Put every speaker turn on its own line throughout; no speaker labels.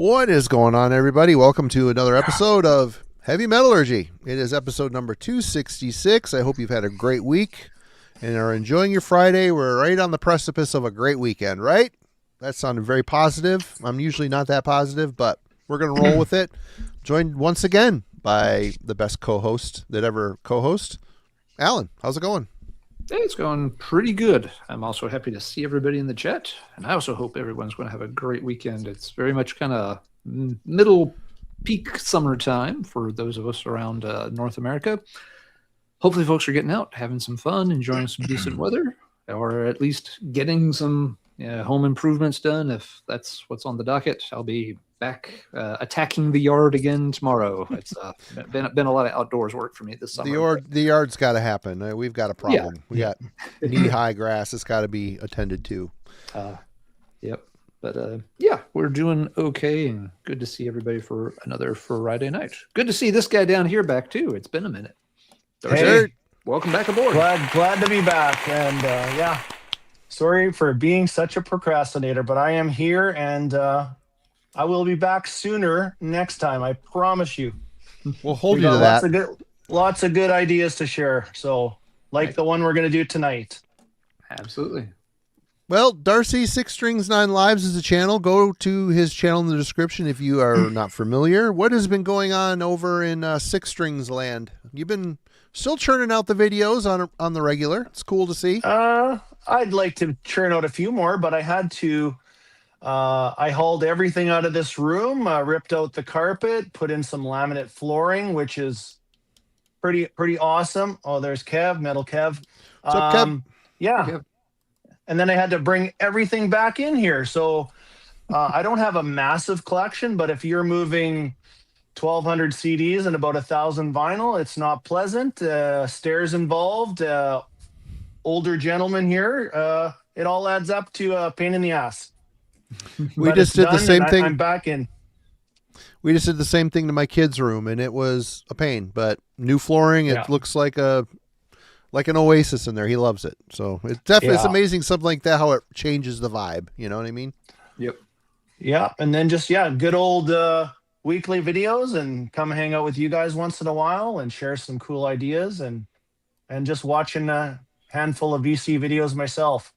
What is going on, everybody? Welcome to another episode of Heavy Metallurgy. It is episode number 266. I hope you've had a great week and are enjoying your Friday. We're right on the precipice of a great weekend, right? That sounded very positive. I'm usually not that positive, but we're going to roll with it. Joined once again by the best co-host that ever co-host, Alan. How's it going?
Hey, it's going pretty good. I'm also happy to see everybody in the chat, and I also hope everyone's going to have a great weekend. It's very much kind of middle peak summertime for those of us around North America. Hopefully folks are getting out, having some fun, enjoying some decent weather, or at least getting some home improvements done if that's what's on the docket. I'll be back attacking the yard again tomorrow. It's been a lot of outdoors work for me this summer.
The yard's got to happen. We've got a problem. We got knee-high grass. It's got to be attended to.
Yep. But we're doing okay, and good to see everybody for another Friday night. Good to see this guy down here back too. It's been a minute.
Hey,
welcome back aboard.
Glad to be back, and sorry for being such a procrastinator, but I am here, and I will be back sooner next time. I promise you.
We'll hold you to that.
Lots of good ideas to share. So, like the one we're going to do tonight.
Absolutely.
Well, Darcy, 6 Strings, 9 Lives is a channel. Go to his channel in the description if you are not familiar. What has been going on over in 6 Strings land? You've been still churning out the videos on the regular. It's cool to see.
I'd like to churn out a few more, but I had to. I hauled everything out of this room, ripped out the carpet, put in some laminate flooring, which is pretty awesome. Oh, there's Kev, Metal Kev.
What's up, Kev?
Yeah.
Kev.
And then I had to bring everything back in here. So I don't have a massive collection, but if you're moving 1,200 CDs and about 1,000 vinyl, it's not pleasant. Stairs involved, older gentleman here. It all adds up to a pain in the ass.
We just did the same thing.
I'm back in.
We just did the same thing to my kids' room, and it was a pain. But new flooring, it looks like an oasis in there. He loves it. So it's definitely it's amazing something like that, how it changes the vibe. You know what I mean?
Yep.
Yeah, and then just good old weekly videos, and come hang out with you guys once in a while and share some cool ideas, and just watching a handful of VC videos myself.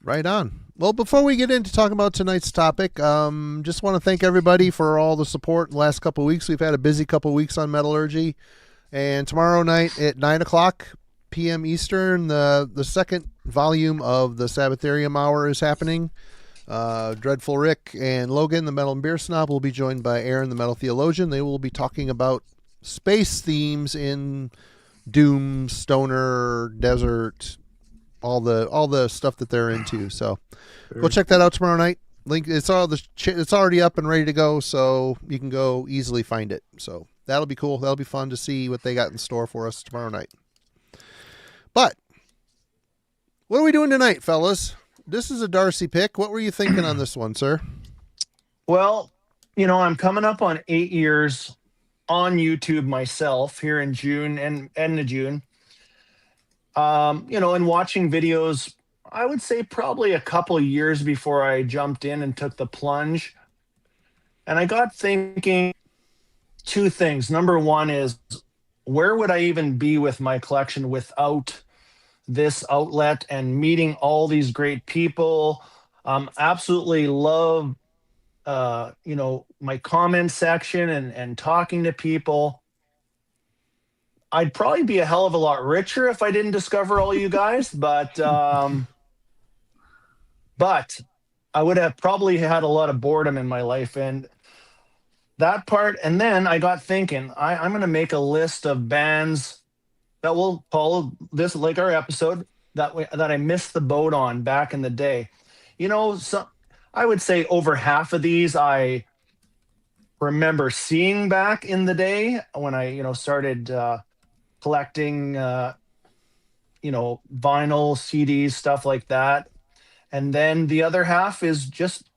Right on. Well, before we get into talking about tonight's topic, just want to thank everybody for all the support in the last couple of weeks. We've had a busy couple of weeks on Metallurgy, and tomorrow night at 9:00 p.m. Eastern, the second volume of the Sabbatharium Hour is happening. Dreadful Rick and Logan, the Metal and Beer Snob, will be joined by Aaron, the Metal Theologian. They will be talking about space themes in Doom, Stoner, Desert, all the stuff that they're into. So go check that out tomorrow night. Link, it's already up and ready to go, so you can go easily find it. So that'll be cool. That'll be fun to see what they got in store for us tomorrow night. But what are we doing tonight, fellas? This is a Darcy pick. What were you thinking on this one, sir?
Well, I'm coming up on 8 years on YouTube myself here in June and end of June. And watching videos, I would say probably a couple of years before I jumped in and took the plunge. And I got thinking 2 things. Number one is, where would I even be with my collection without this outlet and meeting all these great people? Absolutely love, my comment section and talking to people. I'd probably be a hell of a lot richer if I didn't discover all you guys, but I would have probably had a lot of boredom in my life, and that part. And then I got thinking, I'm going to make a list of bands that will follow this, like our episode, that I missed the boat on back in the day. So I would say over half of these I remember seeing back in the day when I, started collecting, vinyl, CDs, stuff like that. And then the other half is just,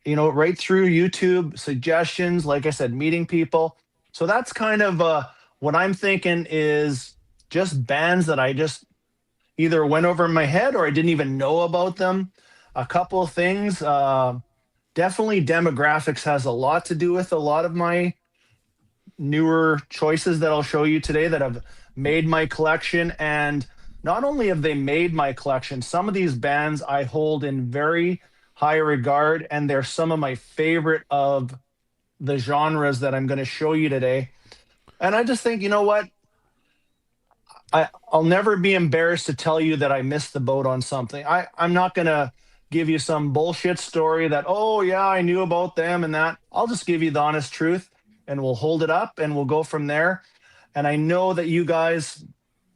right through YouTube suggestions, like I said, meeting people. So that's kind of what I'm thinking, is just bands that I just either went over my head or I didn't even know about them. A couple of things. definitely demographics has a lot to do with a lot of my newer choices that I'll show you today that have made my collection. And not only have they made my collection, some of these bands I hold in very high regard, and they're some of my favorite of the genres that I'm going to show you today. And I just think, you know what? I'll never be embarrassed to tell you that I missed the boat on something. I'm not going to give you some bullshit story that, oh, yeah, I knew about them and that. I'll just give you the honest truth, and we'll hold it up and we'll go from there. And I know that you guys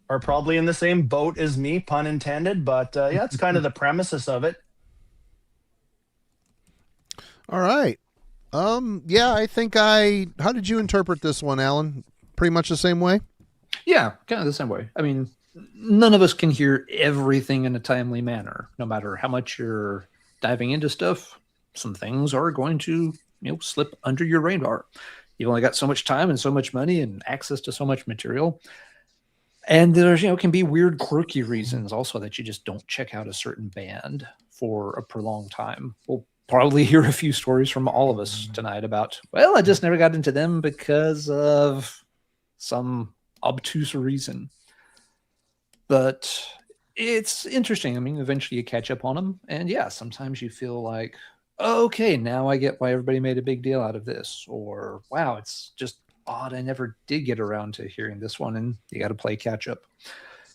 are probably in the same boat as me, pun intended, but yeah, it's kind of the premises of it.
All right. Yeah, I think how did you interpret this one, Alan? Pretty much the same way?
Yeah, kind of the same way. I mean, none of us can hear everything in a timely manner, no matter how much you're diving into stuff. Some things are going to, slip under your radar. You've only got so much time and so much money and access to so much material. And there's, can be weird, quirky reasons also that you just don't check out a certain band for a prolonged time. We'll probably hear a few stories from all of us tonight about, well, I just never got into them because of some obtuse reason. But it's interesting. I mean, eventually you catch up on them. And yeah, sometimes you feel like, okay, now I get why everybody made a big deal out of this. Or, wow, it's just odd I never did get around to hearing this one. And you got to play catch up.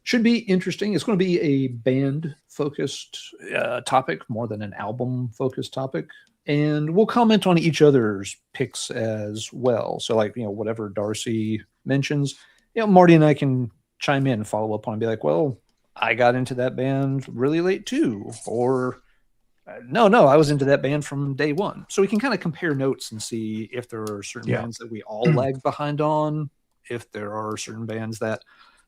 Should be interesting. It's going to be a band-focused topic more than an album-focused topic. And we'll comment on each other's picks as well. So like, whatever Darcy mentions, Marty and I can chime in, follow up on and be like, well, I got into that band really late too. Or no, I was into that band from day one. So we can kind of compare notes and see if there are certain bands that we all lag behind on, if there are certain bands that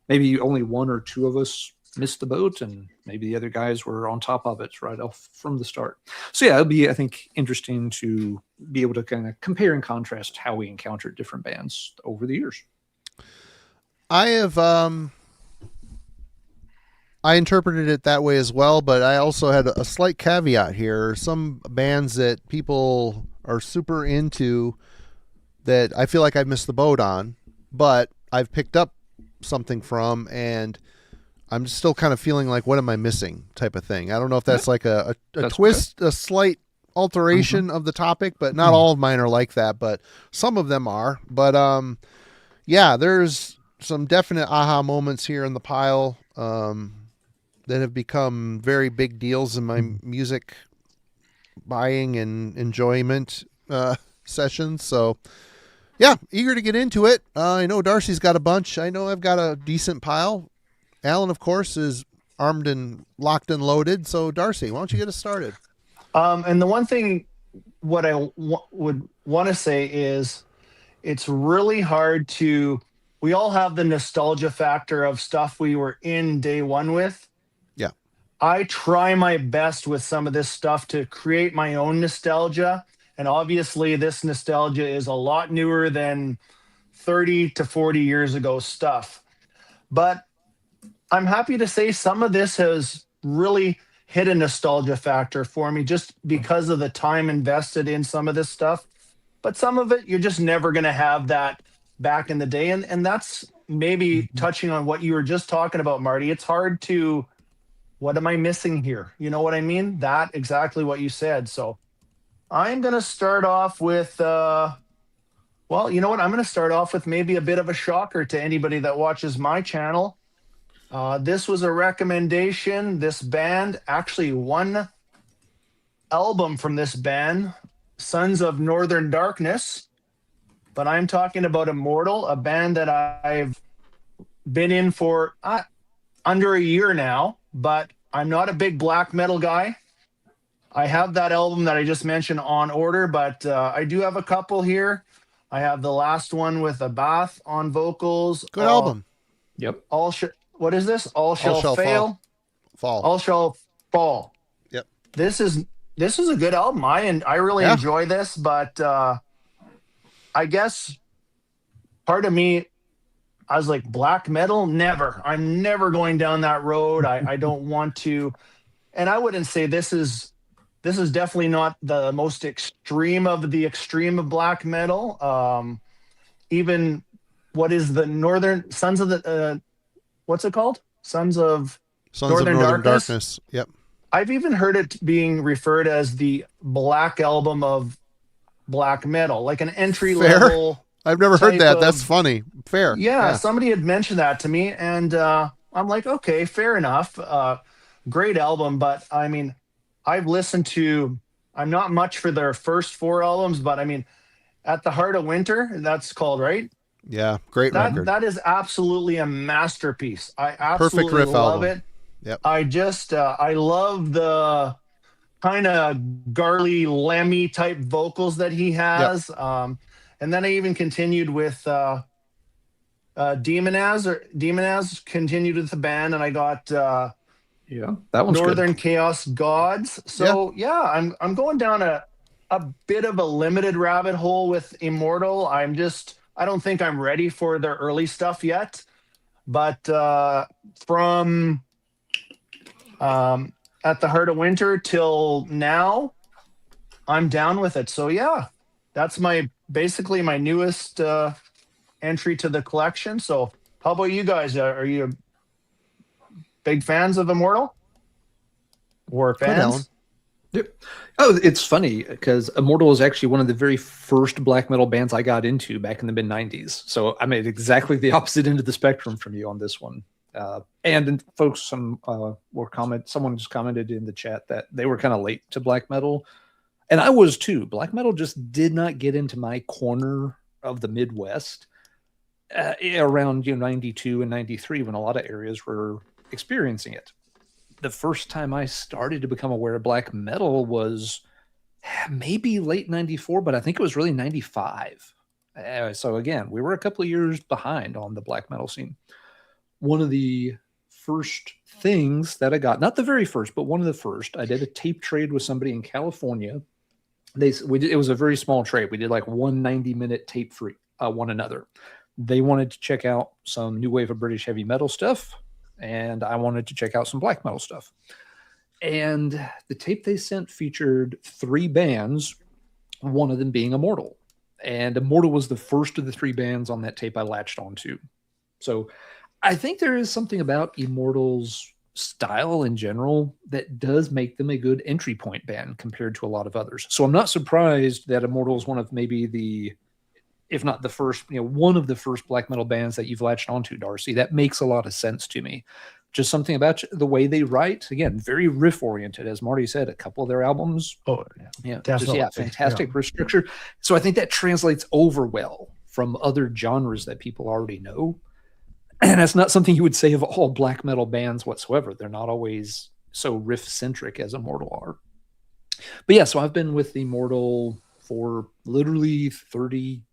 maybe only one or two of us missed the boat and maybe the other guys were on top of it right off from the start. So yeah, it'll be, I think, interesting to be able to kind of compare and contrast how we encountered different bands over the years.
I have I interpreted it that way as well, but I also had a slight caveat here. Some bands that people are super into that I feel like I've missed the boat on, but I've picked up something from, and I'm still kind of feeling like, what am I missing type of thing. I don't know if that's like a twist, good. A slight alteration of the topic, but not all of mine are like that, but some of them are. But yeah, there's some definite aha moments here in the pile that have become very big deals in my music buying and enjoyment sessions. So yeah, eager to get into it. I know Darcy's got a bunch. I know I've got a decent pile. Alan, of course, is armed and locked and loaded. So Darcy, why don't you get us started?
And the one thing what I would want to say is it's really hard to, we all have the nostalgia factor of stuff we were in day one with.
Yeah.
I try my best with some of this stuff to create my own nostalgia. And obviously this nostalgia is a lot newer than 30 to 40 years ago stuff. But I'm happy to say some of this has really hit a nostalgia factor for me just because of the time invested in some of this stuff. But some of it, you're just never going to have that back in the day. And that's maybe touching on what you were just talking about, Marty. It's hard to, what am I missing here? You know what I mean? That exactly what you said. So I'm going to start off with, well, you know what? I'm going to start off with maybe a bit of a shocker to anybody that watches my channel. This was a recommendation. This band, actually one album from this band, Sons of Northern Darkness. But I'm talking about Immortal, a band that I've been in for under a year now, but I'm not a big black metal guy. I have that album that I just mentioned on order, but I do have a couple here. I have the last one with Abath on vocals.
Good album.
Yep.
What is this? All shall fail.
Fall.
All shall fall.
Yep.
This is a good album. I really enjoy this, but I guess part of me, I was like, black metal? Never. I'm never going down that road. I don't want to. And I wouldn't say this is this is definitely not the most extreme of the extreme of black metal. Even what is the Northern Sons of the what's it called? Sons of Northern Darkness.
Yep.
I've even heard it being referred as the black album of black metal, like an entry level.
I've never heard that. That's funny. Fair.
Yeah, somebody had mentioned that to me, and I'm like, okay, fair enough. Great album, but I mean, I've listened to. I'm not much for their first 4 albums, but I mean, At the Heart of Winter, that's called, right?
Yeah, great record.
That is absolutely a masterpiece. I
Perfect
absolutely
riff
love
album.
it.
Yep.
I love the kind of garly, lemmy type vocals that he has. Yep. And then I even continued with Demonaz continued with the band, and I got
that one's
Northern
good.
Chaos Gods. So I'm going down a bit of a limited rabbit hole with Immortal. I don't think I'm ready for their early stuff yet, but from At the Heart of Winter till now, I'm down with it. So yeah, that's basically my newest entry to the collection. So how about you guys? Are you big fans of Immortal or fans?
Yep. Oh, it's funny because Immortal was actually one of the very first black metal bands I got into back in the mid-90s. So I made exactly the opposite end of the spectrum from you on this one. And folks, someone just commented in the chat that they were kind of late to black metal. And I was too. Black metal just did not get into my corner of the Midwest around 92 and 93 when a lot of areas were experiencing it. The first time I started to become aware of black metal was maybe late 94, but I think it was really 95. So again, we were a couple of years behind on the black metal scene. One of the first things that I got, not the very first, but one of the first, I did a tape trade with somebody in California. It was a very small trade. We did like 1 90-minute tape for one another. They wanted to check out some new wave of British heavy metal stuff, and I wanted to check out some black metal stuff. And the tape they sent featured 3 bands, one of them being Immortal. And Immortal was the first of the 3 bands on that tape I latched onto. So I think there is something about Immortal's style in general that does make them a good entry point band compared to a lot of others. So I'm not surprised that Immortal is one of maybe if not the first, one of the first black metal bands that you've latched onto, Darcy. That makes a lot of sense to me. Just something about the way they write. Again, very riff oriented, as Marty said. A couple of their albums, fantastic riff structure. So I think that translates over well from other genres that people already know. And that's not something you would say of all black metal bands whatsoever. They're not always so riff centric as Immortal are. But yeah, so I've been with Immortal for literally 30.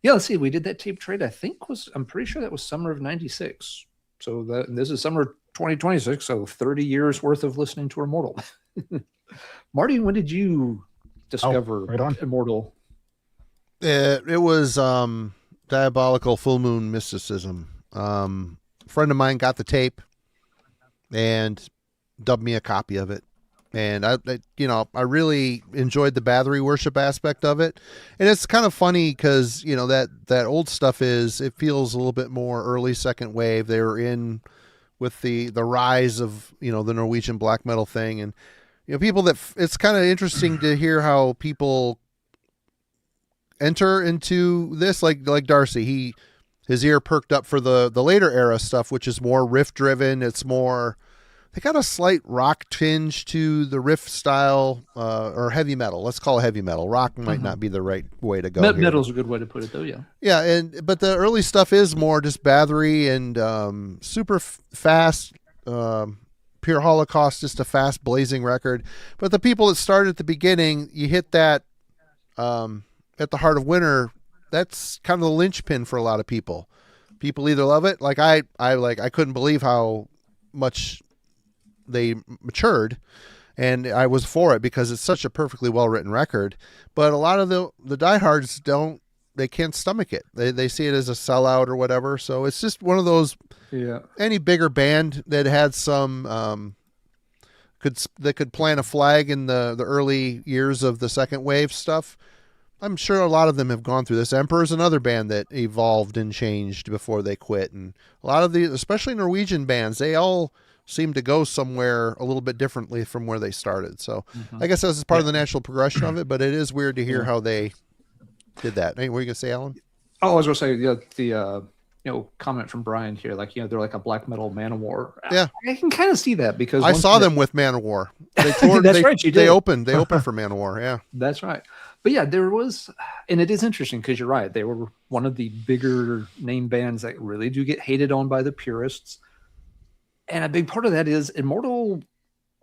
Yeah, let's see. We did that tape trade. I'm pretty sure that was summer of 96. So this is summer 2026. So 30 years worth of listening to Immortal. Marty, when did you discover Immortal?
It was Diabolical Full Moon Mysticism. A friend of mine got the tape and dubbed me a copy of it. And I really enjoyed the battery worship aspect of it. And it's kind of funny because, that old stuff it feels a little bit more early second wave. They were in with the rise of, the Norwegian black metal thing. And, it's kind of interesting to hear how people enter into this, like Darcy. His ear perked up for the later era stuff, which is more riff driven. It's more, they got a slight rock tinge to the riff style, or heavy metal. Let's call it heavy metal. Rock might not be the right way to go.
Metal's a good way to put it, though. Yeah.
Yeah, but the early stuff is more just battery and super fast. Pure Holocaust, just a fast blazing record. But the people that started at the beginning, you hit that At the Heart of Winter. That's kind of the linchpin for a lot of people. People either love it, like I couldn't believe how much they matured, and I was for it because it's such a perfectly well written record. But a lot of the diehards they can't stomach it. They see it as a sellout or whatever. So it's just one of those.
Yeah.
Any bigger band that had some could plant a flag in the early years of the second wave stuff. I'm sure a lot of them have gone through this. Emperor's another band that evolved and changed before they quit, and a lot of the, especially Norwegian bands, they all seem to go somewhere a little bit differently from where they started. So I guess that's part of the natural progression of it, but it is weird to hear how they did that. Hey, what were you gonna say, Alan?
Oh, I was gonna say the comment from Brian here, like, they're like a black metal Man of War.
Yeah,
I can kind of see that because
I saw them with Man of War. They toured,
That's right, you did.
They opened for Man of War. Yeah,
that's right. But yeah, there was, and it is interesting because you're right. They were one of the bigger name bands that really do get hated on by the purists. And a big part of that is Immortal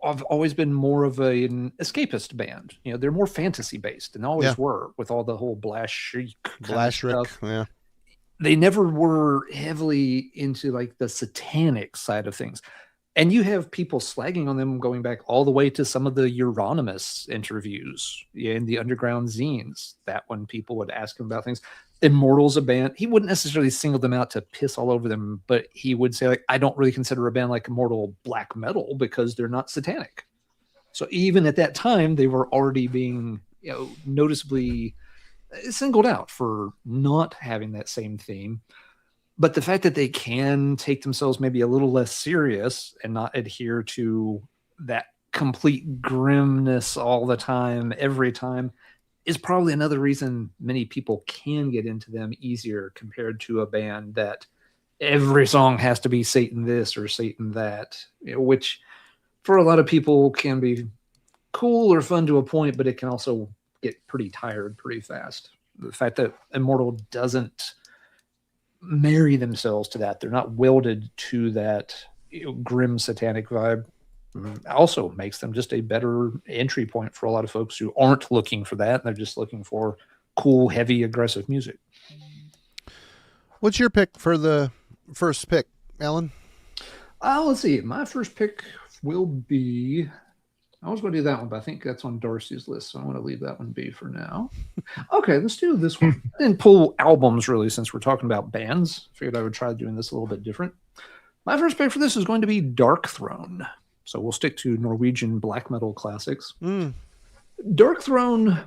have always been more of an escapist band. They're more fantasy based and always were, with all the whole Blashrik stuff.
Yeah.
They never were heavily into like the satanic side of things. And you have people slagging on them going back all the way to some of the Euronymous interviews in the underground zines. That when people would ask him about things. Immortal's a band. He wouldn't necessarily single them out to piss all over them, but he would say, like, I don't really consider a band like Immortal black metal because they're not satanic. So even at that time, they were already being, noticeably singled out for not having that same theme. But the fact that they can take themselves maybe a little less serious and not adhere to that complete grimness all the time, every time, is probably another reason many people can get into them easier compared to a band that every song has to be Satan this or Satan that, which for a lot of people can be cool or fun to a point, but it can also get pretty tired pretty fast. The fact that Immortal doesn't marry themselves to that, they're not welded to that grim satanic vibe, also makes them just a better entry point for a lot of folks who aren't looking for that. They're just looking for cool, heavy, aggressive music.
What's your pick for the first pick, Alan?
Let's see. My first pick will be, I was going to do that one, but I think that's on Darcy's list, so I'm going to leave that one be for now. Okay, let's do this one. I didn't pull albums, really, since we're talking about bands. Figured I would try doing this a little bit different. My first pick for this is going to be Dark Throne. So we'll stick to Norwegian black metal classics. Dark Throne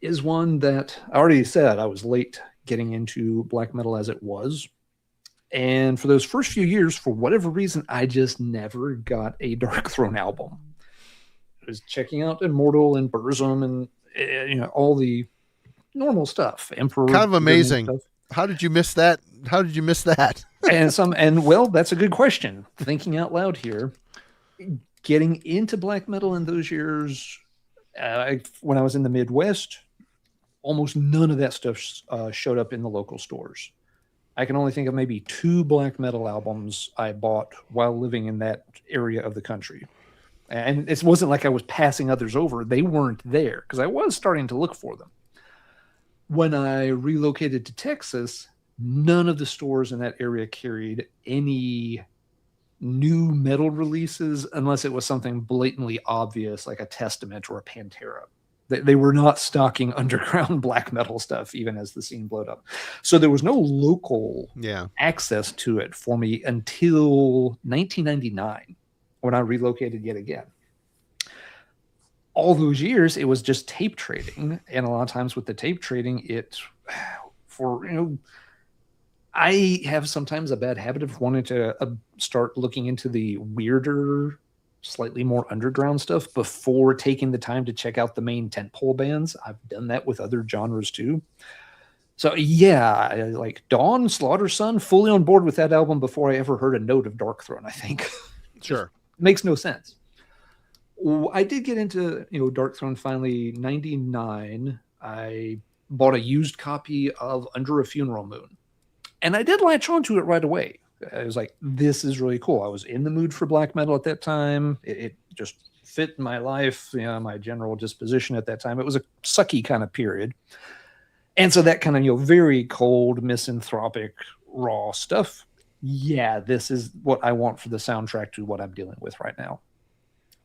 is one that I already said I was late getting into black metal as it was. And for those first few years, for whatever reason, I just never got a Dark Throne album. I was checking out Immortal and Burzum and all the normal stuff. Emperor.
Kind of amazing. How did you miss that?
And well, that's a good question. Thinking out loud here. Getting into black metal in those years, when I was in the Midwest, almost none of that stuff showed up in the local stores. I can only think of maybe 2 black metal albums I bought while living in that area of the country. And it wasn't like I was passing others over. They weren't there because I was starting to look for them. When I relocated to Texas, none of the stores in that area carried any new metal releases unless it was something blatantly obvious like a Testament or a Pantera. They were not stocking underground black metal stuff even as the scene blowed up. So there was no local access to it for me until 1999 when I relocated yet again. All those years it was just tape trading, and a lot of times with the tape trading I have sometimes a bad habit of wanting to start looking into the weirder, slightly more underground stuff before taking the time to check out the main tentpole bands. I've done that with other genres too. So yeah, like Dawn, Slaughter Sun, fully on board with that album before I ever heard a note of Dark Throne, I think.
Sure.
Makes no sense. I did get into Dark Throne finally 99. I bought a used copy of Under a Funeral Moon. And I did latch onto it right away. I was like, this is really cool. I was in the mood for black metal at that time. It just fit my life, my general disposition at that time. It was a sucky kind of period. And so that kind of, very cold, misanthropic, raw stuff. Yeah, this is what I want for the soundtrack to what I'm dealing with right now.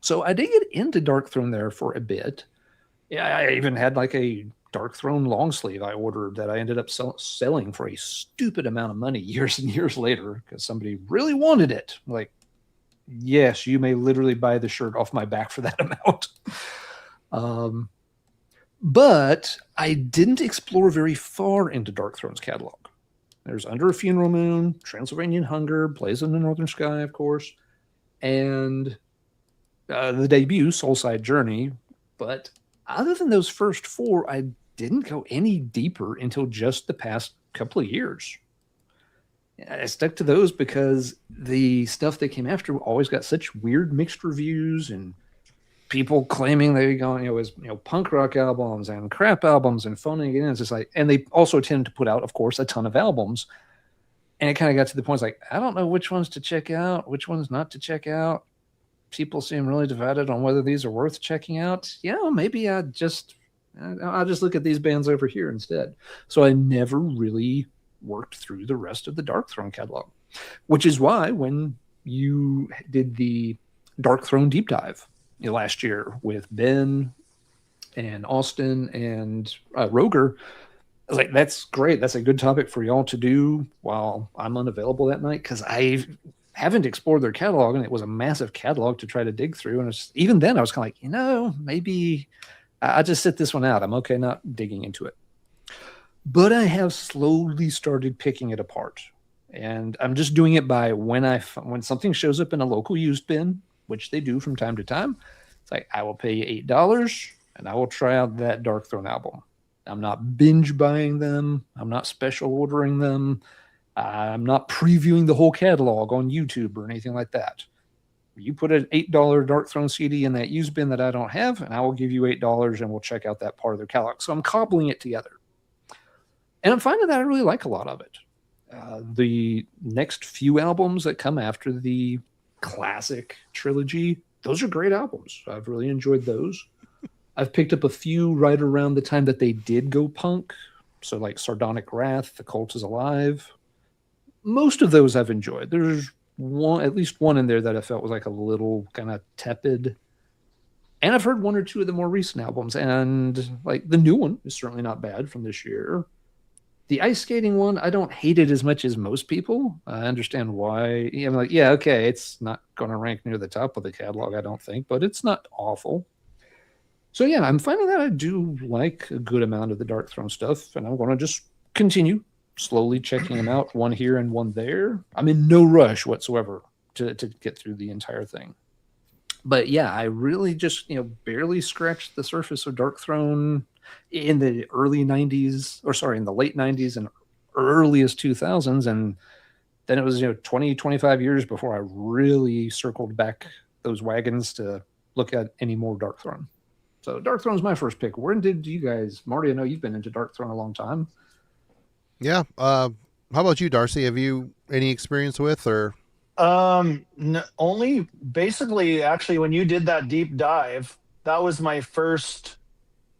So I did get into Dark Throne there for a bit. Yeah, I even had like a Dark Throne long sleeve I ordered that I ended up selling for a stupid amount of money years and years later because somebody really wanted it. Like, Yes, you may literally buy the shirt off my back for that amount. But I didn't explore very far into Dark Throne's catalog. There's Under a Funeral Moon, Transylvanian Hunger, Blaze in the Northern Sky, of course, and the debut, Soulside Journey. But other than those first four, I didn't go any deeper until just the past couple of years. I stuck to those because the stuff that came after always got such weird mixed reviews and people claiming they was punk rock albums and crap albums and phoning it in. It's just like, and they also tend to put out, of course, a ton of albums. And it kind of got to the point, it's like, I don't know which ones to check out, which ones not to check out. People seem really divided on whether these are worth checking out. Maybe I'll just look at these bands over here instead. So I never really worked through the rest of the Dark Throne catalog, which is why when you did the Dark Throne deep dive last year with Ben and Austin and Roger, I was like, that's great. That's a good topic for y'all to do while I'm unavailable that night, because I haven't explored their catalog, and it was a massive catalog to try to dig through. And even then I was kind of like, maybe I'll just sit this one out. I'm okay not digging into it. But I have slowly started picking it apart. And I'm just doing it by when something shows up in a local used bin, which they do from time to time. It's like, I will pay $8 and I will try out that Dark Throne album. I'm not binge buying them. I'm not special ordering them. I'm not previewing the whole catalog on YouTube or anything like that. You put an $8 Dark Throne CD in that used bin that I don't have, and I will give you $8 and we'll check out that part of their catalog. So I'm cobbling it together. And I'm finding that I really like a lot of it. The next few albums that come after the classic trilogy, those are great albums. I've really enjoyed those. I've picked up a few right around the time that they did go punk. So like Sardonic Wrath, The Cult is Alive. Most of those I've enjoyed. There's at least one in there that I felt was like a little kind of tepid. And I've heard one or two of the more recent albums. And like the new one is certainly not bad from this year. The ice skating one, I don't hate it as much as most people. I understand why. I'm like, yeah, okay, it's not going to rank near the top of the catalog, I don't think, but it's not awful. So yeah, I'm finding that I do like a good amount of the Dark Throne stuff, and I'm going to just continue slowly checking them out, one here and one there. I'm in no rush whatsoever to get through the entire thing. But yeah, I really just, barely scratched the surface of Dark Throne in the early 90s, in the late 90s and earliest 2000s. And then it was, 20, 25 years before I really circled back those wagons to look at any more Dark Throne. So Dark Throne's my first pick. When did you guys, Marty, I know you've been into Dark Throne a long time.
Yeah. How about you, Darcy? Have you any experience with, or?
Only basically, actually, when you did that deep dive, that was my first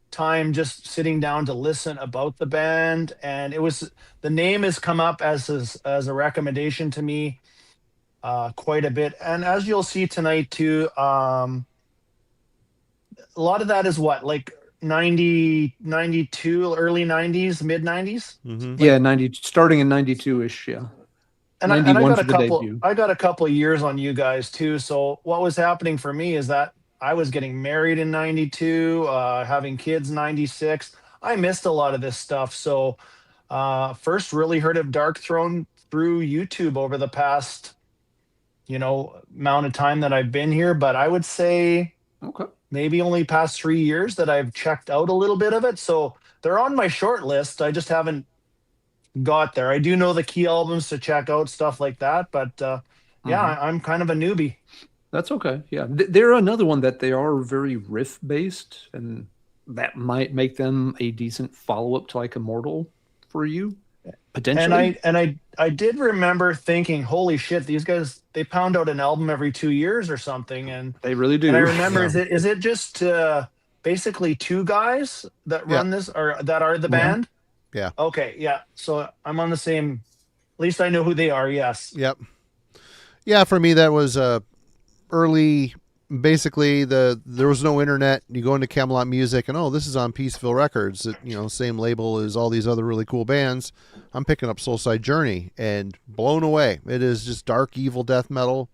time just sitting down to listen about the band, and the name has come up as a recommendation to me quite a bit, and as you'll see tonight too, a lot of that is like 90, 92, early 90s, mid 90s.
Mm-hmm.
Yeah, 90, starting in 92-ish, yeah.
And I got a couple of years on you guys too. So what was happening for me is that I was getting married in 92, having kids 96. I missed a lot of this stuff. So first really heard of Dark Throne through YouTube over the past, amount of time that I've been here. But I would say maybe only past 3 years that I've checked out a little bit of it. So they're on my short list. I just haven't got there. I do know the key albums to check out, stuff like that. But I'm kind of a newbie.
That's okay. Yeah. They're another one that they are very riff based, and that might make them a decent follow-up to like Immortal for you, potentially.
And I did remember thinking, holy shit, these guys, they pound out an album every 2 years or something. And
they really do.
And I remember, is it just basically two guys that run this, or that are the band?
Yeah.
Okay. Yeah. So I'm on the same, at least I know who they are. Yes.
Yep. Yeah. For me, that was early. Basically, there was no internet. You go into Camelot Music and, this is on Peaceville Records. Same label as all these other really cool bands. I'm picking up Soulside Journey and blown away. It is just dark, evil death metal.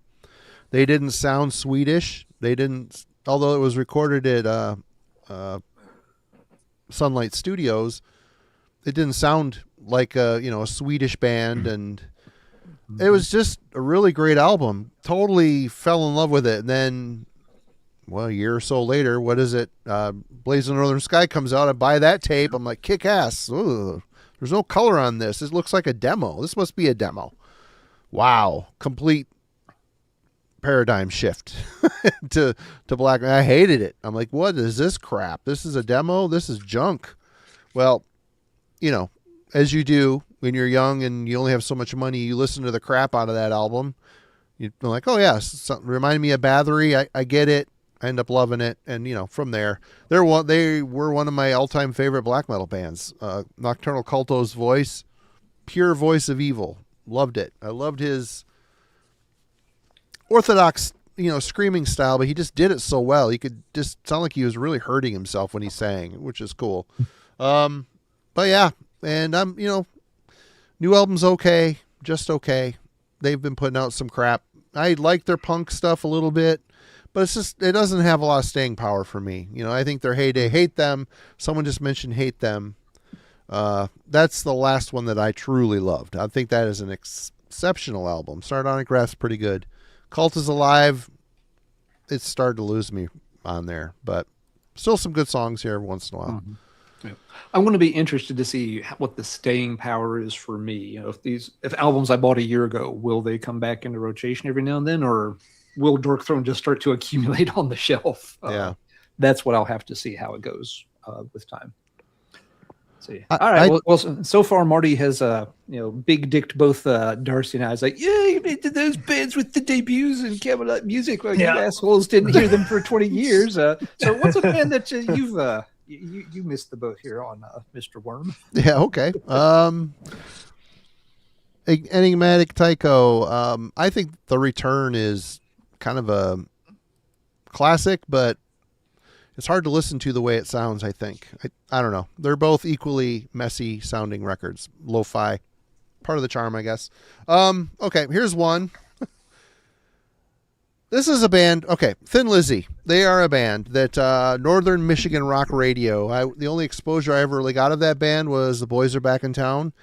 They didn't sound Swedish. They didn't, although it was recorded at Sunlight Studios. It didn't sound like a Swedish band, and it was just a really great album. Totally fell in love with it. And then, well, a year or so later, what is it? Blazing Northern Sky comes out. I buy that tape. I'm like, kick ass. Ugh, there's no color on this. It looks like a demo. This must be a demo. Wow. Complete paradigm shift to black. I hated it. I'm like, what is this crap? This is a demo. This is junk. Well, as you do when you're young and you only have so much money, you listen to the crap out of that album. You're like, oh yeah, remind me of Bathory. I get it. I end up loving it, and from there, they were one of my all-time favorite black metal bands. Nocturnal Culto's voice, pure voice of evil. Loved it. I loved his orthodox, screaming style, but he just did it so well. He could just sound like he was really hurting himself when he sang, which is cool. But yeah, and I'm, new album's okay, just okay. They've been putting out some crap. I like their punk stuff a little bit, but it doesn't have a lot of staying power for me. I think their heyday, Hate Them. Someone just mentioned Hate Them. That's the last one that I truly loved. I think that is an exceptional album. Sardonic Wrath's pretty good. Cult is Alive, it's started to lose me on there, but still some good songs here every once in a while.
Mm-hmm. Yeah. I'm going to be interested to see what the staying power is for me. If albums I bought a year ago, will they come back into rotation every now and then, or will Dork Throne just start to accumulate on the shelf?
Yeah,
that's what I'll have to see how it goes with time. See. All right. Well, so far Marty has big dicked both Darcy and I. It's like, yeah, you made those bands with the debuts and Camelot Music. Well, you assholes didn't hear them for 20 years. So what's a band that you've you missed the boat here on Mr. Worm?
Yeah. Okay. Enigmatic Tycho. I think The Return is kind of a classic, but it's hard to listen to the way it sounds, I think. I don't know. They're both equally messy sounding records. Lo-fi. Part of the charm, I guess. Okay, here's one. This is a band. Okay, Thin Lizzy. They are a band that Northern Michigan Rock Radio. The only exposure I ever really got of that band was The Boys Are Back in Town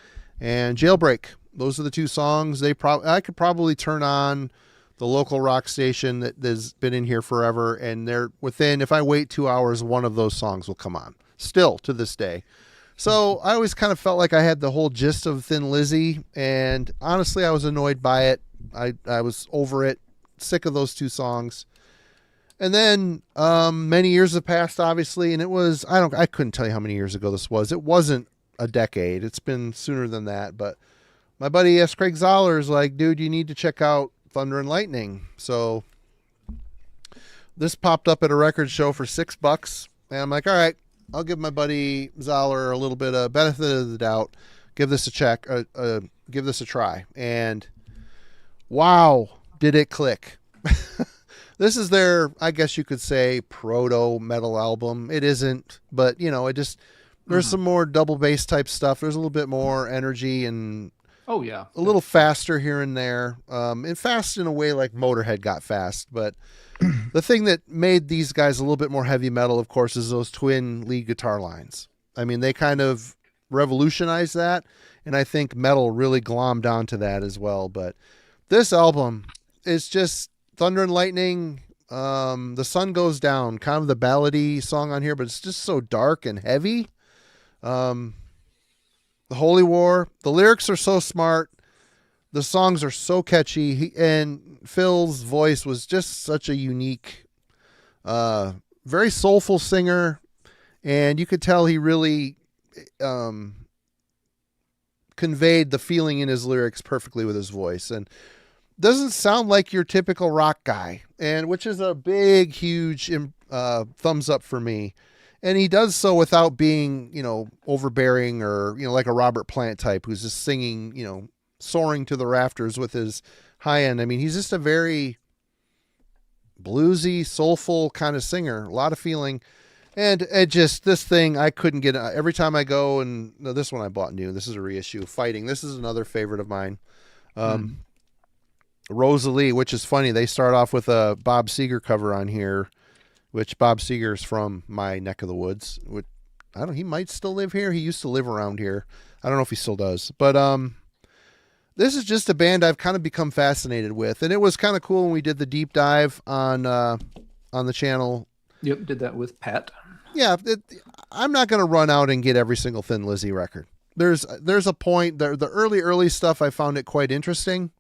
and Jailbreak. Those are the two songs. I could probably turn on the local rock station that has been in here forever, and if I wait 2 hours, one of those songs will come on, still to this day. So I always kind of felt like I had the whole gist of Thin Lizzy, and honestly, I was annoyed by it. I was over it, sick of those two songs. And then many years have passed, obviously, and it was, I couldn't tell you how many years ago this was. It wasn't a decade. It's been sooner than that, but my buddy S. Craig Zoller is like, dude, you need to check out Thunder and Lightning. So this popped up at a record show for $6, and I'm like, all right, I'll give my buddy Zoller a little bit of benefit of the doubt. Give this a try. And wow, did it click. This is their, I guess you could say, proto metal album. It isn't, but there's some more double bass type stuff. There's a little bit more energy and
oh yeah,
a little faster here and there, and fast in a way like Motorhead got fast. But the thing that made these guys a little bit more heavy metal, of course, is those twin lead guitar lines. I mean, they kind of revolutionized that, and I think metal really glommed onto that as well. But this album is just Thunder and Lightning. The Sun Goes Down, kind of the ballady song on here, but it's just so dark and heavy. The Holy War. The lyrics are so smart. The songs are so catchy. And Phil's voice was just such a unique, very soulful singer. And you could tell he really conveyed the feeling in his lyrics perfectly with his voice. And doesn't sound like your typical rock guy, and which is a big, huge thumbs up for me. And he does so without being, overbearing or, like a Robert Plant type who's just singing, soaring to the rafters with his high end. I mean, he's just a very bluesy, soulful kind of singer, a lot of feeling. And this thing, I couldn't get, every time I go, and this one I bought new, this is a reissue, Fighting. This is another favorite of mine. Rosalie, which is funny. They start off with a Bob Seger cover on here, which Bob Seger's from my neck of the woods. He might still live here. He used to live around here. I don't know if he still does. But this is just a band I've kind of become fascinated with. And it was kind of cool when we did the deep dive on the channel.
Yep, did that with Pat.
Yeah, I'm not going to run out and get every single Thin Lizzy record. There's a point. The early stuff, I found it quite interesting.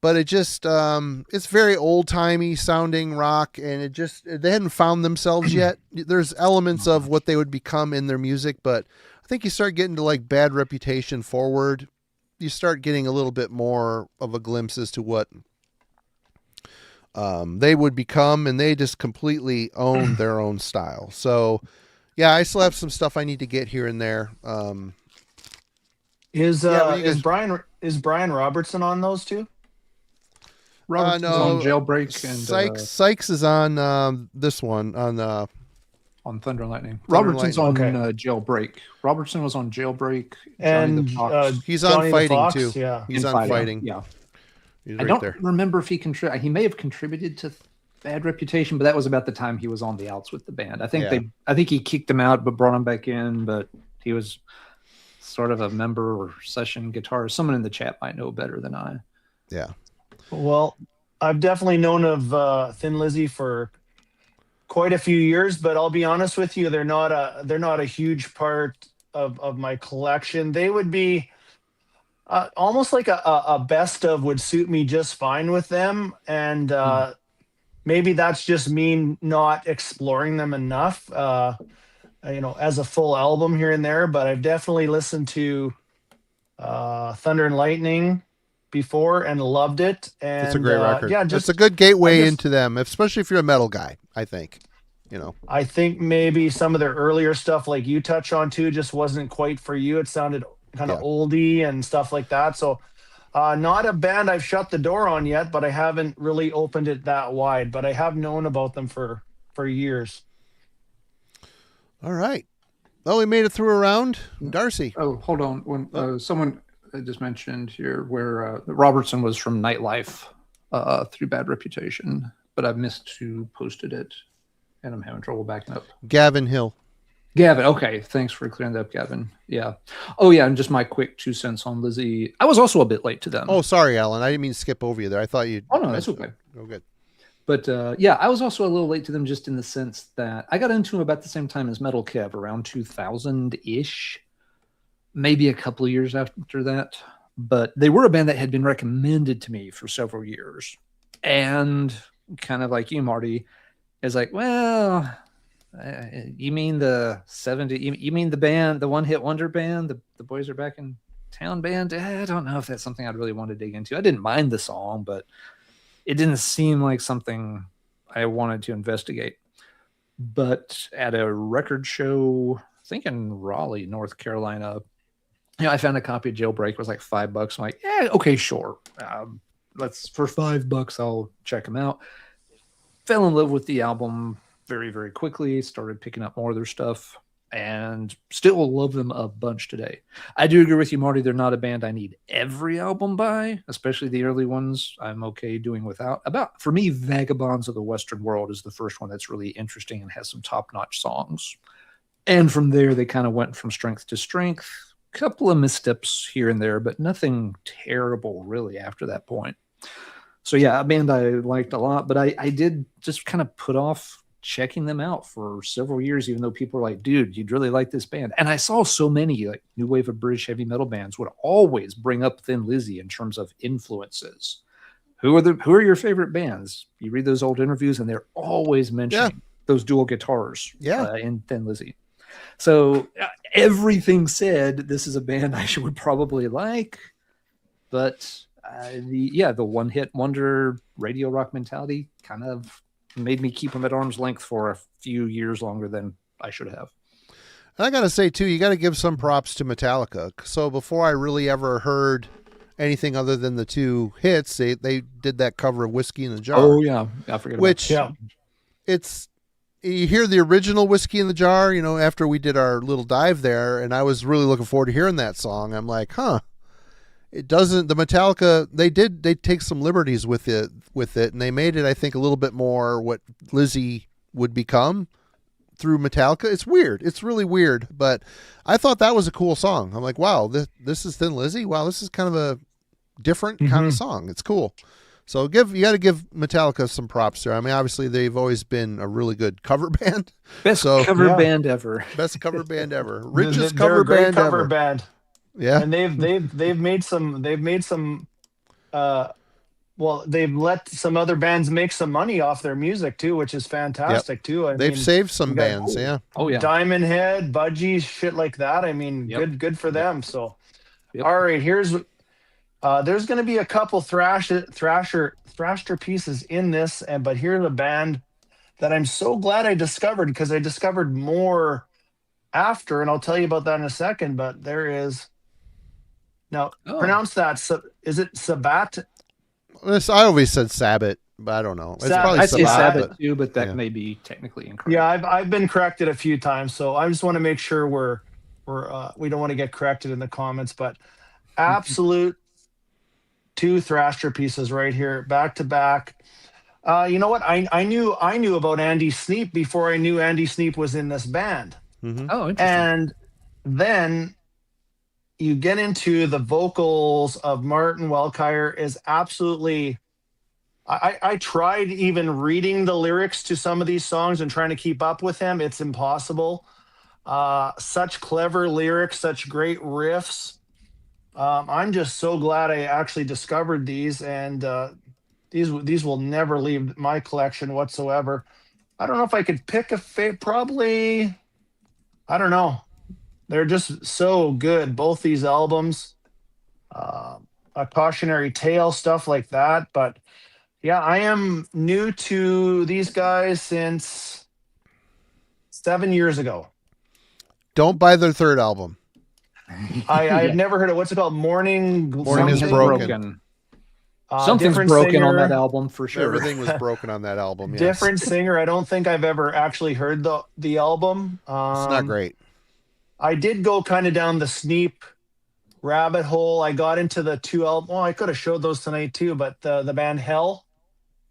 But it just, it's very old-timey sounding rock, and they hadn't found themselves yet. There's elements of what they would become in their music, but I think you start getting to like Bad Reputation forward, you start getting a little bit more of a glimpse as to what they would become, and they just completely own their own style. So, yeah, I still have some stuff I need to get here and there.
Is Brian Robertson on those two?
Robertson's on Jailbreak, and
Sykes is on this one
on Thunder and Lightning. Robertson's on Jailbreak. Robertson was on Jailbreak,
and
he's on
Johnny
Fighting
Fox,
too.
Yeah,
he's on Fighting.
Yeah,
he's
I don't remember if he he may have contributed to Bad Reputation, but that was about the time he was on the outs with the band. I think he kicked him out, but brought him back in. But he was sort of a member or session guitarist. Someone in the chat might know better than I.
Yeah.
Well, I've definitely known of Thin Lizzy for quite a few years, but I'll be honest with you, they're not a huge part of my collection. They would be almost like a best of would suit me just fine with them, and maybe that's just me not exploring them enough, as a full album here and there. But I've definitely listened to Thunder and Lightning before and loved it. And
it's a great record.
Yeah,
it's a good gateway into them, especially if you're a metal guy, I think.
I think maybe some of their earlier stuff, like you touch on too, just wasn't quite for you. It sounded kind of oldie and stuff like that. So not a band I've shut the door on yet, but I haven't really opened it that wide. But I have known about them for years.
All right. Well, we made it through a round. Darcy.
Oh, hold on. When someone just mentioned here where Robertson was from Nightlife through Bad Reputation, but I've missed who posted it, and I'm having trouble backing up.
Gavin Hill.
Gavin, okay. Thanks for clearing that up, Gavin. Yeah. Oh, yeah, and just my quick 2 cents on Lizzy. I was also a bit late to them.
Oh, sorry, Alan. I didn't mean to skip over you there. I thought you...
Oh, no, that's okay.
Oh, good.
But, I was also a little late to them just in the sense that I got into them about the same time as Metal Kev, around 2000-ish. Maybe a couple of years after that. But they were a band that had been recommended to me for several years. And kind of like you, Marty, is like, well, you mean the 70s? You mean the band, the one-hit wonder band, the Boys Are Back in Town band? I don't know if that's something I'd really want to dig into. I didn't mind the song, but it didn't seem like something I wanted to investigate. But at a record show, I think in Raleigh, North Carolina, I found a copy of Jailbreak. It was like $5. I'm like, yeah, okay, sure. For $5, I'll check them out. Fell in love with the album very, very quickly. Started picking up more of their stuff, and still love them a bunch today. I do agree with you, Marty. They're not a band I need every album by, especially the early ones. I'm okay doing without. For me, Vagabonds of the Western World is the first one that's really interesting and has some top-notch songs. And from there, they kind of went from strength to strength. Couple of missteps here and there, but nothing terrible really after that point. So yeah, a band I liked a lot, but I did just kind of put off checking them out for several years, even though people were like, dude, you'd really like this band. And I saw so many like new wave of British heavy metal bands would always bring up Thin Lizzy in terms of influences. Who are your favorite bands? You read those old interviews and they're always mentioning those dual guitars in Thin Lizzy. So everything said, this is a band I would probably like, but the one-hit wonder radio rock mentality kind of made me keep them at arm's length for a few years longer than I should have.
And I got to say, too, you got to give some props to Metallica. So before I really ever heard anything other than the two hits, they did that cover of Whiskey in the Jar.
Oh, yeah. I forget about that.
It's... You hear the original Whiskey in the Jar, after we did our little dive there, and I was really looking forward to hearing that song. I'm like, it doesn't. The Metallica they take some liberties with it, and they made it, I think, a little bit more what Lizzie would become through Metallica. It's weird. It's really weird, but I thought that was a cool song. I'm like, wow, this is Thin Lizzy. Wow, this is kind of a different kind of song. It's cool. So you got to give Metallica some props there. I mean, obviously they've always been a really good cover band.
Best cover band ever.
Best cover band ever. Richest
They're
cover
a great
band
cover
ever.
band.
Yeah.
And they've made some they've let some other bands make some money off their music too, which is fantastic too.
They've saved some bands, yeah.
Oh yeah.
Diamond Head, Budgies, shit like that. I mean, good for them. So all right, there's going to be a couple thrasher pieces in this, but here's a band that I'm so glad I discovered, because I discovered more after, and I'll tell you about that in a second. But there is pronounce that. Is it Sabat?
I always said Sabbath, but I don't know. It's probably
I say
Sabbath
too, but that may be technically incorrect.
Yeah, I've been corrected a few times, so I just want to make sure we don't want to get corrected in the comments. But absolute two thrasher pieces right here, back to back. You know what? I knew about Andy Sneap before I knew Andy Sneap was in this band.
Mm-hmm.
Oh, interesting.
And then you get into the vocals of Martin Welkire is absolutely. I tried even reading the lyrics to some of these songs and trying to keep up with him. It's impossible. Such clever lyrics, such great riffs. I'm just so glad I actually discovered these, and these will never leave my collection whatsoever. I don't know if I could pick a probably. I don't know. They're just so good, both these albums. A Cautionary Tale, stuff like that. But yeah, I am new to these guys since 7 years ago.
Don't buy their third album.
I've never heard of what's it called? Morning
is Broken.
Something's broken on that album for sure.
Everything was broken on that album. Yes.
Different singer. I don't think I've ever actually heard the album.
It's not great.
I did go kind of down the Sneap rabbit hole. I got into the two albums. Well, I could have showed those tonight too, but the band Hell.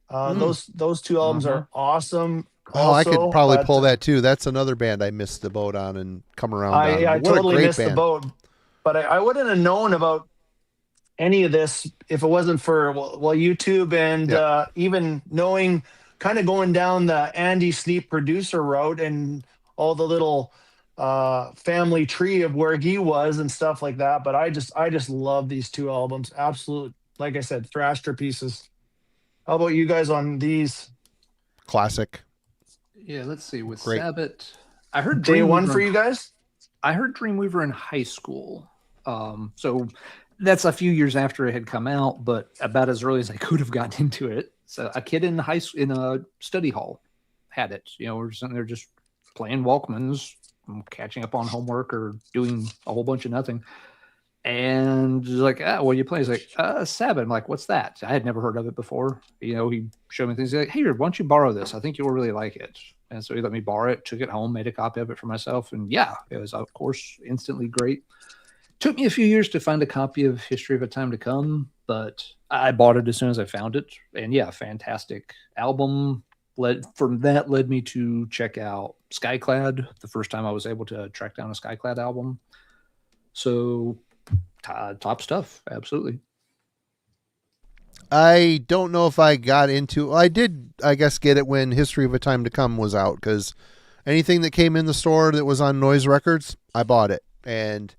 Those two albums are awesome.
Oh, I could probably pull that too. That's another band I missed the boat on and come around on.
I totally missed the boat, but I wouldn't have known about any of this if it wasn't for YouTube and even knowing, kind of going down the Andy Sneap producer route and all the little family tree of where he was and stuff like that. But I just love these two albums. Absolute, like I said, thrasher pieces. How about you guys on these?
Classic.
Yeah, let's see. With
Great.
Sabbath, I heard
Day one for you guys?
I heard Dreamweaver in high school. So that's a few years after it had come out, but about as early as I could have gotten into it. So a kid in a study hall had it. You know, we're sitting there just playing Walkmans, catching up on homework or doing a whole bunch of nothing. And he's like, what are you playing? He's like, Sabbath. I'm like, what's that? I had never heard of it before. You know, he showed me things. He's like, hey, why don't you borrow this? I think you'll really like it. And so he let me borrow it, took it home, made a copy of it for myself. And yeah, it was, of course, instantly great. Took me a few years to find a copy of History of a Time to Come, but I bought it as soon as I found it. And yeah, fantastic album. Led me to check out Skyclad the first time I was able to track down a Skyclad album. So top stuff, absolutely.
I don't know if I got into. I did, I guess, get it when History of a Time to Come was out, because anything that came in the store that was on Noise Records, I bought it. And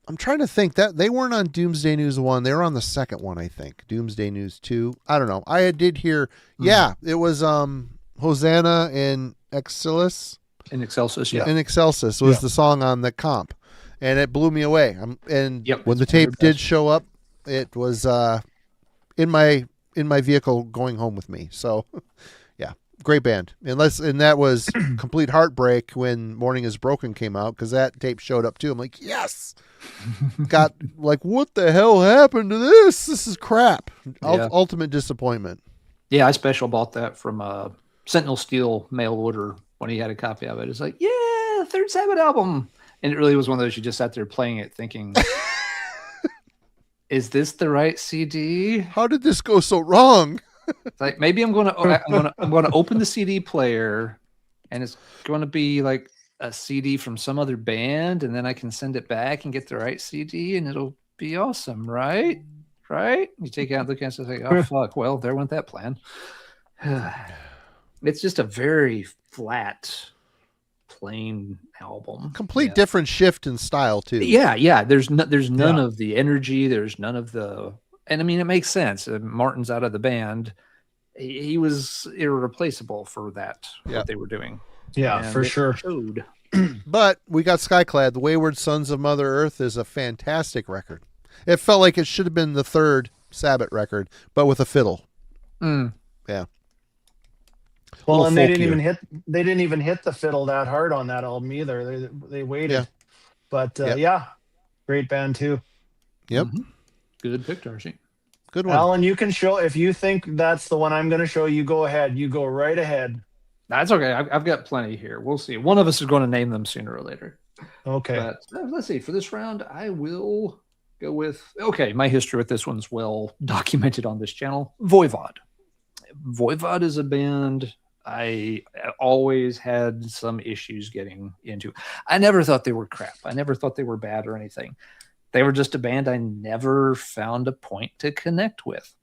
I'm trying to think that they weren't on Doomsday News 1. They were on the second one, I think. Doomsday News 2. I don't know. I did hear, it was Hosanna and Excelsis.
In Excelsis, yeah.
In Excelsis was the song on the comp. And it blew me away. When the tape did show up, it was in my vehicle going home with me. So, yeah, great band. And that was complete heartbreak when Morning is Broken came out, because that tape showed up too. I'm like, yes. Got like, what the hell happened to this? This is crap. Ultimate disappointment.
Yeah, I special bought that from Sentinel Steel mail order when he had a copy of it. It's like, yeah, third Sabbath album. And it really was one of those, you just sat there playing it thinking, is this the right CD?
How did this go so wrong?
It's like maybe I'm gonna open the CD player, and it's going to be like a CD from some other band, and then I can send it back and get the right CD, and it'll be awesome, right? Right? You take out the cassette, like, oh fuck, well, there went that plan. It's just a very flat, plain album.
Complete different shift in style too.
Yeah. There's none of the energy. There's none of the, and I mean, it makes sense. Martin's out of the band. He was irreplaceable for that. What they were doing.
Yeah,
and
for sure.
Showed.
But we got Skyclad. The Wayward Sons of Mother Earth is a fantastic record. It felt like it should have been the third Sabbath record, but with a fiddle. Yeah.
Well, and they didn't even hit the fiddle that hard on that album either. They waited. Yeah. But great band too.
Yep.
Good pick, Darcy.
Good one.
Alan, you can show, if you think that's the one I'm going to show, you go ahead. You go right ahead.
That's okay. I've got plenty here. We'll see. One of us is going to name them sooner or later.
Okay.
But let's see. For this round, I will go with, my history with this one's well documented on this channel. Voivod. Voivod is a band I always had some issues getting into. I never thought they were crap. I never thought they were bad or anything. They were just a band I never found a point to connect with.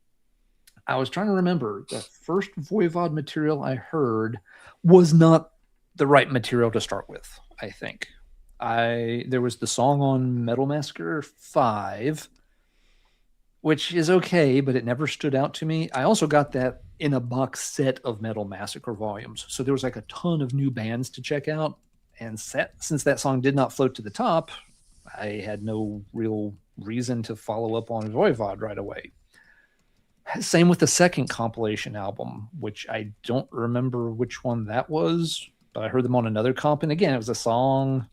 I was trying to remember, the first Voivod material I heard was not the right material to start with, I think. There was the song on Metal Massacre 5, which is okay, but it never stood out to me. I also got that in a box set of Metal Massacre volumes. So there was like a ton of new bands to check out. And since that song did not float to the top, I had no real reason to follow up on Voivod right away. Same with the second compilation album, which I don't remember which one that was, but I heard them on another comp. And again, it was a song,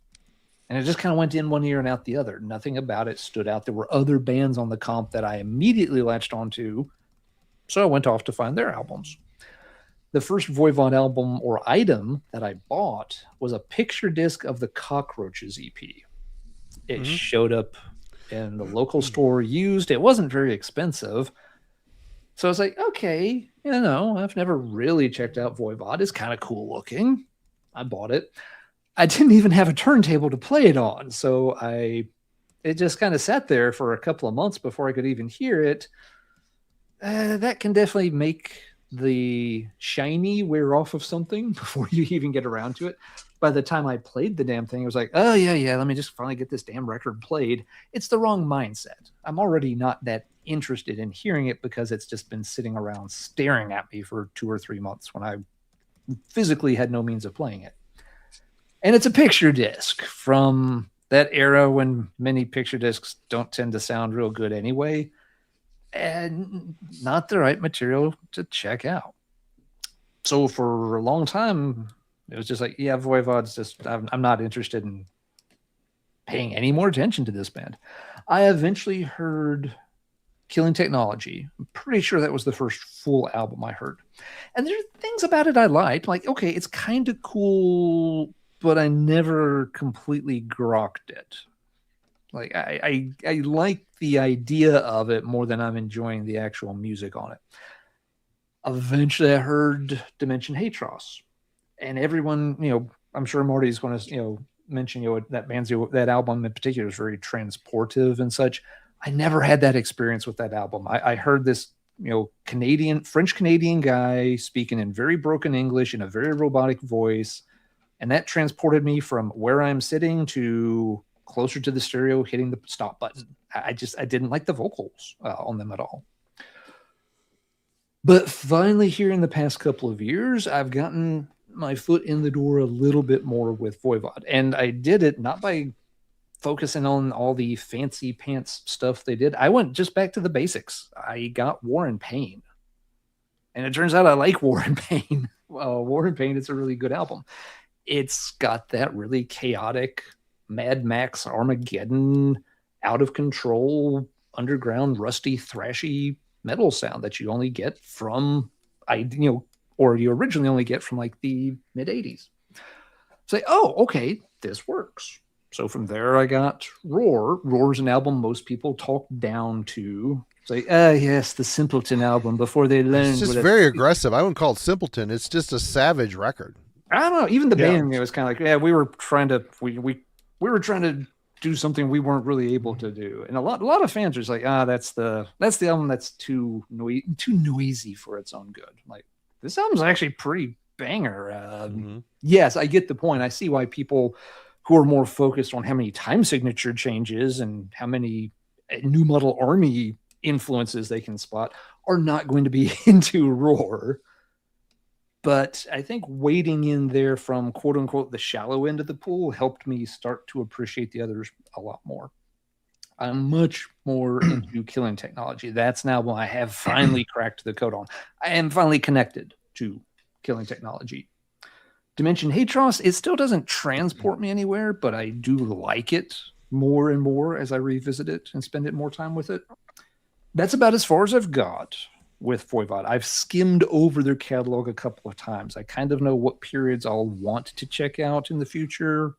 and it just kind of went in one ear and out the other. Nothing about it stood out. There were other bands on the comp that I immediately latched onto, so I went off to find their albums. The first Voivod album or item that I bought was a picture disc of the Cockroaches EP. It showed up in the local store used. It wasn't very expensive. So I was like, okay, I've never really checked out Voivod. It's kind of cool looking. I bought it. I didn't even have a turntable to play it on. So it just kind of sat there for a couple of months before I could even hear it. That can definitely make the shiny wear off of something before you even get around to it. By the time I played the damn thing, I was like, oh, yeah, let me just finally get this damn record played. It's the wrong mindset. I'm already not that interested in hearing it because it's just been sitting around staring at me for 2 or 3 months when I physically had no means of playing it. And it's a picture disc from that era when many picture discs don't tend to sound real good anyway, and not the right material to check out. So for a long time, it was just like, Voivod's just, I'm not interested in paying any more attention to this band. I eventually heard Killing Technology. I'm pretty sure that was the first full album I heard. And there are things about it I liked. Like, okay, it's kind of cool, but I never completely grokked it. Like, I like the idea of it more than I'm enjoying the actual music on it. Eventually, I heard Dimension Hatros. And everyone, I'm sure Marty's going to, mention, that album in particular is very transportive and such. I never had that experience with that album. I heard this, French Canadian guy speaking in very broken English in a very robotic voice. And that transported me from where I'm sitting to closer to the stereo, hitting the stop button. I didn't like the vocals on them at all. But finally here in the past couple of years, I've gotten my foot in the door a little bit more with Voivod. And I did it not by focusing on all the fancy pants stuff they did. I went just back to the basics. I got War and Pain. And it turns out I like War and Pain. War and Pain is a really good album. It's got that really chaotic Mad Max Armageddon, out of control, underground, rusty, thrashy metal sound that you only get from, or you originally only get from like the mid 80s. Say, oh, okay, this works. So from there, I got Roar. Roar's an album most people talk down to. It's like, yes, the Simpleton album before they learned.
It's just
what
very aggressive. I wouldn't call it Simpleton. It's just a savage record.
I don't know. Even the
Yeah.
band, it was kind of like, yeah, we were trying to we were trying to do something we weren't really able to do, and a lot of fans are just like, that's the album that's too noisy for its own good. Like, this album's actually pretty banger. Yes, I get the point. I see why people who are more focused on how many time signature changes and how many new Metal Army influences they can spot are not going to be into Roar. But I think wading in there from quote unquote the shallow end of the pool helped me start to appreciate the others a lot more. I'm much more into Killing Technology. That's now when I have finally cracked the code on. I am finally connected to Killing Technology. Dimension Hatros, it still doesn't transport me anywhere, but I do like it more and more as I revisit it and spend it more time with it. That's about as far as I've got with Voivod. I've skimmed over their catalog a couple of times. I kind of know what periods I'll want to check out in the future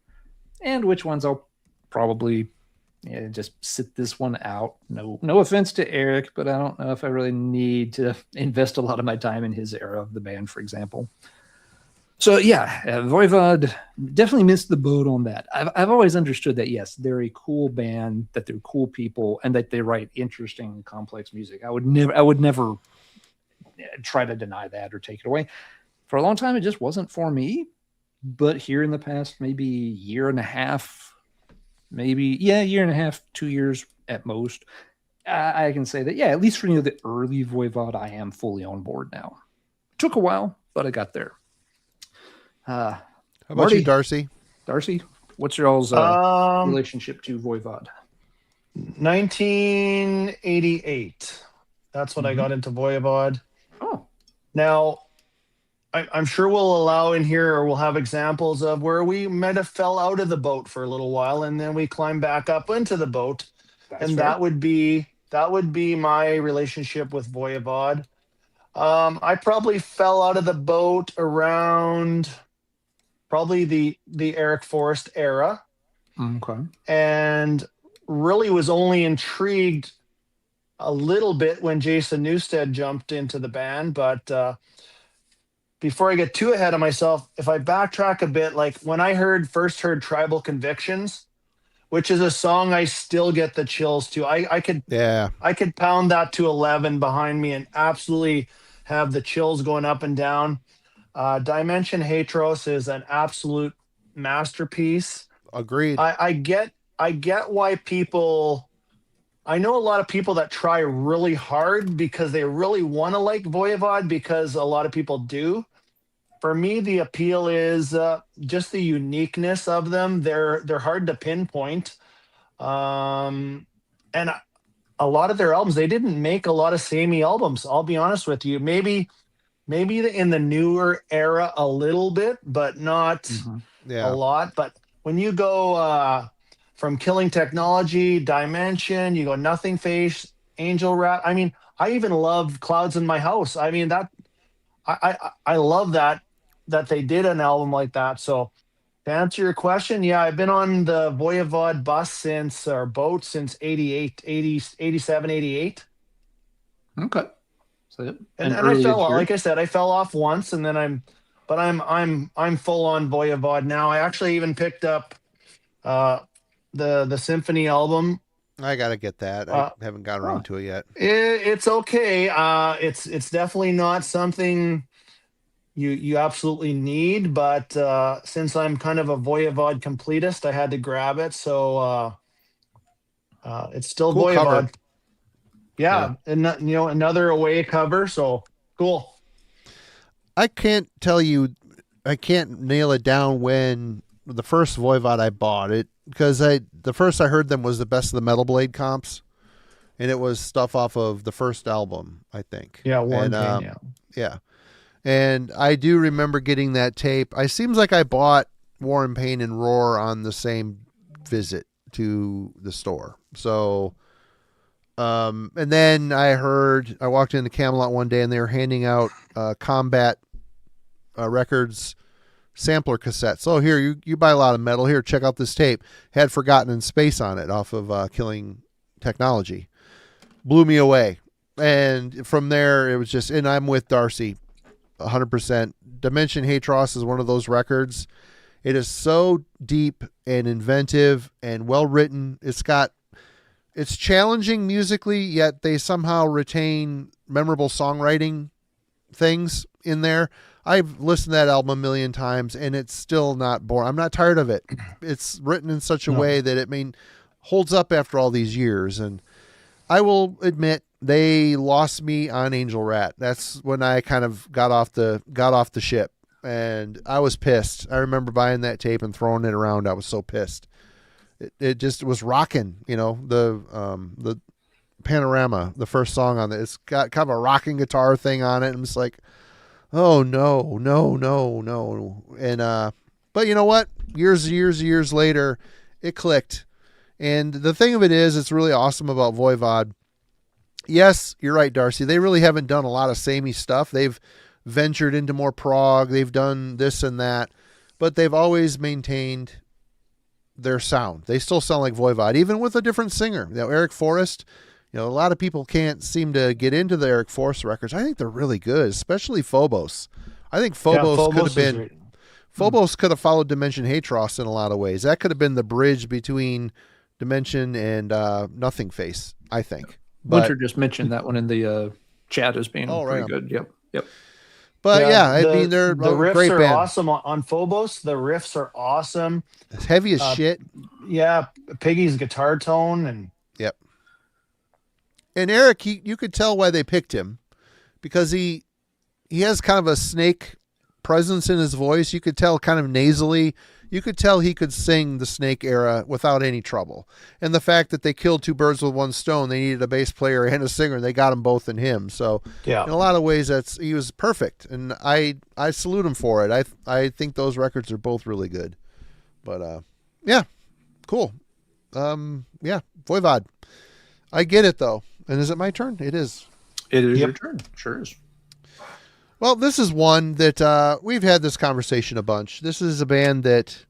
and which ones I'll probably just sit this one out. No offense to Eric, but I don't know if I really need to invest a lot of my time in his era of the band, for example. So yeah, Voivod definitely missed the boat on that. I've always understood that, yes, they're a cool band, that they're cool people, and that they write interesting, complex music. I would never try to deny that or take it away. For a long time, it just wasn't for me. But here in the past, maybe year and a half, 2 years at most, I can say that, yeah, at least for the early Voivod, I am fully on board now. Took a while, but I got there.
How about
Marty,
you, Darcy?
Darcy, what's your all's relationship to Voivod?
1988. That's when I got into Voivod.
Oh.
Now, I'm sure we'll allow in here, or we'll have examples of where we might have fell out of the boat for a little while, and then we climbed back up into the boat.
That's
and
fair.
that would be my relationship with Voivod. I probably fell out of the boat around probably the Eric Forrest era.
Okay.
And really was only intrigued a little bit when Jason Newsted jumped into the band. But before I get too ahead of myself, if I backtrack a bit, like when I first heard Tribal Convictions, which is a song I still get the chills to. I could pound that to 11 behind me and absolutely have the chills going up and down. Dimension Hatros is an absolute masterpiece.
Agreed.
I get why people. I know a lot of people that try really hard because they really want to like Voivod, because a lot of people do. For me, the appeal is just the uniqueness of them. They're hard to pinpoint, and a lot of their albums, they didn't make a lot of samey albums. I'll be honest with you. Maybe in the newer era a little bit, but not a lot. But when you go from Killing Technology, Dimension, you go Nothing Face, Angel Rat. I mean, I even love Clouds in My House. I mean, that I love that they did an album like that. So to answer your question, yeah, I've been on the Voivod boat since 87, 88.
Okay. So,
and I fell off, like I said, I fell off once, and then I'm full on Voivod now. I actually even picked up the Symphony album.
I gotta get that. I haven't gotten around to it yet.
It's okay. It's definitely not something you absolutely need, but since I'm kind of a Voivod completist, I had to grab it. So it's still
cool
Voivod.
Cover.
Yeah, and another Away cover. So cool.
I can't nail it down when the first Voivod I bought it, because the first I heard them was the Best of the Metal Blade comps, and it was stuff off of the first album, I think.
Yeah, War and Pain,
yeah. And I do remember getting that tape. It seems like I bought War and Pain and Roar on the same visit to the store. So, and then I walked into Camelot one day and they were handing out Combat Records sampler cassettes. Oh, here, you buy a lot of metal. Here, check out this tape. Had Forgotten in Space on it off of Killing Technology. Blew me away. And from there, it was just, and I'm with Darcy 100%. Dimension Hatros is one of those records. It is so deep and inventive and well written. It's challenging musically, yet they somehow retain memorable songwriting things in there. I've listened to that album a million times, and it's still not boring. I'm not tired of it. It's written in such a way that it holds up after all these years. And I will admit, they lost me on Angel Rat. That's when I kind of got off the ship, and I was pissed. I remember buying that tape and throwing it around. I was so pissed. It just was rocking, the Panorama, the first song on it. It's got kind of a rocking guitar thing on it. I'm just like, oh no. And but you know what? Years later, it clicked. And the thing of it is, it's really awesome about Voivod. Yes, you're right, Darcy. They really haven't done a lot of samey stuff. They've ventured into more prog. They've done this and that, but they've always maintained their sound. They still sound like Voivod, even with a different singer. Eric Forrest, a lot of people can't seem to get into the Eric Forrest records. I think they're really good, especially Phobos. I think Phobos could have been, Phobos could have followed Dimension Hatros in a lot of ways. That could have been the bridge between Dimension and Nothing Face, I think.
Winter just mentioned that one in the chat as being pretty good. Yep.
But they're
the riffs
great
are
band.
awesome on Phobos. The riffs are awesome.
It's heavy as shit.
Yeah, Piggy's guitar tone and
yep. And Eric, you could tell why they picked him, because he has kind of a Snake presence in his voice. You could tell kind of nasally. You could tell he could sing the Snake era without any trouble. And the fact that they killed two birds with one stone, they needed a bass player and a singer, and they got them both in him. So in a lot of ways, he was perfect, and I salute him for it. I think those records are both really good. But cool. Voivod. I get it though. And is it my turn? It is.
It is your turn. Sure is.
Well, this is one that we've had this conversation a bunch. This is a band that,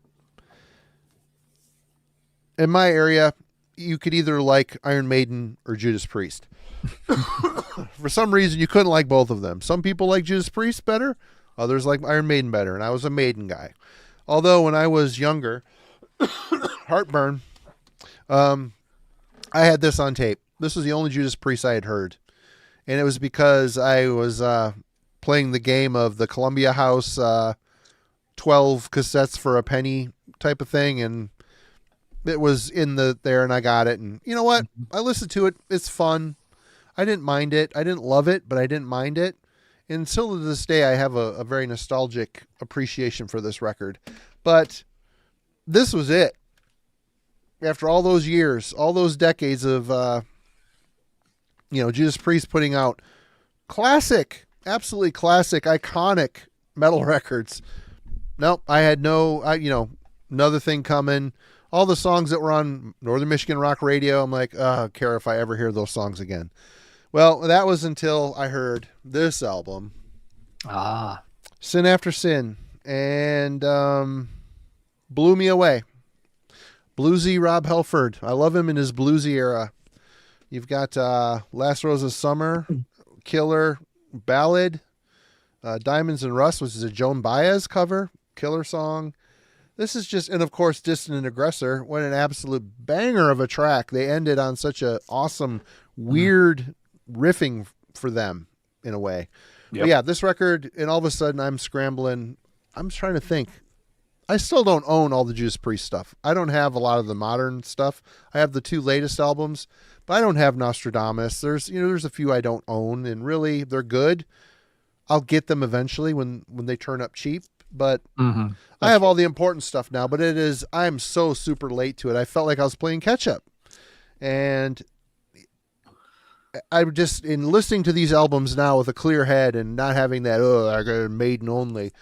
in my area, you could either like Iron Maiden or Judas Priest. For some reason, you couldn't like both of them. Some people like Judas Priest better. Others like Iron Maiden better. And I was a Maiden guy. Although when I was younger, Heartburn, I had this on tape. This was the only Judas Priest I had heard. And it was because I was playing the game of the Columbia House 12 cassettes for a penny type of thing, and it was in there, and I got it. And you know what? I listened to it. It's fun. I didn't mind it. I didn't love it, but I didn't mind it. And still to this day, I have a very nostalgic appreciation for this record. But this was it. After all those years, all those decades of Judas Priest putting out classic, absolutely classic, iconic metal records. Nope, I had another thing coming. All the songs that were on Northern Michigan Rock Radio, I'm like, I don't care if I ever hear those songs again. Well, that was until I heard this album. Sin After Sin. And blew me away. Bluesy Rob Halford. I love him in his bluesy era. You've got Last Rose of Summer, Killer, Ballad, Diamonds and Rust, which is a Joan Baez cover, killer song. This is just, and of course, Distant Aggressor. What an absolute banger of a track. They ended on such a awesome, weird riffing for them in a way. Yep. But yeah, this record, and all of a sudden I'm scrambling. I'm trying to think. I still don't own all the Judas Priest stuff. I don't have a lot of the modern stuff. I have the two latest albums, but I don't have Nostradamus. There's a few I don't own, and really they're good. I'll get them eventually when they turn up cheap, but I have all the important stuff now, but I'm so super late to it. I felt like I was playing catch up, and I'm just, in listening to these albums now with a clear head and not having that, I got a Maiden only,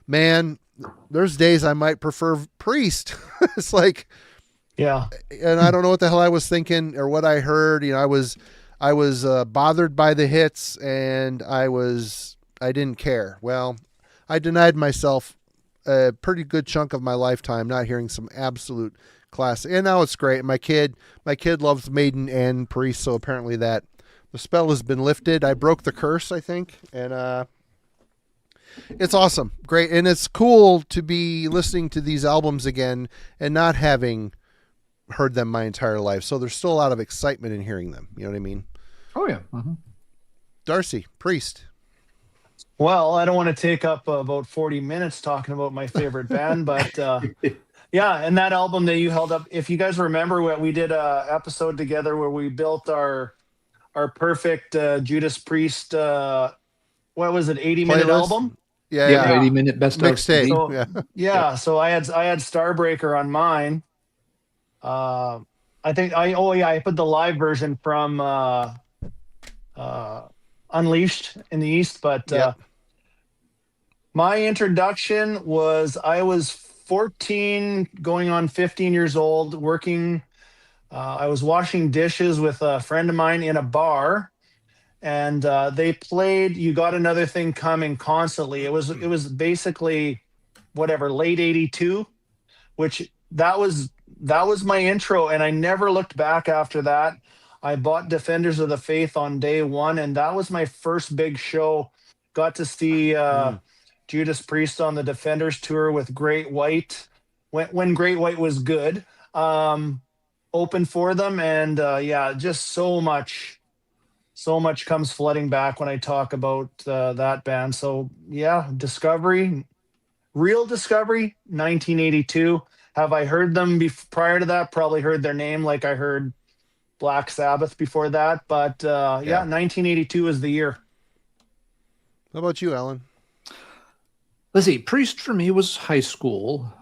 man, there's days I might prefer Priest. It's like,
yeah.
And I don't know what the hell I was thinking or what I heard. I was bothered by the hits, and I didn't care. Well, I denied myself a pretty good chunk of my lifetime not hearing some absolute classic. And now it's great. My kid loves Maiden and Priest, so apparently that the spell has been lifted. I broke the curse, I think, and it's awesome, great, and it's cool to be listening to these albums again and not having heard them my entire life. So there's still a lot of excitement in hearing them. You know what I mean?
Oh yeah.
Darcy, Priest.
Well, I don't want to take up about 40 minutes talking about my favorite band, but yeah, and that album that you held up, if you guys remember, we did a episode together where we built our perfect Judas Priest, what was it, 80-minute
Playlist?
album?
Yeah.
80-minute best of
Mixtape.
So,
Yeah.
so I had Starbreaker on mine. I think I put the live version from Unleashed in the East, but my introduction was, I was 14 going on 15 years old, working. I was washing dishes with a friend of mine in a bar, and they played "You Got Another Thing Coming" constantly. It was basically whatever, late '82, which that was my intro, and I never looked back after that. I bought Defenders of the Faith on day one, and that was my first big show. Got to see Judas Priest on the Defenders tour with Great White, when Great White was good. Open for them, and just so much comes flooding back when I talk about that band. So yeah, real discovery, 1982. Have I heard them prior to that? Probably heard their name, like I heard Black Sabbath before that, but 1982 is the year.
How about you, Alan?
Let's see. Priest for me was high school.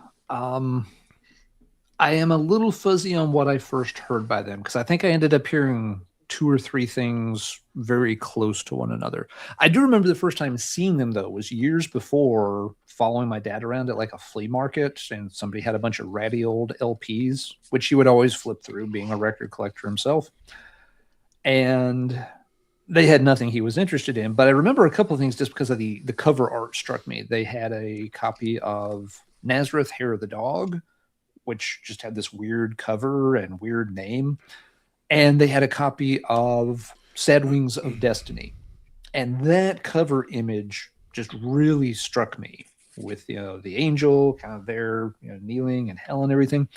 I am a little fuzzy on what I first heard by them, because I think I ended up hearing 2 or 3 things very close to one another. I do remember the first time seeing them, though, was years before, following my dad around at like a flea market, and somebody had a bunch of ratty old LPs, which he would always flip through, being a record collector himself. And they had nothing he was interested in. But I remember a couple of things just because of the cover art struck me. They had a copy of Nazareth, Hair of the Dog, which just had this weird cover and weird name. And they had a copy of Sad Wings of Destiny. And that cover image just really struck me with, the angel kind of there, kneeling and hell and everything.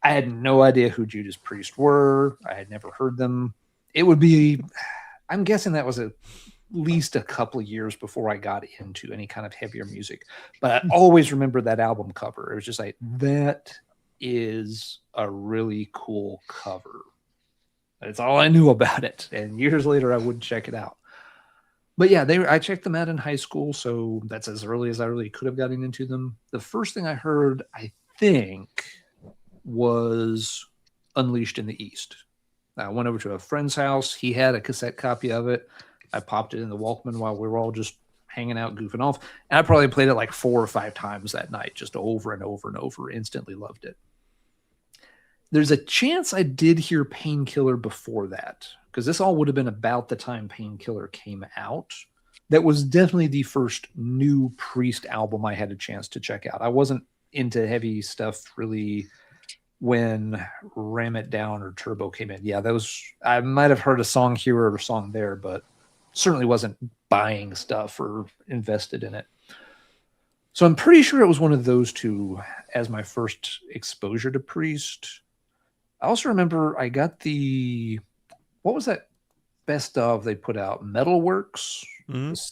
I had no idea who Judas Priest were. I had never heard them. I'm guessing that was at least a couple of years before I got into any kind of heavier music. But I always remember that album cover. It was just like, that is a really cool cover. That's all I knew about it. And years later, I would check it out. But yeah, I checked them out in high school, so that's as early as I really could have gotten into them. The first thing I heard, I think, was Unleashed in the East. I went over to a friend's house. He had a cassette copy of it. I popped it in the Walkman while we were all just hanging out, goofing off. And I probably played it like 4 or 5 times that night, just over and over and over. Instantly loved it. There's a chance I did hear Painkiller before that, because this all would have been about the time Painkiller came out. That was definitely the first new Priest album I had a chance to check out. I wasn't into heavy stuff really when Ram It Down or Turbo came in. Yeah, I might have heard a song here or a song there, but certainly wasn't buying stuff or invested in it. So I'm pretty sure it was one of those two as my first exposure to Priest. I also remember I got what was that best of they put out? Metalworks?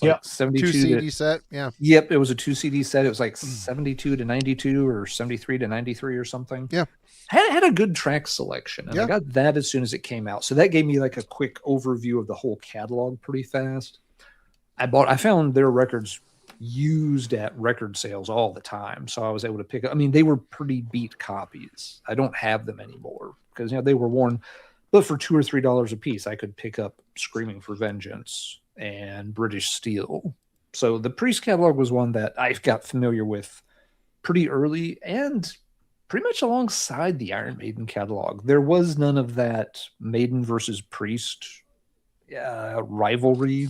Yeah.
72
2 CD set. Yeah.
Yep. It was a 2 CD set. It was like 72 to 92 or 73 to 93 or something.
Yeah.
Had a good track selection. And I got that as soon as it came out. So that gave me like a quick overview of the whole catalog pretty fast. I found their records used at record sales all the time. So I was able to pick up. I mean, they were pretty beat copies. I don't have them anymore because, they were worn. But for $2 or $3 a piece, I could pick up Screaming for Vengeance and British Steel. So the Priest catalog was one that I got familiar with pretty early and pretty much alongside the Iron Maiden catalog. There was none of that Maiden versus Priest rivalry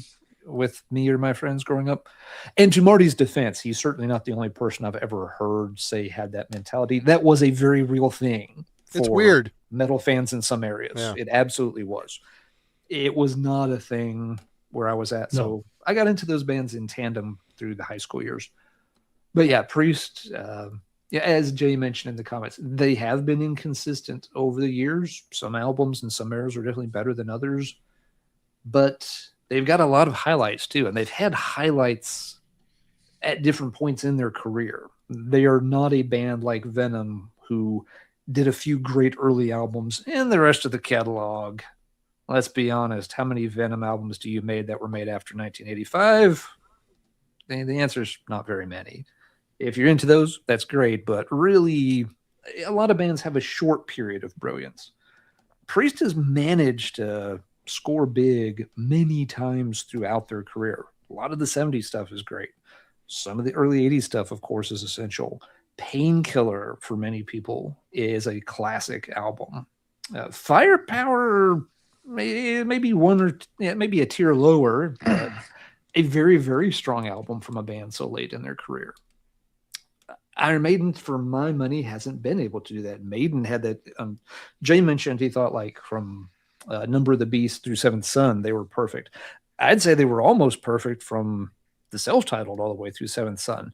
with me or my friends growing up. And to Marty's defense, he's certainly not the only person I've ever heard say had that mentality. That was a very real thing.
It's weird.
Metal fans in some areas.
Yeah.
It absolutely was. It was not a thing where I was at.
No.
So I got into those bands in tandem through the high school years. But yeah, Priest, as Jay mentioned in the comments, they have been inconsistent over the years. Some albums and some eras are definitely better than others. But they've got a lot of highlights too. And they've had highlights at different points in their career. They are not a band like Venom who did a few great early albums and the rest of the catalog. Let's be honest. How many Venom albums do you made that were made after 1985? The answer is not very many. If you're into those, that's great. But really, a lot of bands have a short period of brilliance. Priest has managed to score big many times throughout their career. A lot of the 70s stuff is great. Some of the early 80s stuff, of course, is essential. Painkiller, for many people, is a classic album. Firepower, maybe one or maybe a tier lower, but a very, very strong album from a band so late in their career. Iron Maiden, for my money, hasn't been able to do that. Maiden had that. Jay mentioned he thought like from Number of the Beast through Seventh Son, they were perfect. I'd say they were almost perfect from the self-titled all the way through Seventh Son.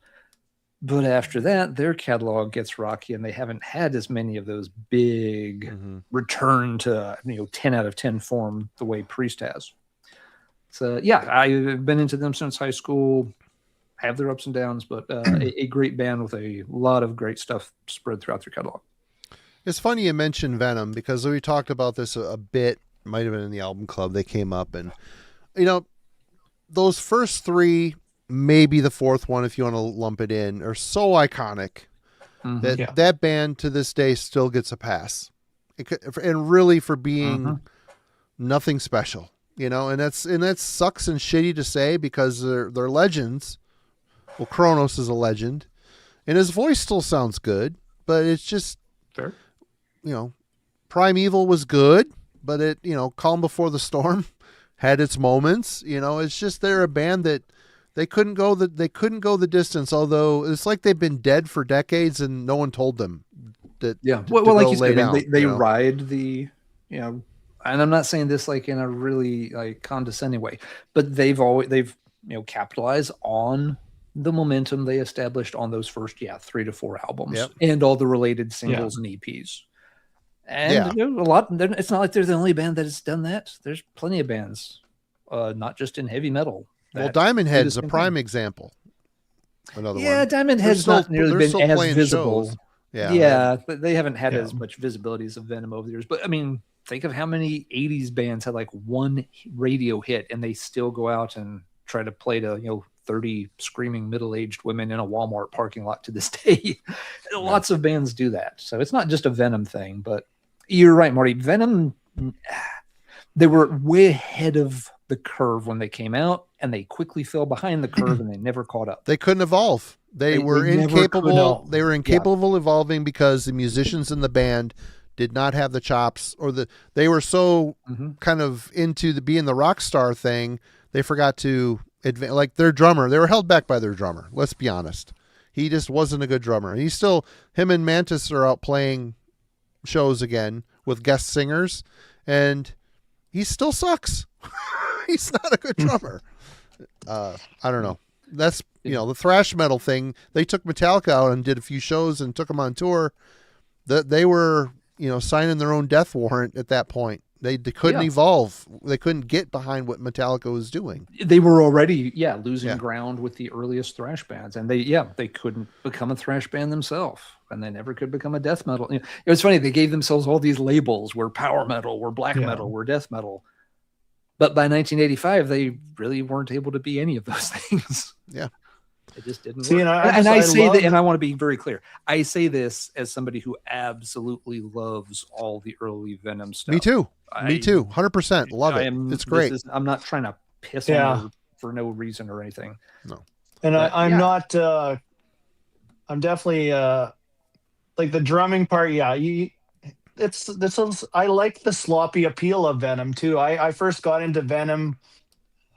But after that, their catalog gets rocky, and they haven't had as many of those big return to 10 out of 10 form the way Priest has. So yeah, I've been into them since high school. Have their ups and downs, but a great band with a lot of great stuff spread throughout their catalog.
It's funny you mentioned Venom because we talked about this a bit. Might have been in the album club. They came up, and those first three. Maybe the fourth one, if you want to lump it in, are so iconic that that band to this day still gets a pass, and really for being nothing special, and that sucks and shitty to say because they're legends. Well, Kronos is a legend, and his voice still sounds good, but it's just
fair.
Primeval was good, but it Calm Before the Storm had its moments. It's just they're a band that. They couldn't go the distance, although it's like they've been dead for decades and no one told them that.
Yeah, well, like you said, they ride the, and I'm not saying this like in a really like condescending way, but they've capitalized on the momentum they established on those first 3 to 4 albums and all the related singles and EPs. And a lot. It's not like they're the only band that has done that. There's plenty of bands, not just in heavy metal.
Well, Diamond Head's a prime example. Another one.
Diamond Head's not nearly been as visible.
Shows.
But they haven't had as much visibility as Venom over the years. But I mean, think of how many 80s bands had like one radio hit and they still go out and try to play to 30 screaming middle-aged women in a Walmart parking lot to this day. Lots of bands do that. So it's not just a Venom thing, but you're right, Marty. Venom, they were way ahead of the curve when they came out, and they quickly fell behind the curve and they never caught up.
They couldn't evolve. They were incapable. They were incapable of evolving because the musicians in the band did not have the chops, or they were so kind of into being the rock star thing. They forgot to advance. Like their drummer, they were held back by their drummer. Let's be honest. He just wasn't a good drummer. Him and Mantis are out playing shows again with guest singers, and he still sucks. He's not a good drummer. I don't know. That's, the thrash metal thing. They took Metallica out and did a few shows and took them on tour. They were, signing their own death warrant at that point. They couldn't evolve. They couldn't get behind what Metallica was doing.
They were already, losing ground with the earliest thrash bands. And they couldn't become a thrash band themselves. And they never could become a death metal. It was funny. They gave themselves all these labels. We're power metal. We're black metal. We're death metal. But by 1985, they really weren't able to be any of those things.
Yeah.
It just didn't work. I say that, and I want to be very clear. I say this as somebody who absolutely loves all the early Venom stuff.
Me too. 100%. Love it. It's great.
I'm not trying to piss on her for no reason or anything.
No.
And I'm not, I'm definitely, like the drumming part. Yeah. I like the sloppy appeal of Venom too. I first got into Venom.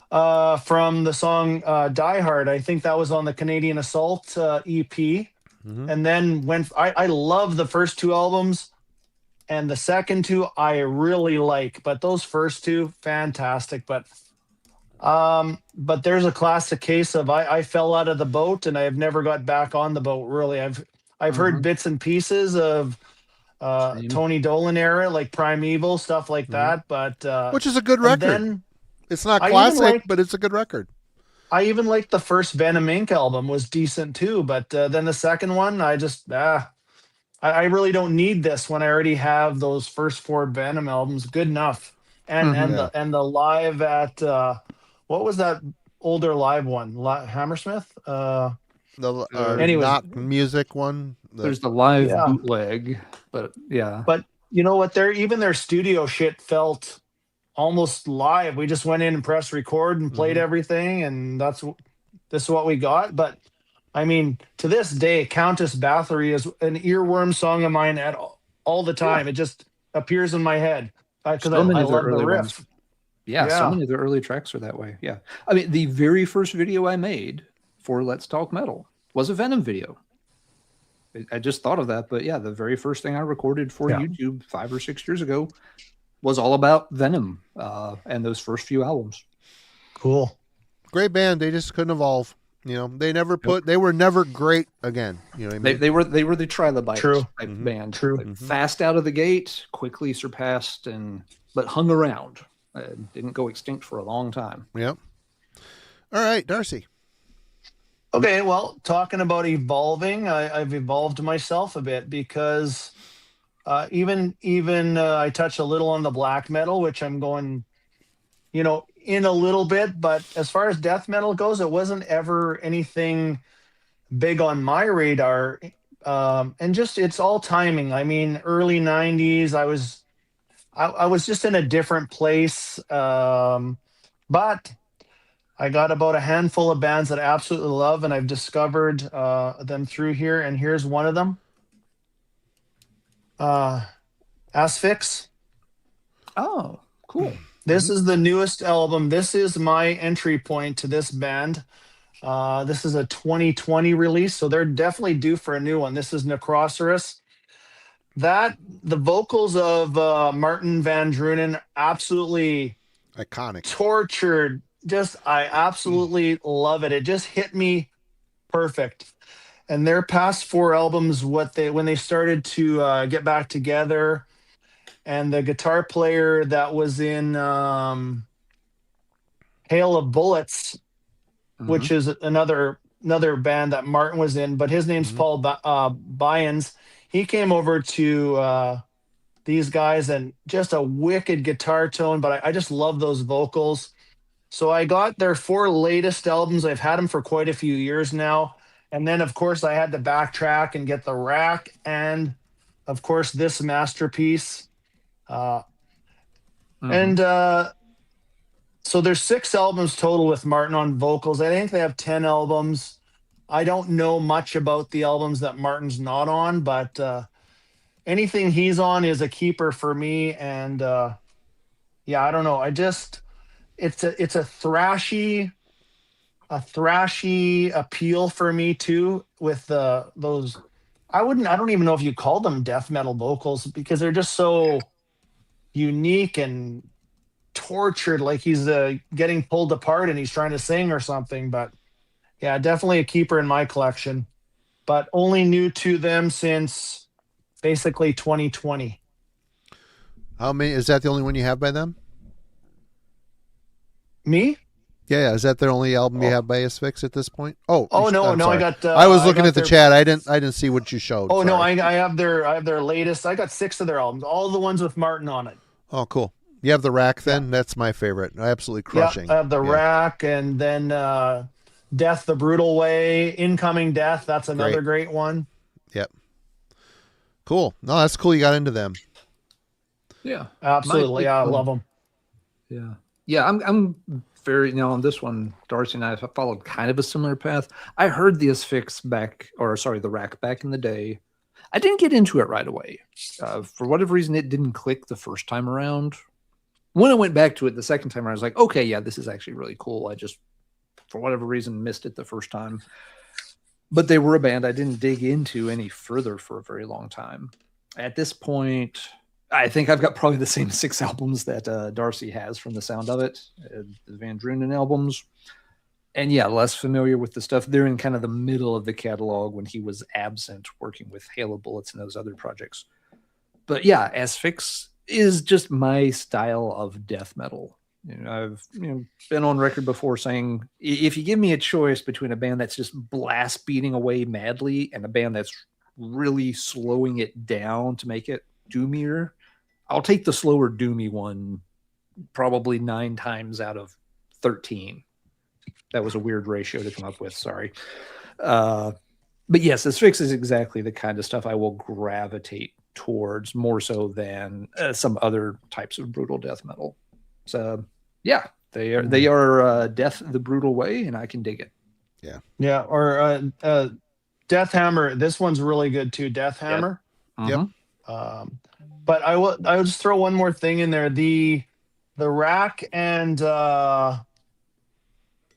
from the song Die Hard. I think that was on the Canadian Assault EP. And then I love the first two albums, and the second two I really like, but those first two, fantastic. But there's a classic case of I fell out of the boat and I've never got back on the boat. Really, I've heard bits and pieces of
Same.
Tony Dolan era, like Primeval stuff like that. But
Which is a good
and
record.
then
It's not
I even
classic,
liked-
but it's a good record.
I even liked the first Venom Inc. album was decent too. But then the second one, I really don't need this when I already have those first four Venom albums. Good enough. And
Yeah.
the live at what was that older live one? Hammersmith? Anyways.
Not music one.
There's the live
Yeah.
bootleg, but yeah.
But you know what? Even their studio shit felt almost live. We just went in and pressed record and played everything, and this is what we got. But I mean, to this day, Countess Bathory is an earworm song of mine all the time. It just appears in my head because I
many of their
love the
early
riff.
ones. Yeah, so
Yeah.
many of the early tracks are that way. Yeah. I mean, the very first video I made for Let's Talk Metal was a Venom video. I just thought of that, but yeah, the very first thing I recorded for
Yeah.
YouTube 5 or 6 years ago was all about Venom and those first few albums.
Cool.
Great band. They just couldn't evolve. You know, they were never great again. You know what I mean?
They were the Trilobites
True.
type band.
True.
Like, fast out of the gate, quickly surpassed, but hung around. Didn't go extinct for a long time.
Yep. All right, Darcy.
Okay, well, talking about evolving, I've evolved myself a bit because even I touch a little on the black metal, which I'm going, in a little bit. But as far as death metal goes, it wasn't ever anything big on my radar. And just it's all timing. I mean, early '90s, I was just in a different place. But I got about a handful of bands that I absolutely love, and I've discovered them through here. And here's one of them. Asphyx.
Oh, cool.
This is the newest album. This is my entry point to this band. This is a 2020 release, so they're definitely due for a new one. This is Necroceros. The vocals of Martin Van Drunen, absolutely
Iconic.
tortured. I absolutely love it. It just hit me perfect. And their past four albums, when they started to get back together, and the guitar player that was in Hail of Bullets, which is another band that Martin was in, but his name's Paul Byans. He came over to these guys, and just a wicked guitar tone, but I just love those vocals. So I got their four latest albums. I've had them for quite a few years now. And then, of course, I had to backtrack and get the Rack and, of course, this masterpiece. And so there's 6 albums total with Martin on vocals. I think they have 10 albums. I don't know much about the albums that Martin's not on, but anything he's on is a keeper for me. And yeah, I don't know. It's a thrashy appeal for me too, with those. I don't even know if you call them death metal vocals, because they're just so unique and tortured, like he's getting pulled apart and he's trying to sing or something. But yeah, definitely a keeper in my collection, but only new to them since basically 2020.
How many? Is that the only one you have by them?
Me?
Yeah. Is that the only album you have by Asphyx at this point?
No,
I'm
no,
sorry.
I got.
I was looking at the
their,
chat. I didn't see what you showed.
Oh no,
Sorry.
I have their latest. I got 6 of their albums, all the ones with Martin on it.
Oh, cool. You have the Rack then? That's my favorite. Absolutely crushing.
Yeah, I have the Rack, and then Death the Brutal Way, Incoming Death. That's another great one.
Yep. Cool. No, that's cool. You got into them.
Yeah,
Absolutely. Yeah, I love them.
Yeah, yeah. I'm very on this one. Darcy and I have followed kind of a similar path. I heard the the Rack back in the day. I didn't get into it right away. For whatever reason, it didn't click the first time around. when I went back to it the second time, I was like, okay, yeah, this is actually really cool. I just, for whatever reason, missed it the first time. But they were a band I didn't dig into any further for a very long time. At this point, I think I've got probably the same 6 albums that Darcy has from the sound of it, the Van Drunen albums. And yeah, less familiar with the stuff. They're in kind of the middle of the catalog when he was absent working with Halo Bullets and those other projects. But yeah, Asphyx is just my style of death metal. I've been on record before saying if you give me a choice between a band that's just blast beating away madly and a band that's really slowing it down to make it doomier, I'll take the slower doomy one probably 9 times out of 13. That was a weird ratio to come up with. Sorry. But yes, Asphyx is exactly the kind of stuff I will gravitate towards more so than some other types of brutal death metal. So yeah, they are death the brutal way, and I can dig it.
Yeah. Or Death Hammer. This one's really good too. Death Hammer.
Yep.
But I will just throw one more thing in there. The Rack and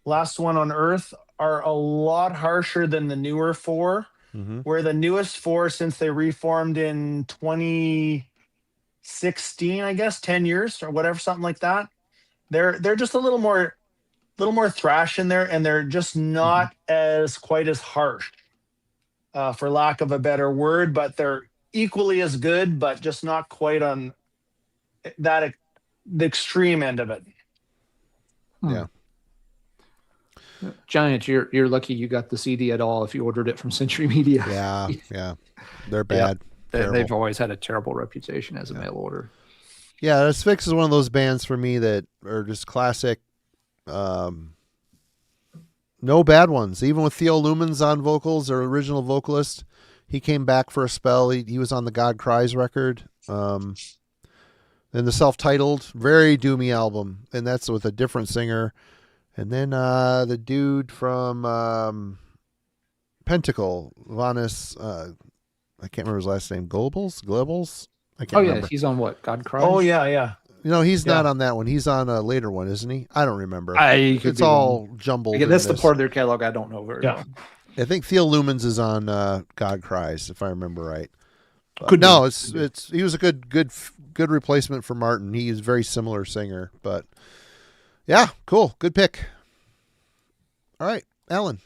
Last One on Earth are a lot harsher than the newer 4. Where the newest 4, since they reformed in 2016, I guess, 10 years or whatever, something like that. They're just a little more thrash in there, and they're just not as quite as harsh, for lack of a better word. But they're equally as good, but just not quite on that the extreme end of it.
Yeah.
Giant, you're lucky you got the CD at all if you ordered it from Century Media.
Yeah. They're bad.
They've always had a terrible reputation as a mail order.
Yeah, Asphyx is one of those bands for me that are just classic. No bad ones. Even with Theo Lumens on vocals, their original vocalist, he came back for a spell. He was on the God Cries record. And the self-titled, very doomy album, and that's with a different singer. And then the dude from Pentacle, Vanis, I can't remember his last name. Globals? I can't remember.
He's on what? God Cries?
Oh, yeah.
He's not on that one. He's on a later one, isn't he? I don't remember.
It's
all jumbled.
Again, that's the part of their catalog I don't know very well.
I think Theo Lumens is on God Cries, if I remember right.
Could
no, he was a good replacement for Martin. He is a very similar singer, but yeah, cool, good pick. All right, Alan.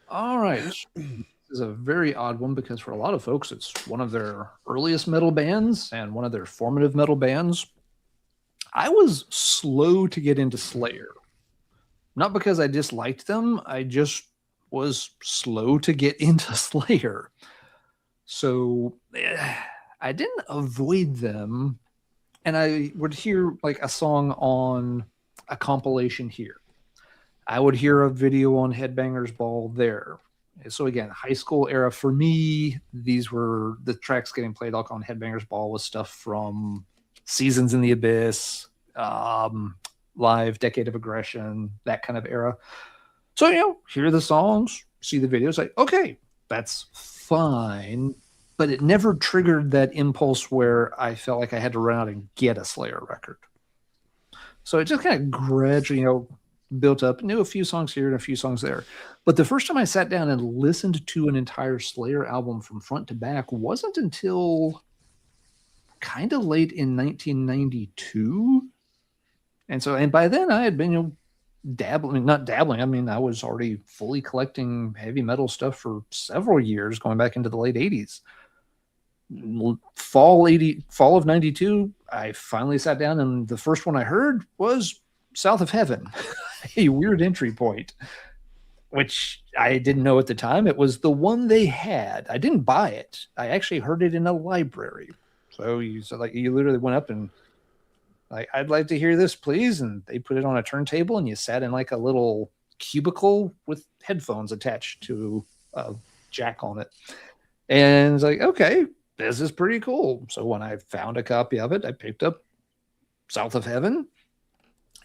All right, this is a very odd one because for a lot of folks, it's one of their earliest metal bands and one of their formative metal bands. I was slow to get into Slayer, not because I disliked them. I just was slow to get into Slayer. So I didn't avoid them, and I would hear like a song on a compilation here. I would hear a video on Headbangers Ball there. So again, high school era for me, these were the tracks getting played like on Headbangers Ball was stuff from Seasons in the Abyss, Live, Decade of Aggression, that kind of era. So, hear the songs, see the videos, like, okay, that's fine, but it never triggered that impulse where I felt like I had to run out and get a Slayer record. So it just kind of gradually, built up, knew a few songs here and a few songs there. But the first time I sat down and listened to an entire Slayer album from front to back wasn't until kind of late in 1992. And by then I had been, not dabbling. I mean, I was already fully collecting heavy metal stuff for several years, going back into the late 80s. Fall of 92, I finally sat down, and the first one I heard was South of Heaven, a weird entry point, which I didn't know at the time. It was the one they had. I didn't buy it. I actually heard it in a library. So you literally went up and like, I'd like to hear this, please. And they put it on a turntable, and you sat in like a little cubicle with headphones attached to a jack on it. And it's like, okay, this is pretty cool. So when I found a copy of it, I picked up South of Heaven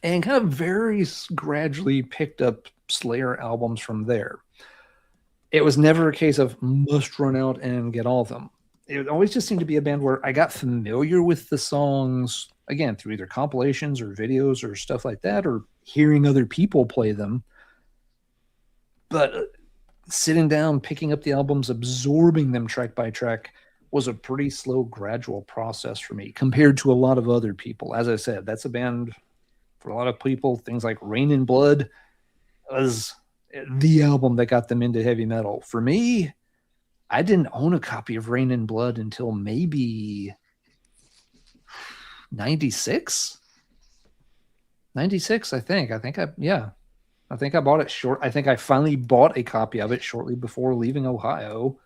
and kind of very gradually picked up Slayer albums from there. It was never a case of must run out and get all of them. It always just seemed to be a band where I got familiar with the songs again, through either compilations or videos or stuff like that, or hearing other people play them. But sitting down, picking up the albums, absorbing them track by track was a pretty slow, gradual process for me compared to a lot of other people. As I said, that's a band for a lot of people. Things like Rain in Blood was the album that got them into heavy metal. For me, I didn't own a copy of Rain in Blood until maybe 96. I think. I think I bought it I think I finally bought a copy of it shortly before leaving Ohio.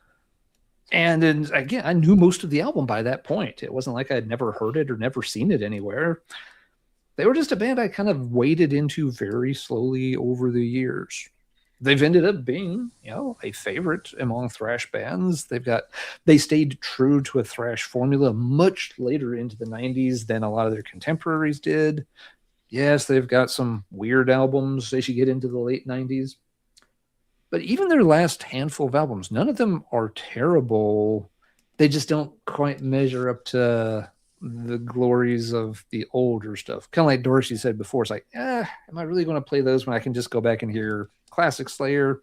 And then, again, I knew most of the album by that point. It wasn't like I'd never heard it or never seen it anywhere. They were just a band I kind of waded into very slowly over the years. They've ended up being, a favorite among thrash bands. They stayed true to a thrash formula much later into the 90s than a lot of their contemporaries did. Yes, they've got some weird albums as you get into the late 90s. But even their last handful of albums, none of them are terrible. They just don't quite measure up to the glories of the older stuff. Kind of like Darcy said before, it's like, am I really going to play those when I can just go back and hear classic Slayer?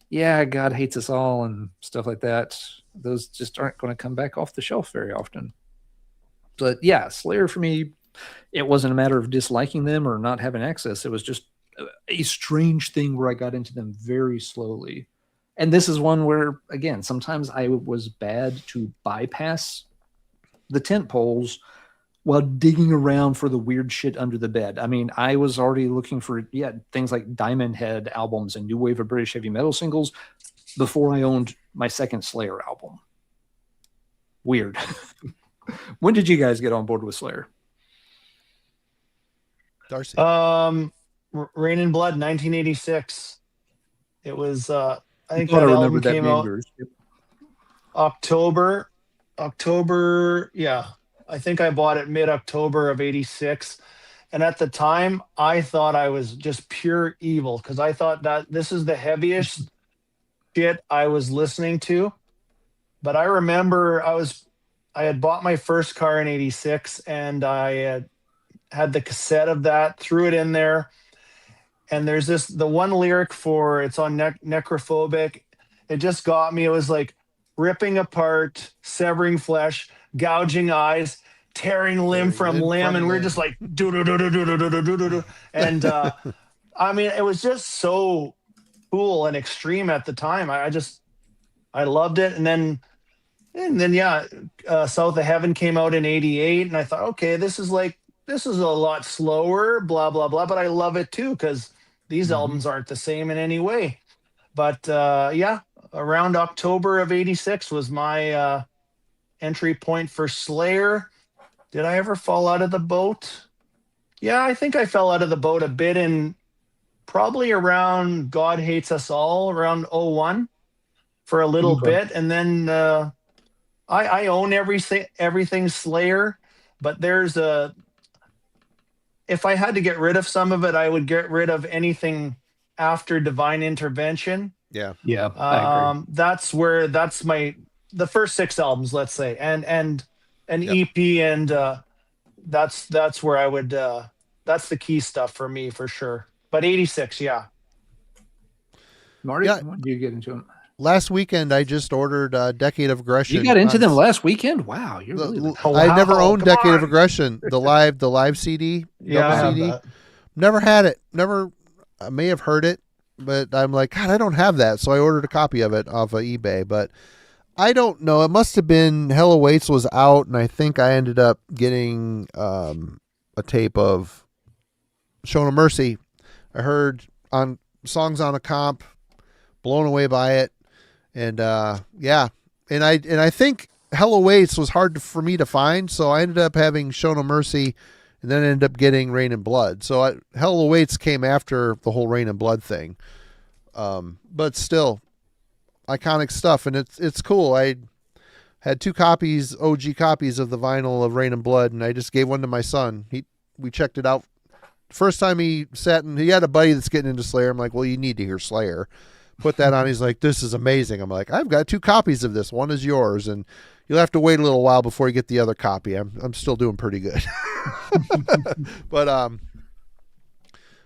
Yeah, God Hates Us All and stuff like that. Those just aren't going to come back off the shelf very often. But yeah, Slayer for me, it wasn't a matter of disliking them or not having access. It was just a strange thing where I got into them very slowly. And this is one where, again, sometimes I was bad to bypass the tent poles while digging around for the weird shit under the bed. I mean, I was already looking for, things like Diamond Head albums and new wave of British heavy metal singles before I owned my second Slayer album. Weird. When did you guys get on board with Slayer?
Darcy.
Rain in Blood, 1986. It was, I think
I
that
remember
album
that
came
being
out
yours. Yep.
October. Yeah. I think I bought it mid-October of 86. And at the time, I thought I was just pure evil because I thought that this is the heaviest shit I was listening to. But I remember I had bought my first car in 86 and I had the cassette of that, threw it in there. And there's the one lyric it's on Necrophobic. It just got me. It was like ripping apart, severing flesh, gouging eyes, tearing limb from limb. And we're just like, do. And I mean, it was just so cool and extreme at the time. I loved it. And then South of Heaven came out in 88. And I thought, okay, this is a lot slower, blah, blah, blah. But I love it too, because these albums aren't the same in any way. But around October of 86 was my entry point for Slayer. Did I ever fall out of the boat? Yeah, I think I fell out of the boat a bit in probably around God Hates Us All, around 01 for a little bit. And then I own everything Slayer, but if I had to get rid of some of it, I would get rid of anything after Divine Intervention.
Yeah.
I agree.
That's the first 6 albums, let's say, and an EP, and that's where I would that's the key stuff for me for sure. But 86, yeah.
Marty, when did you get into them?
Last weekend, I just ordered Decade of Aggression.
You got into them last weekend? Wow, you're really.
I never owned Decade of Aggression, the live CD.
Yeah,
CD. Never had it. Never. I may have heard it, but I'm like, God, I don't have that. So I ordered a copy of it off of eBay. But I don't know. It must have been Hell Awaits was out, and I think I ended up getting a tape of Show No Mercy. I heard on songs on a comp, blown away by it. And and I think Hell Awaits was hard for me to find, so I ended up having Show No Mercy, and then ended up getting Rain in Blood. So Hell Awaits came after the whole Rain in Blood thing, but still iconic stuff, and it's cool. I had 2 OG copies of the vinyl of Rain in Blood, and I just gave one to my son. We checked it out. First time he sat and he had a buddy that's getting into Slayer. I'm like, well, you need to hear Slayer. put that on. He's like, this is amazing. I'm like, I've got 2 copies of this. One is yours, and you'll have to wait a little while before you get the other copy. I'm still doing pretty good. But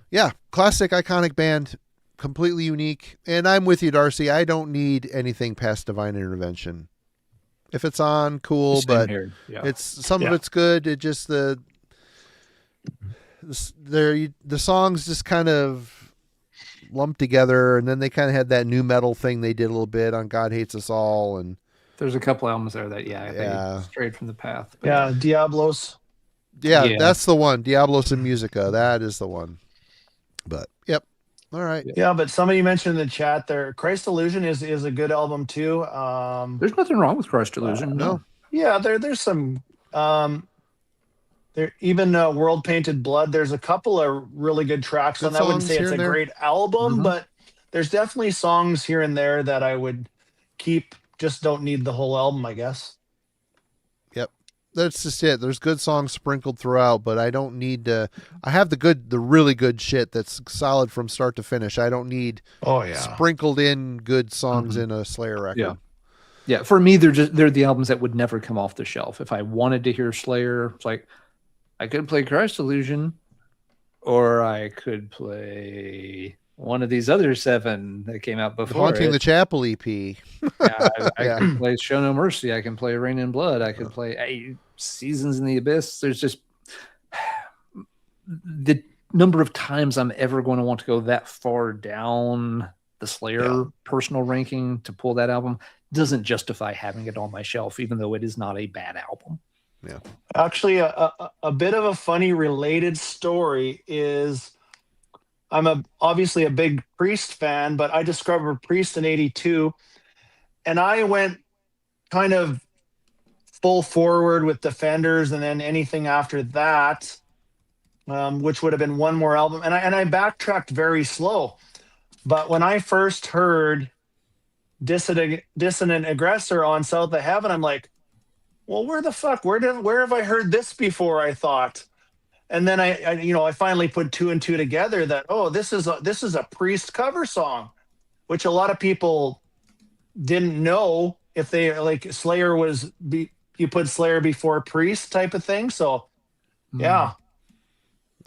yeah, classic, iconic band, completely unique. And I'm with you, Darcy. I don't need anything past Divine Intervention. If it's on, cool,
Same
but
here. Yeah.
it's some of it's good. It just the songs just kind of lumped together, and then they kind of had that new metal thing they did a little bit on God Hates Us All, and
There's a couple albums there that they strayed from the path. But
Yeah, Diablos.
yeah, that's the one. Diablos and Musica. That is the one. But yep. All right.
Yeah, but somebody mentioned in the chat there, Christ Illusion is a good album too.
there's nothing wrong with Christ Illusion. No.
Yeah, there's some there even World Painted Blood. There's a couple of really good tracks on that. I wouldn't say it's a great album, but there's definitely songs here and there that I would keep. Just don't need the whole album, I guess.
Yep. That's just it. There's good songs sprinkled throughout, but I don't need to. I have the really good shit that's solid from start to finish. I don't need sprinkled in good songs in a Slayer record.
Yeah. Yeah, for me, they're the albums that would never come off the shelf. If I wanted to hear Slayer, it's like I could play Christ Illusion, or I could play one of these other 7 that came out before.
Haunting the Chapel EP.
I can play Show No Mercy. I can play Rain in Blood. I can play Seasons in the Abyss. There's just the number of times I'm ever going to want to go that far down the Slayer personal ranking to pull that album doesn't justify having it on my shelf, even though it is not a bad album.
Yeah.
Actually, a bit of a funny related story is I'm obviously a big Priest fan, but I discovered Priest in '82, and I went kind of full forward with Defenders, and then anything after that, which would have been one more album, and I backtracked very slow. But when I first heard Dissonant Aggressor on South of Heaven, I'm like, well, where the fuck? Where have I heard this before? I thought, and then I finally put 2 and 2 together that this is a Priest cover song, which a lot of people didn't know if they like Slayer was you put Slayer before Priest type of thing. So yeah.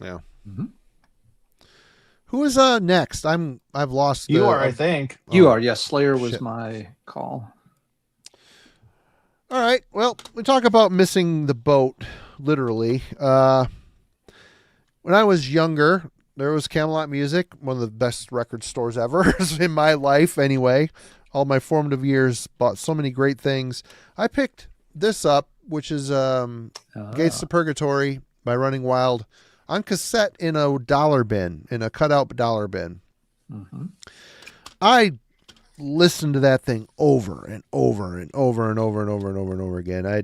Mm-hmm. Who is next? I've lost.
You are, I think.
You are, yes. Slayer was my call.
All right. Well, we talk about missing the boat, literally. When I was younger, there was Camelot Music, one of the best record stores ever in my life anyway. All my formative years, bought so many great things. I picked this up, which is Gates to Purgatory by Running Wild, on cassette in a dollar bin, in a cutout dollar bin.
Mm-hmm.
I listened to that thing over and over and over and over and over and over and over again. I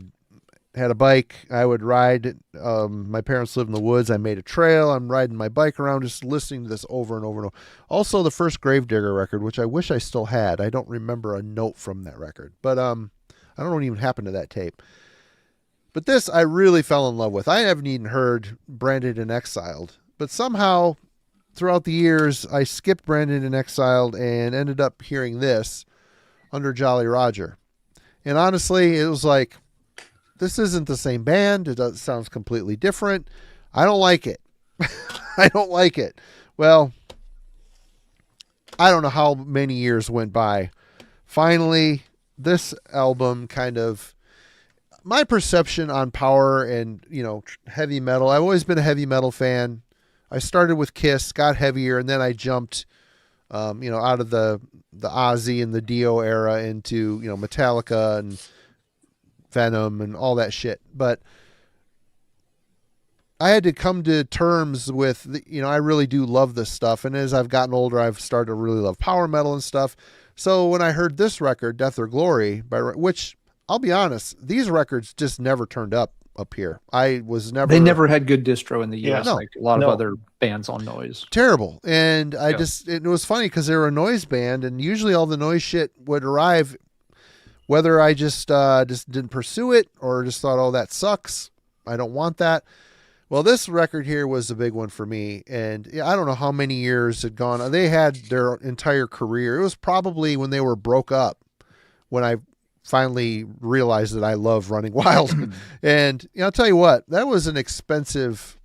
had a bike. I would ride. My parents lived in the woods. I made a trail. I'm riding my bike around, just listening to this over and over and over. Also, the first Gravedigger record, which I wish I still had. I don't remember a note from that record, but I don't know what even happened to that tape. But this I really fell in love with. I haven't even heard Branded and Exiled, but somehow throughout the years I skipped Branded and Exiled and ended up hearing this under Jolly Roger. And honestly, it was like, this isn't the same band. It sounds completely different. I don't like it. I don't like it. Well, I don't know how many years went by. Finally, this album kind of, my perception on power and, heavy metal. I've always been a heavy metal fan. I started with Kiss, got heavier, and then I jumped, out of the Ozzy and the Dio era into, Metallica and Venom and all that shit. But I had to come to terms with, I really do love this stuff. And as I've gotten older, I've started to really love power metal and stuff. So when I heard this record, Death or Glory, which I'll be honest, these records just never turned up here. They
never had good distro in the US,
no,
like a lot of other bands on Noise.
Terrible. And it was funny because they were a noise band, and usually all the noise shit would arrive, whether I just didn't pursue it or just thought, oh, that sucks, I don't want that. Well, this record here was a big one for me, and I don't know how many years had gone. They had their entire career. It was probably when they were broke up when I finally realized that I love Running Wild. And I'll tell you what, that was an expensive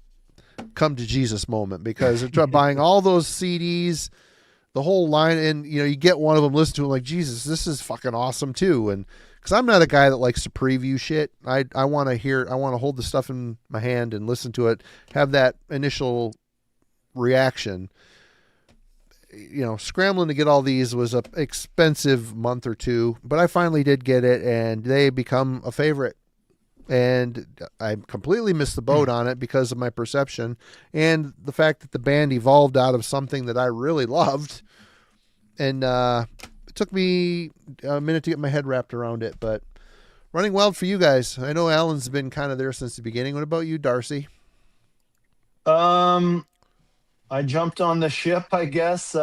come to Jesus moment, because of buying all those CDs, the whole line, and you get one of them, listen to it, like, Jesus, this is fucking awesome too. And because I'm not a guy that likes to preview shit, I want to hold the stuff in my hand and listen to it, have that initial reaction. Scrambling to get all these was an expensive month or two, but I finally did get it, and they become a favorite. And I completely missed the boat on it because of my perception and the fact that the band evolved out of something that I really loved. And it took me a minute to get my head wrapped around it, but Running Wild for you guys. I know Alan's been kind of there since the beginning. What about you, Darcy?
I jumped on the ship, I guess.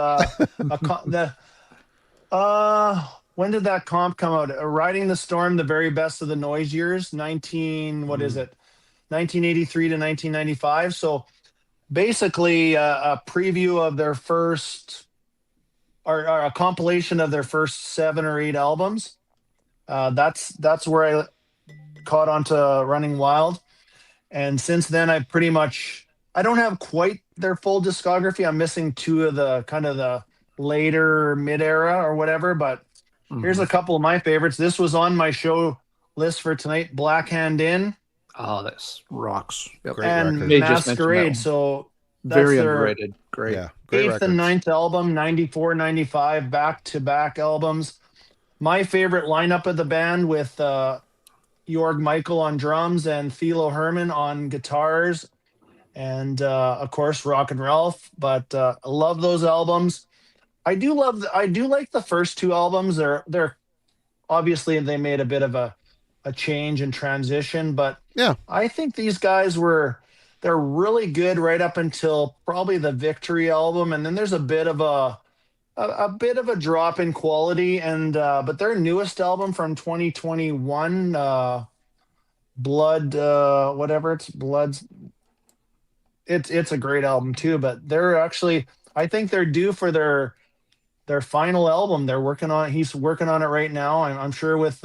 When did that comp come out? Riding the Storm, the very best of the noise years, 1983 to 1995. So basically a preview of their first, or a compilation of their first 7 or 8 albums. That's where I caught onto Running Wild. And since then, I don't have quite their full discography. I'm missing 2 of the kind of the later mid-era or whatever, but here's a couple of my favorites. This was on my show list for tonight, Black Hand In.
Oh, that's rocks. Yep.
Great
and
record.
Masquerade. So that's
very
their
underrated. Great.
Yeah, great
8th and
records.
9th album, 94, 95, back-to-back albums. My favorite lineup of the band with Jorg Michael on drums and Thilo Herman on guitars, and of course Rock and Ralph. But I love those albums. I do like the first 2 albums. They're obviously they made a bit of a change and transition, but
Yeah.
I think these guys they're really good right up until probably the Victory album, and then there's a bit of a drop in quality. And but their newest album from 2021, Blood, whatever Blood's, it's a great album too. But they're actually, I think they're due for their final album. He's working on it right now. I'm sure with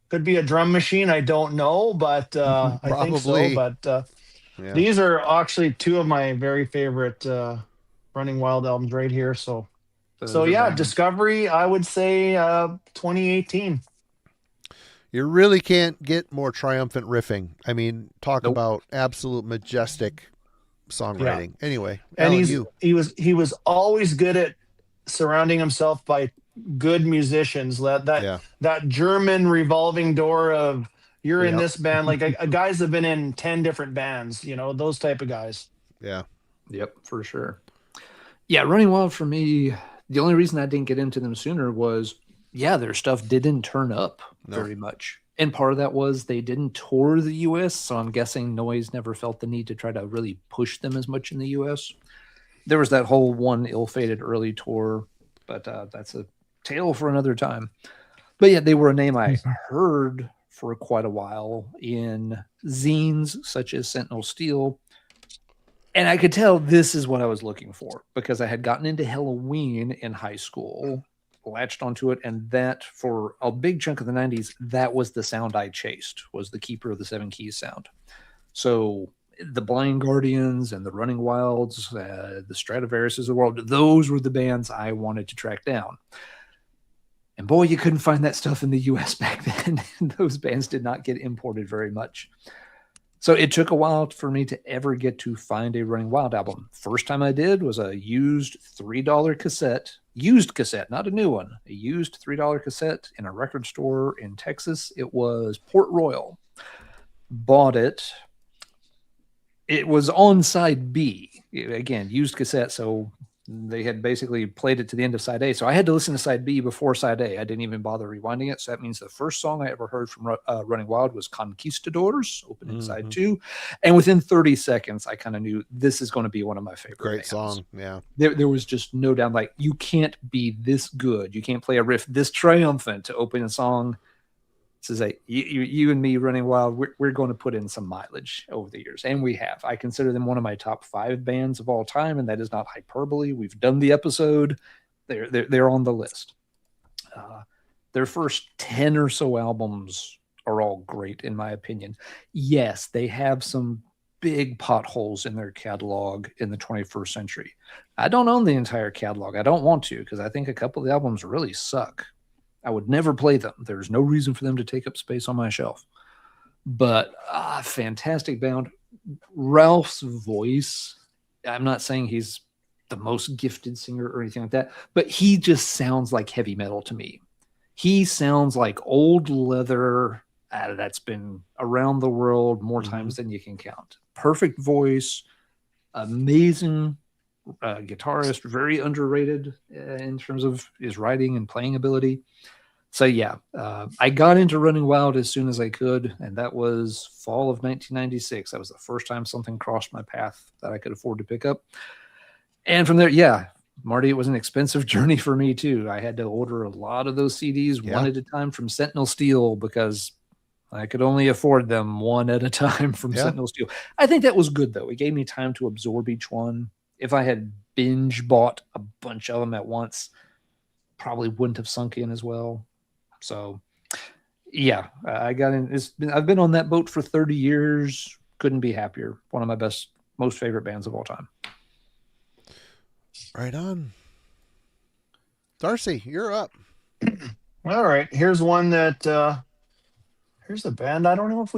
could be a drum machine. I don't know, but I think so.
Probably.
But
Yeah.
these are actually 2 of my very favorite Running Wild albums right here. So yeah, Discovery, I would say 2018.
You really can't get more triumphant riffing. I mean, talk
Nope.
about absolute majestic songwriting. Anyway,
And
Alan,
he was always good at surrounding himself by good musicians. That German revolving door of you're in this band, like guys have been in 10 different bands, those type of guys.
Yeah.
Yep, for sure. Yeah, Running Wild for me, the only reason I didn't get into them sooner was, their stuff didn't turn up very much. And part of that was they didn't tour the U.S., so I'm guessing Noise never felt the need to try to really push them as much in the U.S. There was that whole one ill-fated early tour, but that's a tale for another time. But yeah, they were a name I heard for quite a while in zines such as Sentinel Steel. And I could tell this is what I was looking for, because I had gotten into Halloween in high school, latched onto it, and that for a big chunk of the 90s, that was the sound I chased, was the Keeper of the Seven Keys sound. So the Blind Guardians and the Running Wilds, the Stradivariuses of the world, those were the bands I wanted to track down. And boy, you couldn't find that stuff in the US back then. Those bands did not get imported very much. So it took a while for me to ever get to find a Running Wild album. First time I did was a used $3 cassette, not a new one, a used $3 cassette in a record store in Texas. It was Port Royal. Bought it. It was on side B. Again, used cassette, so they had basically played it to the end of side A. So I had to listen to side B before side A. I didn't even bother rewinding it. So that means the first song I ever heard from Running Wild was Conquistadors, opening side 2. And within 30 seconds, I kind of knew this is going to be one of my favorite
Great
bands.
song. Yeah.
There was just no doubt, like, you can't be this good. You can't play a riff this triumphant to open a song. This is you and me running wild. We're going to put in some mileage over the years, and we have. I consider them one of my top 5 bands of all time, and that is not hyperbole. We've done the episode. They're on the list. Their first 10 or so albums are all great, in my opinion. Yes, they have some big potholes in their catalog in the 21st century. I don't own the entire catalog. I don't want to, because I think a couple of the albums really suck. I would never play them. There's no reason for them to take up space on my shelf. But fantastic band. Ralph's voice, I'm not saying he's the most gifted singer or anything like that, but he just sounds like heavy metal to me. He sounds like old leather that's been around the world more times than you can count. Perfect voice, amazing guitarist, very underrated in terms of his writing and playing ability. So yeah, I got into Running Wild as soon as I could, and that was fall of 1996. That was the first time something crossed my path that I could afford to pick up. And from there, yeah, Marty, it was an expensive journey for me too. I had to order a lot of those CDs one at a time from Sentinel Steel because I could only afford them one at a time from Sentinel Steel. I think that was good though. It gave me time to absorb each one. If I had binge bought a bunch of them at once, probably wouldn't have sunk in as well. So yeah, I got in. I've been on that boat for 30 years. Couldn't be happier. One of my most favorite bands of all time.
Right on. Darcy, you're up.
All right. Here's one that here's a band. I don't know if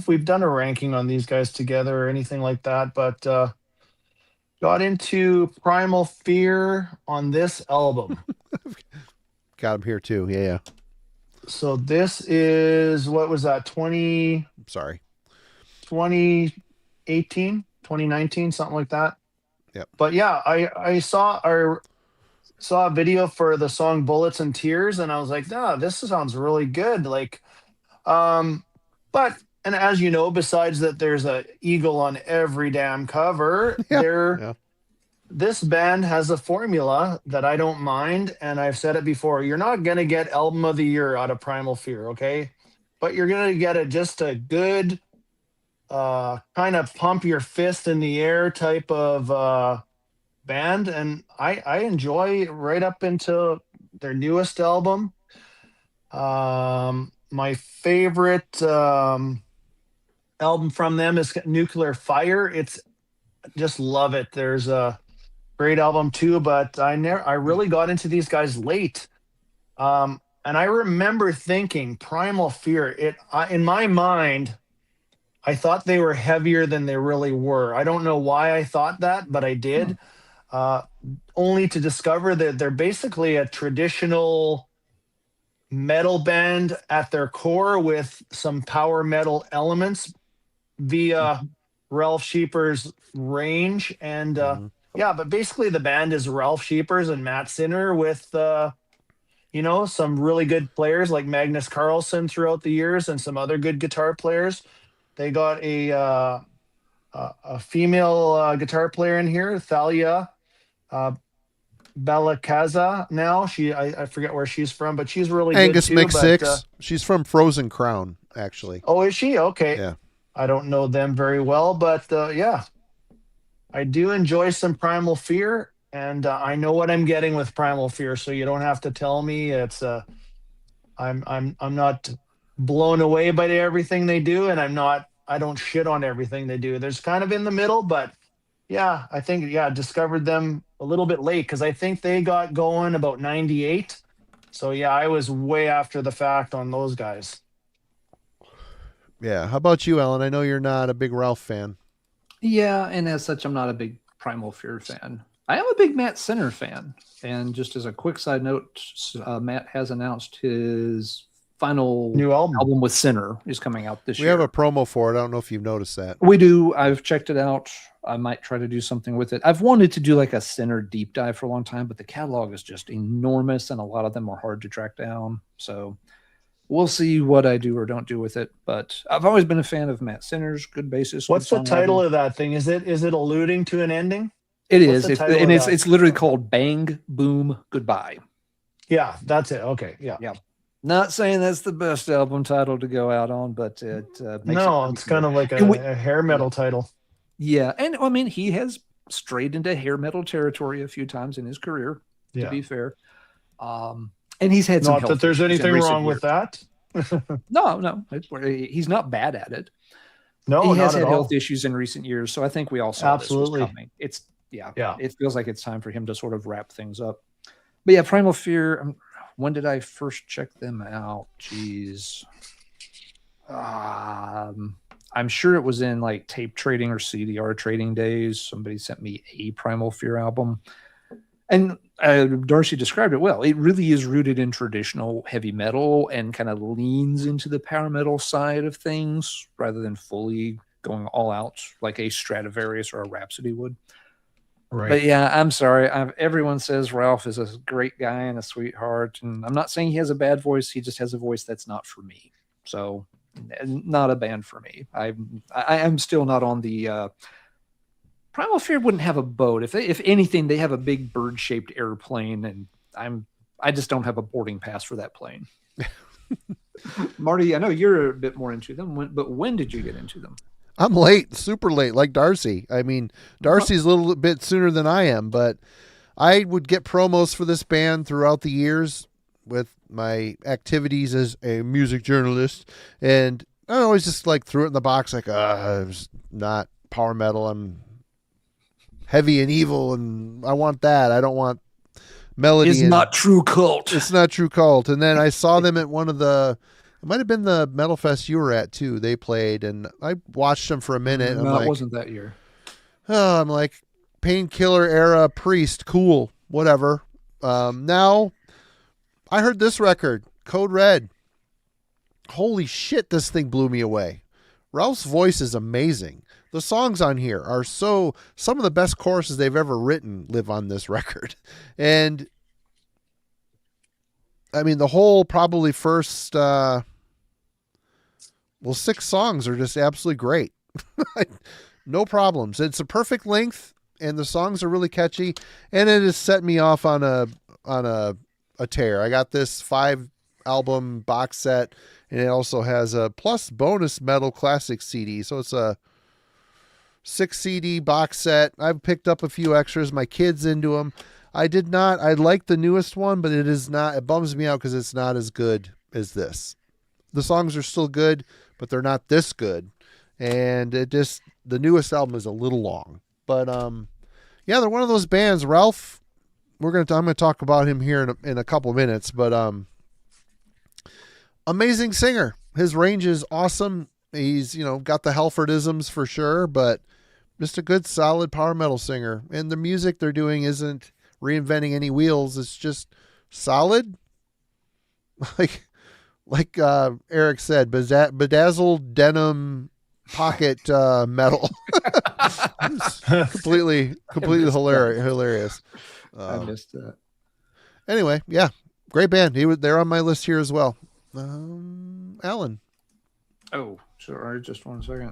we've done a ranking on these guys together or anything like that, but got into Primal Fear on this album.
Got him here too. Yeah.
So this is, what was that? 2018, 2019, something like that.
Yep.
But yeah, I saw a video for the song Bullets and Tears, and I was like, nah, this sounds really good. Like, and as you know, besides that there's a eagle on every damn cover, this band has a formula that I don't mind, and I've said it before. You're not going to get Album of the Year out of Primal Fear, okay? But you're going to get just a good kind of pump your fist in the air type of band, and I enjoy right up into their newest album. My favorite album from them is Nuclear Fire. It's just love it. There's a great album too, but I really got into these guys late. And I remember thinking Primal Fear, in my mind, I thought they were heavier than they really were. I don't know why I thought that, but I did. Only to discover that they're basically a traditional metal band at their core with some power metal elements via Ralph Sheeper's range. And but basically the band is Ralph Sheepers and Matt Sinner with some really good players like Magnus Carlsen throughout the years and some other good guitar players. They got a female guitar player in here, Thalia Balakaza. Now I forget where she's from, but she's really
Angus
good too.
McSix. She's from Frozen Crown, actually.
Oh, is she? Okay.
Yeah.
I don't know them very well, but I do enjoy some Primal Fear, and I know what I'm getting with Primal Fear, so you don't have to tell me. It's I'm not blown away by everything they do, and I don't shit on everything they do. There's kind of in the middle, but yeah, I think discovered them a little bit late because I think they got going about 98. So yeah, I was way after the fact on those guys.
Yeah. How about you, Alan? I know you're not a big Ralph fan.
Yeah, and as such, I'm not a big Primal Fear fan. I am a big Matt Sinner fan. And just as a quick side note, Matt has announced his final
new album
with Sinner is coming out this year.
We have a promo for it. I don't know if you've noticed that.
We do. I've checked it out. I might try to do something with it. I've wanted to do like a Sinner deep dive for a long time, but the catalog is just enormous, and a lot of them are hard to track down. So we'll see what I do or don't do with it. But I've always been a fan of Matt Sinner's good bassist.
What's the title of that thing? Is it alluding to an ending?
It is. It's literally called Bang Boom Goodbye.
Yeah, that's it. Okay. Yeah.
Not saying that's the best album title to go out on, but it makes
No,
it
it's kind of like
a
a hair metal title.
Yeah, and I mean, he has strayed into hair metal territory a few times in his career, to
Yeah.
be fair. And he's had some
Not
health
that there's
issues in
anything
recent
wrong with
years.
that.
No, he's not bad at it.
No,
He has
not at
had health
all.
issues in recent years, so I think we all saw this was
Absolutely.
coming. Yeah,
Yeah.
it feels like it's time for him to sort of wrap things up. But yeah, Primal Fear. When did I first check them out? Jeez. I'm sure it was in like tape trading or CDR trading days. Somebody sent me a Primal Fear album. And Darcy described it well. It really is rooted in traditional heavy metal and kind of leans into the power metal side of things rather than fully going all out like a Stradivarius or a Rhapsody would.
Right.
But yeah, I'm sorry. Everyone says Ralph is a great guy and a sweetheart. And I'm not saying he has a bad voice. He just has a voice that's not for me. So not a band for me. I am still not on the Primal Fear wouldn't have a boat. If anything, they have a big bird-shaped airplane, and I just don't have a boarding pass for that plane. Marty, I know you're a bit more into them, but when did you get into them?
I'm late, super late, like Darcy. I mean, Darcy's a little bit sooner than I am, but I would get promos for this band throughout the years with my activities as a music journalist, and I always just like threw it in the box like, it's not power metal. I'm heavy and evil, and I want that. I don't want melody.
It's not true cult.
It's not true cult. And then I saw them at one of the, it might have been the Metal Fest you were at too. They played, and I watched them for a minute.
No, it wasn't that year.
Oh, I'm like, Painkiller era Priest, cool, whatever. Now, I heard this record, Code Red. Holy shit, this thing blew me away. Ralph's voice is amazing. The songs on here are some of the best choruses they've ever written live on this record. And I mean, the whole probably first, 6 songs are just absolutely great. No problems. It's a perfect length, and the songs are really catchy, and it has set me off on a tear. I got this 5-album box set, and it also has a plus bonus metal classic CD. So it's a 6 CD box set. I've picked up a few extras. My kid's into them. I like the newest one, but it bums me out because it's not as good as this. The songs are still good, but they're not this good. And the newest album is a little long, but, yeah, they're one of those bands. Ralph, I'm going to talk about him here in a couple of minutes, but, amazing singer. His range is awesome. He's, got the Halfordisms for sure, but just a good, solid power metal singer. And the music they're doing isn't reinventing any wheels. It's just solid. Like Eric said, bedazzled denim pocket metal. completely hilarious.
I missed that.
Anyway, yeah, great band. They're on my list here as well. Alan.
Oh, sorry, just 1 second.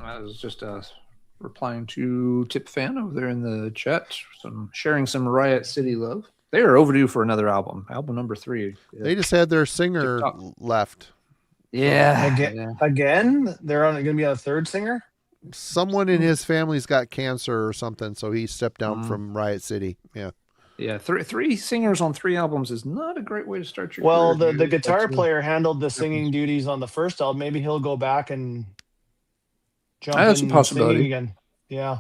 I was just replying to Tip Fan over there in the chat, sharing some Riot City love. They are overdue for another album number 3.
They just had their singer left.
Yeah.
Again? They're going to be a third singer?
Someone in his family's got cancer or something, so he stepped down from Riot City. Yeah.
Yeah, three singers on 3 albums is not a great way to start your
Well,
career.
the guitar player handled the singing duties on the first album. Maybe he'll go back and jump
That's
in
a possibility.
singing again. Yeah.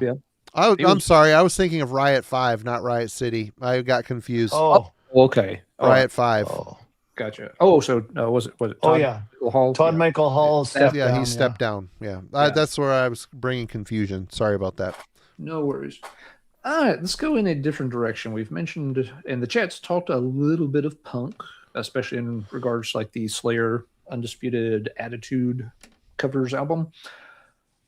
I'm sorry. I was thinking of Riot 5, not Riot City. I got confused.
Oh,
okay.
Riot 5.
Oh.
Gotcha. Oh, so was it Todd Michael Hall?
Todd Michael Hall stepped down.
Yeah, he stepped down. Yeah. That's where I was bringing confusion. Sorry about that.
No worries. All right, let's go in a different direction. We've mentioned in the chats, talked a little bit of punk, especially in regards to like the Slayer Undisputed Attitude covers album.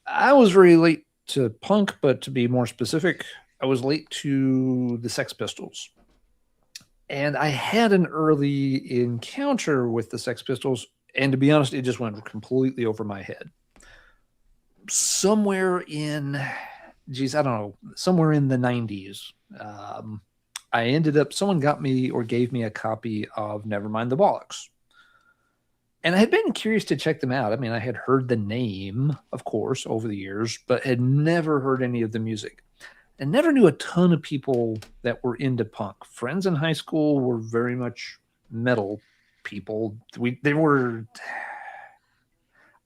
I was very late to punk, but to be more specific, I was late to the Sex Pistols. And I had an early encounter with the Sex Pistols, and to be honest, it just went completely over my head. Somewhere in the 90s, I ended up, someone got me or gave me a copy of Nevermind the Bollocks. And I had been curious to check them out. I mean, I had heard the name, of course, over the years, but had never heard any of the music. And never knew a ton of people that were into punk. Friends in high school were very much metal people. They were,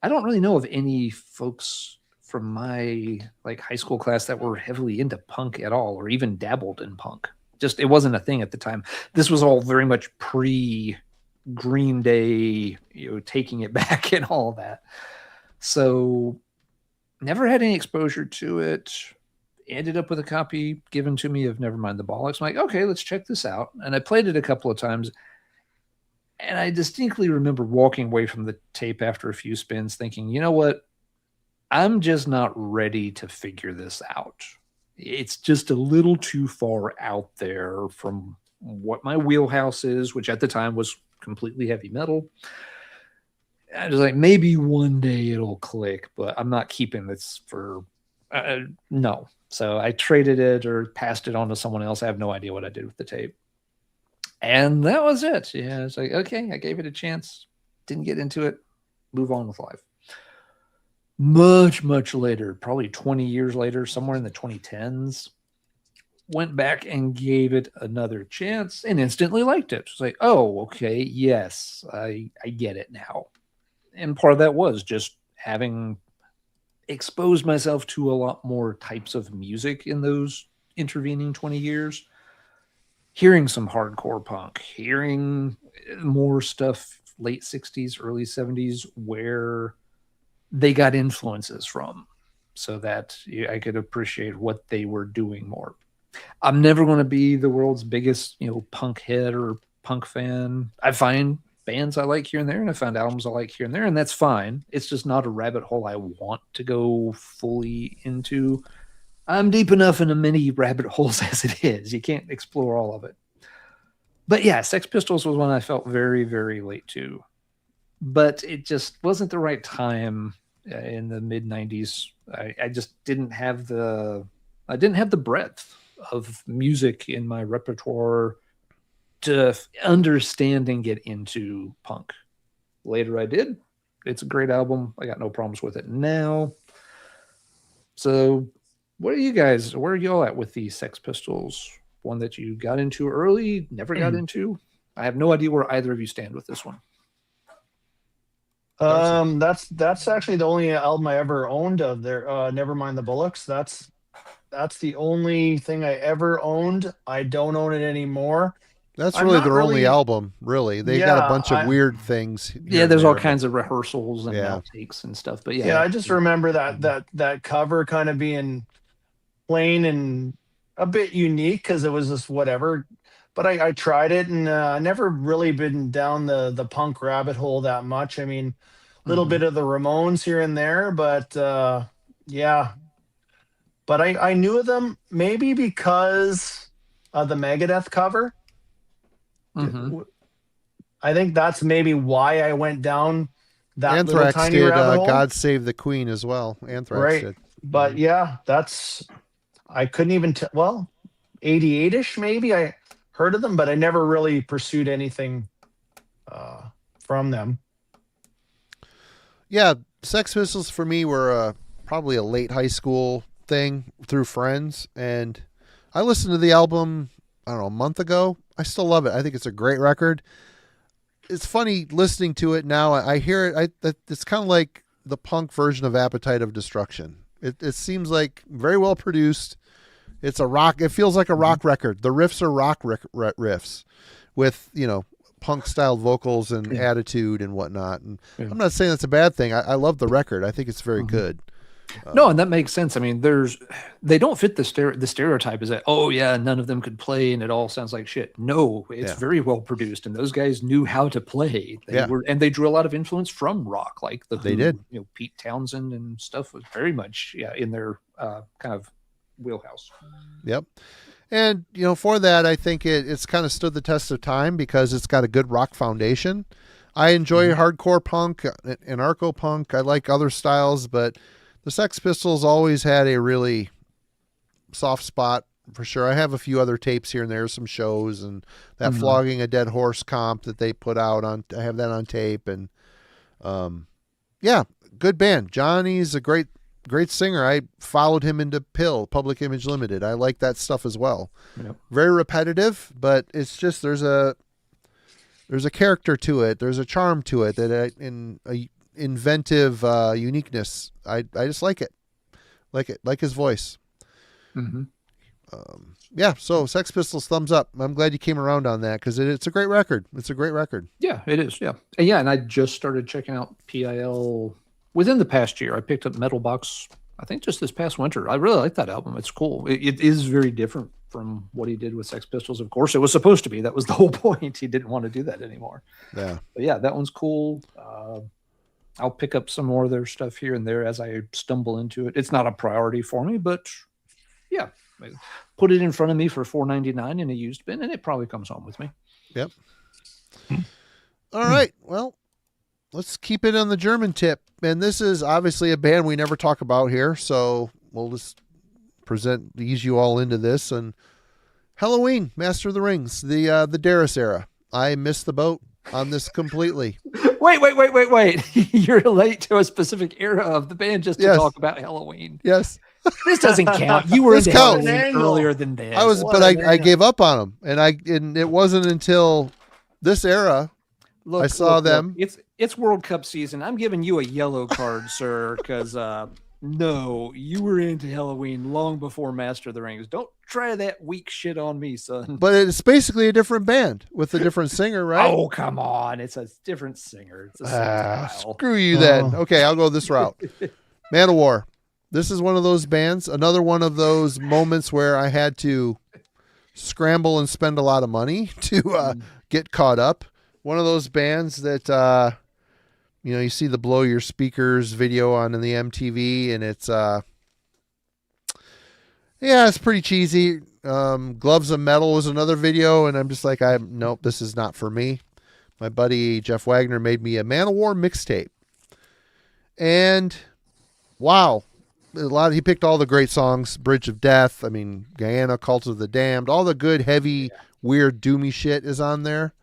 I don't really know of any folks from my like high school class that were heavily into punk at all, or even dabbled in punk. Just, it wasn't a thing at the time. This was all very much pre Green Day, taking it back and all that. So never had any exposure to it. Ended up with a copy given to me of Nevermind the Bollocks. I'm like, okay, let's check this out. And I played it a couple of times. And I distinctly remember walking away from the tape after a few spins thinking, you know what? I'm just not ready to figure this out. It's just a little too far out there from what my wheelhouse is, which at the time was completely heavy metal. I was like, maybe one day it'll click, but I'm not keeping this for no. So I traded it or passed it on to someone else. I have no idea what I did with the tape. And that was it. Yeah, it's like, okay, I gave it a chance. Didn't get into it. Move on with life. Much, much later, probably 20 years later, somewhere in the 2010s, went back and gave it another chance and instantly liked it. It's like, oh, okay, yes, I get it now. And part of that was just having exposed myself to a lot more types of music in those intervening 20 years. Hearing some hardcore punk, hearing more stuff late 60s, early 70s, where they got influences from so that I could appreciate what they were doing more. I'm never going to be the world's biggest, punk head or punk fan. I find bands I like here and there, and I find albums I like here and there, and that's fine. It's just not a rabbit hole I want to go fully into. I'm deep enough into many rabbit holes as it is. You can't explore all of it. But yeah, Sex Pistols was one I felt very, very late to. But it just wasn't the right time in the mid 90s. I just didn't have the breadth of music in my repertoire to understand and get into punk. Later I did. It's a great album. I got no problems with it now. So where are y'all at with the Sex Pistols? One that you got into early, never got into? I have no idea where either of you stand with this one.
That's actually the only album I ever owned of their Nevermind the Bollocks. That's the only thing I ever owned. I don't own it anymore.
That's really their only album, really. They got a bunch of weird things.
Yeah, there's all kinds of rehearsals and outtakes and stuff. But
I just remember that cover kind of being plain and a bit unique because it was just whatever. But I tried it and never really been down the punk rabbit hole that much. I mean, a little bit of the Ramones here and there, but yeah. But I knew of them maybe because of the Megadeth cover.
Mm-hmm.
I think that's maybe why I went down that
Anthrax
little tiny
did
rabbit hole.
God Save the Queen as well. Anthrax did.
But yeah, I couldn't even tell. 88ish maybe I heard of them, but I never really pursued anything from them.
Yeah, Sex Pistols for me were probably a late high school thing through friends, and I listened to the album, I don't know, a month ago. I still love it. I think it's a great record. It's funny listening to it now. I hear it. It's kind of like the punk version of Appetite of Destruction. It seems like very well produced. It's a rock. It feels like a rock record. The riffs are rock riffs with, punk styled vocals and attitude and whatnot. And I'm not saying that's a bad thing. I love the record. I think it's very good.
No, and that makes sense. I mean, they don't fit the stereotype is that, oh yeah, none of them could play and it all sounds like shit. No, it's very well produced, and those guys knew how to play. They drew a lot of influence from rock, like they did. Pete Townsend and stuff was very much in their kind of wheelhouse.
Yep. And for that, I think it's kind of stood the test of time because it's got a good rock foundation. I enjoy hardcore punk, anarcho punk. I like other styles, but the Sex Pistols always had a really soft spot for sure. I have a few other tapes here and there, some shows, and that Flogging a Dead Horse comp that they put out on. I have that on tape, and yeah, good band. Johnny's a great singer. I followed him into Public Image Limited. I like that stuff as well.
Yep.
Very repetitive, but it's just there's a character to it. There's a charm to it that in a inventive uniqueness. I just like it. Like his voice.
Mm-hmm.
Yeah, so Sex Pistols, thumbs up. I'm glad you came around on that because it's a great record. It's a great record.
Yeah, it is. Yeah. And I just started checking out PIL within the past year. I picked up Metal Box, I think just this past winter. I really like that album. It's cool. It is very different from what he did with Sex Pistols. Of course, it was supposed to be. That was the whole point. He didn't want to do that anymore.
Yeah.
But yeah, that one's cool. I'll pick up some more of their stuff here and there as I stumble into it. It's not a priority for me, but yeah, put it in front of me for $4.99 in a used bin, and it probably comes home with me.
Yep. All right. Well, let's keep it on the German tip. And this is obviously a band we never talk about here, so we'll just ease you all into this. And Halloween, Master of the Rings, the Darcy era. I missed the boat on this completely.
Wait. You're late to a specific era of the band just to talk about Halloween.
Yes.
This doesn't count. You were into
counts.
Halloween earlier than Dan.
I gave up on them, and it wasn't until this era I saw them.
It's World Cup season. I'm giving you a yellow card, sir, because no, you were into Halloween long before Master of the Rings. Don't try that weak shit on me, son.
But it's basically a different band with a different singer, right?
Oh, come on. It's a different singer. It's a style.
Screw you then. Okay, I'll go this route. Man of War. This is one of those bands, another one of those moments where I had to scramble and spend a lot of money to get caught up. One of those bands that, you see the Blow Your Speakers video on in the MTV, and it's, it's pretty cheesy. Gloves of Metal was another video, and I'm just like, nope, this is not for me. My buddy Jeff Wagner made me a Man of War mixtape. And, wow. He picked all the great songs, Bridge of Death, Guyana, Cult of the Damned, all the good, heavy, weird, doomy shit is on there.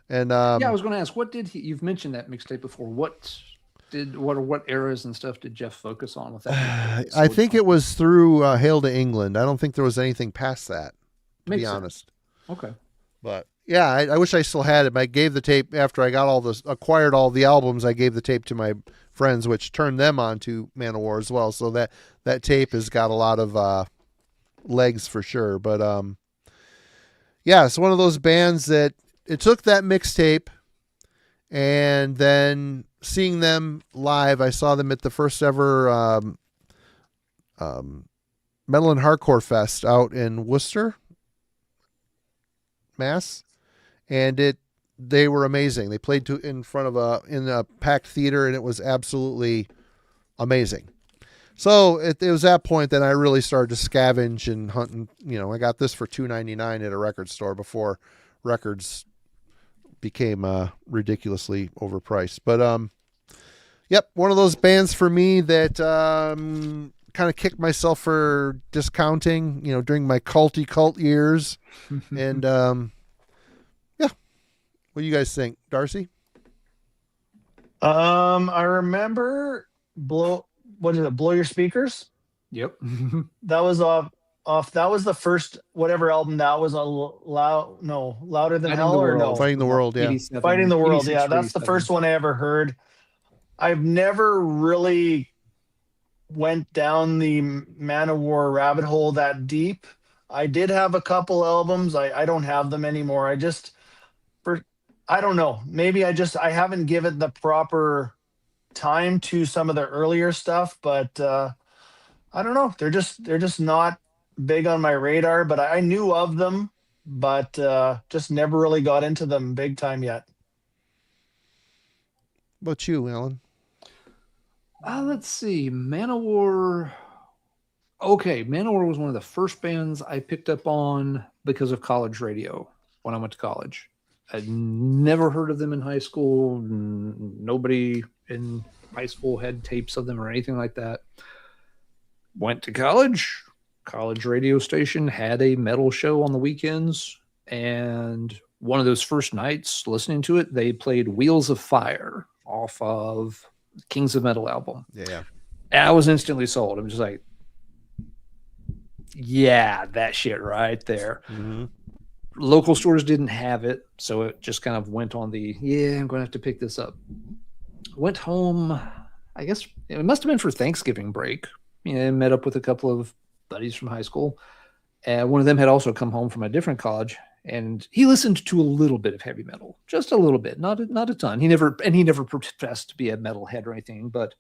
And
I was going to ask, you've mentioned that mixtape before. What eras and stuff did Jeff focus on with that?
I think it was through Hail to England. I don't think there was anything past that, to be honest.
Okay.
But yeah, I wish I still had it. I gave the tape after I got acquired all the albums. I gave the tape to my friends, which turned them on to Man of War as well. So that tape has got a lot of legs for sure. But it's one of those bands that it took that mixtape, and then seeing them live, I saw them at the first ever Metal and Hardcore Fest out in Worcester, Mass, and they were amazing. They played in front of in a packed theater, and it was absolutely amazing. So it was that point that I really started to scavenge and hunt. And, I got this for $2.99 at a record store before records became ridiculously overpriced. But one of those bands for me that kind of kicked myself for discounting, during my cult years. And what do you guys think, Darcy?
I remember Blow Your Speakers?
Yep.
That was off. That was the first whatever album that was Louder Than Hell or no?
Fighting the World, yeah.
Fighting the World, yeah. That's the first one I ever heard. I've never really went down the Man of War rabbit hole that deep. I did have a couple albums. I don't have them anymore. I don't know. Maybe I haven't given the proper time to some of the earlier stuff, but I don't know. They're just not big on my radar, but I knew of them, but just never really got into them big time yet.
What about you, Alan?
Let's see. Man of War. Okay, Man of War was one of the first bands I picked up on because of college radio when I went to college. I'd never heard of them in high school. Nobody in high school had tapes of them or anything like that. Went to college, college radio station had a metal show on the weekends, and one of those first nights listening to it, they played Wheels of Fire off of Kings of Metal album.
Yeah.
And I was instantly sold. I'm just like, yeah, that shit right there.
Mm-hmm.
Local stores didn't have it, so it just kind of went on the, I'm going to have to pick this up. Went home, I guess it must have been for Thanksgiving break. Met up with a couple of buddies from high school. And one of them had also come home from a different college, and he listened to a little bit of heavy metal, just a little bit, not a ton. He never professed to be a metalhead or anything, but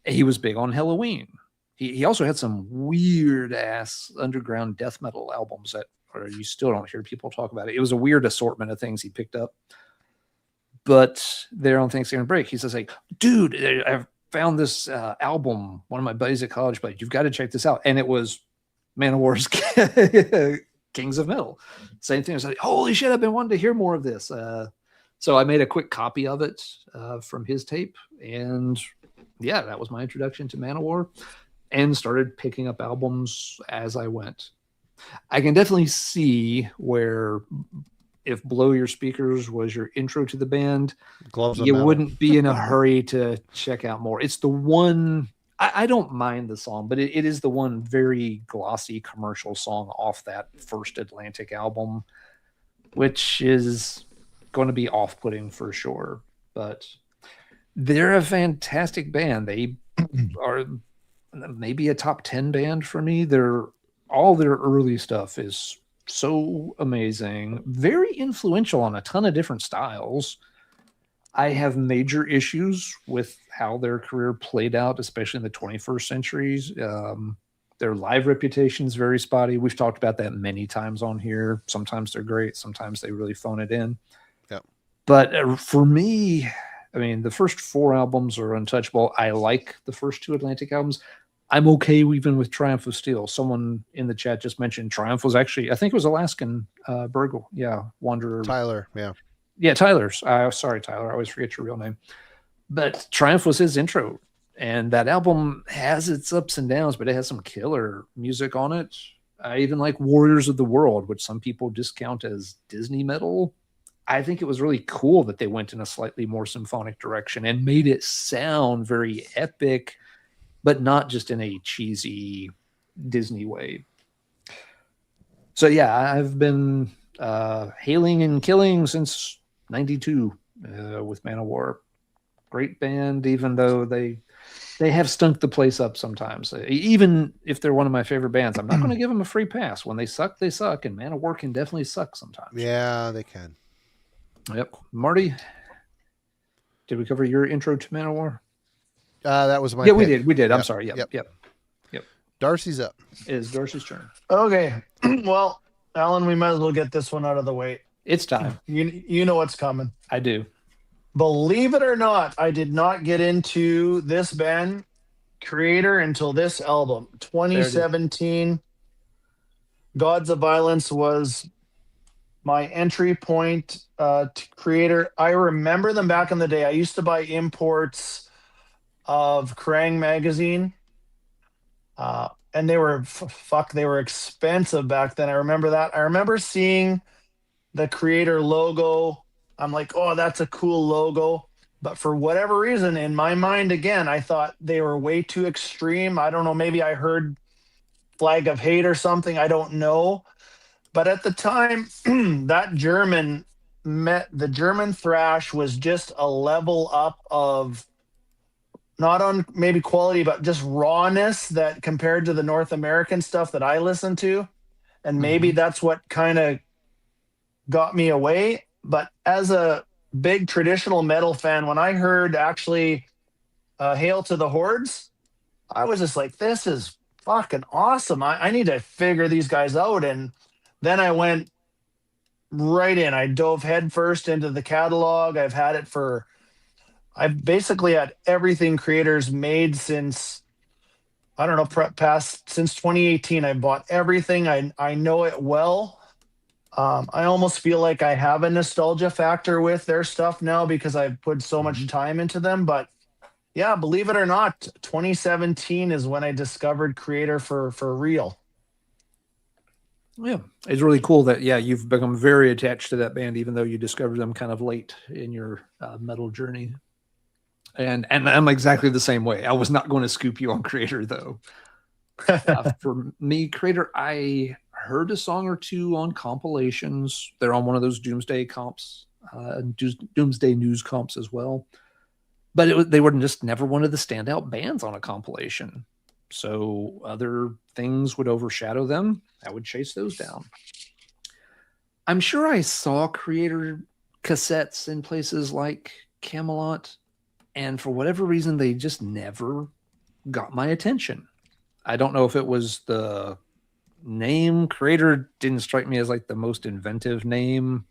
he was big on Halloween. He also had some weird ass underground death metal albums that, or you still don't hear people talk about it. It was a weird assortment of things he picked up. But there on Thanksgiving break, he says, like, dude, I've found this album. One of my buddies at college, but you've got to check this out. And it was Manowar's Kings of Metal. Same thing. I was like, holy shit, I've been wanting to hear more of this. So I made a quick copy of it from his tape. And yeah, that was my introduction to Manowar, and started picking up albums as I went. I can definitely see where if Blow Your Speakers was your intro to the band, you wouldn't be in a hurry to check out more. It's the one, I don't mind the song, but it is the one very glossy commercial song off that first Atlantic album, which is going to be off-putting for sure. But they're a fantastic band. They are maybe a top 10 band for me. All their early stuff is so amazing, very influential on a ton of different styles. I have major issues with how their career played out, especially in the 21st centuries. Their live reputation is very spotty. We've talked about that many times on here. Sometimes they're great. Sometimes they really phone it in.
Yep.
But for me, I mean, the first 4 albums are untouchable. I like the first 2 Atlantic albums. I'm okay even with Triumph of Steel. Someone in the chat just mentioned Triumph was actually, I think it was Alaskan Burgle. Yeah, Wanderer.
Tyler, yeah.
Yeah, Tyler's. Sorry, Tyler. I always forget your real name. But Triumph was his intro. And that album has its ups and downs, but it has some killer music on it. I even like Warriors of the World, which some people discount as Disney metal. I think it was really cool that they went in a slightly more symphonic direction and made it sound very epic, but not just in a cheesy Disney way. So yeah, I've been hailing and killing since 92 with Manowar. Great band, even though they have stunk the place up sometimes. Even if they're one of my favorite bands, I'm not going to give them a free pass. When they suck, they suck, and Manowar can definitely suck sometimes.
Yeah, they can.
Yep. Marty, did we cover your intro to Manowar?
That was my
pick.
We
did.
Yep.
I'm sorry. Yep.
Darcy's up.
It is Darcy's turn.
Okay. Well, Alan, we might as well get this one out of the way.
It's time.
You know what's coming.
I do.
Believe it or not, I did not get into this band Creator until this album. 2017, Gods of Violence was my entry point to Creator. I remember them back in the day. I used to buy imports of Kerrang magazine. And they were they were expensive back then. I remember that. I remember seeing the Creator logo. I'm like, oh, that's a cool logo. But for whatever reason, in my mind, again, I thought they were way too extreme. I don't know. Maybe I heard Flag of Hate or something. I don't know. But at the time, the German thrash was just a level up of not on maybe quality, but just rawness that compared to the North American stuff that I listened to. And maybe that's what kind of got me away. But as a big traditional metal fan, when I heard actually Hail to the Hordes, I was just like, this is fucking awesome. I need to figure these guys out. And then I went right in. I dove headfirst into the catalog. I've basically had everything Creators made since, I don't know, since 2018. I bought everything. I know it well. I almost feel like I have a nostalgia factor with their stuff now because I've put so much time into them. But yeah, believe it or not, 2017 is when I discovered Creator for real.
Yeah, it's really cool that you've become very attached to that band, even though you discovered them kind of late in your metal journey. And I'm exactly the same way. I was not going to scoop you on Creator though. For me, Creator, I heard a song or two on compilations. They're on one of those Doomsday comps, Doomsday News comps as well. But they were just never one of the standout bands on a compilation. So other things would overshadow them. I would chase those down. I'm sure I saw Creator cassettes in places like Camelot, and for whatever reason, they just never got my attention. I don't know if it was the name. Creator didn't strike me as like the most inventive name.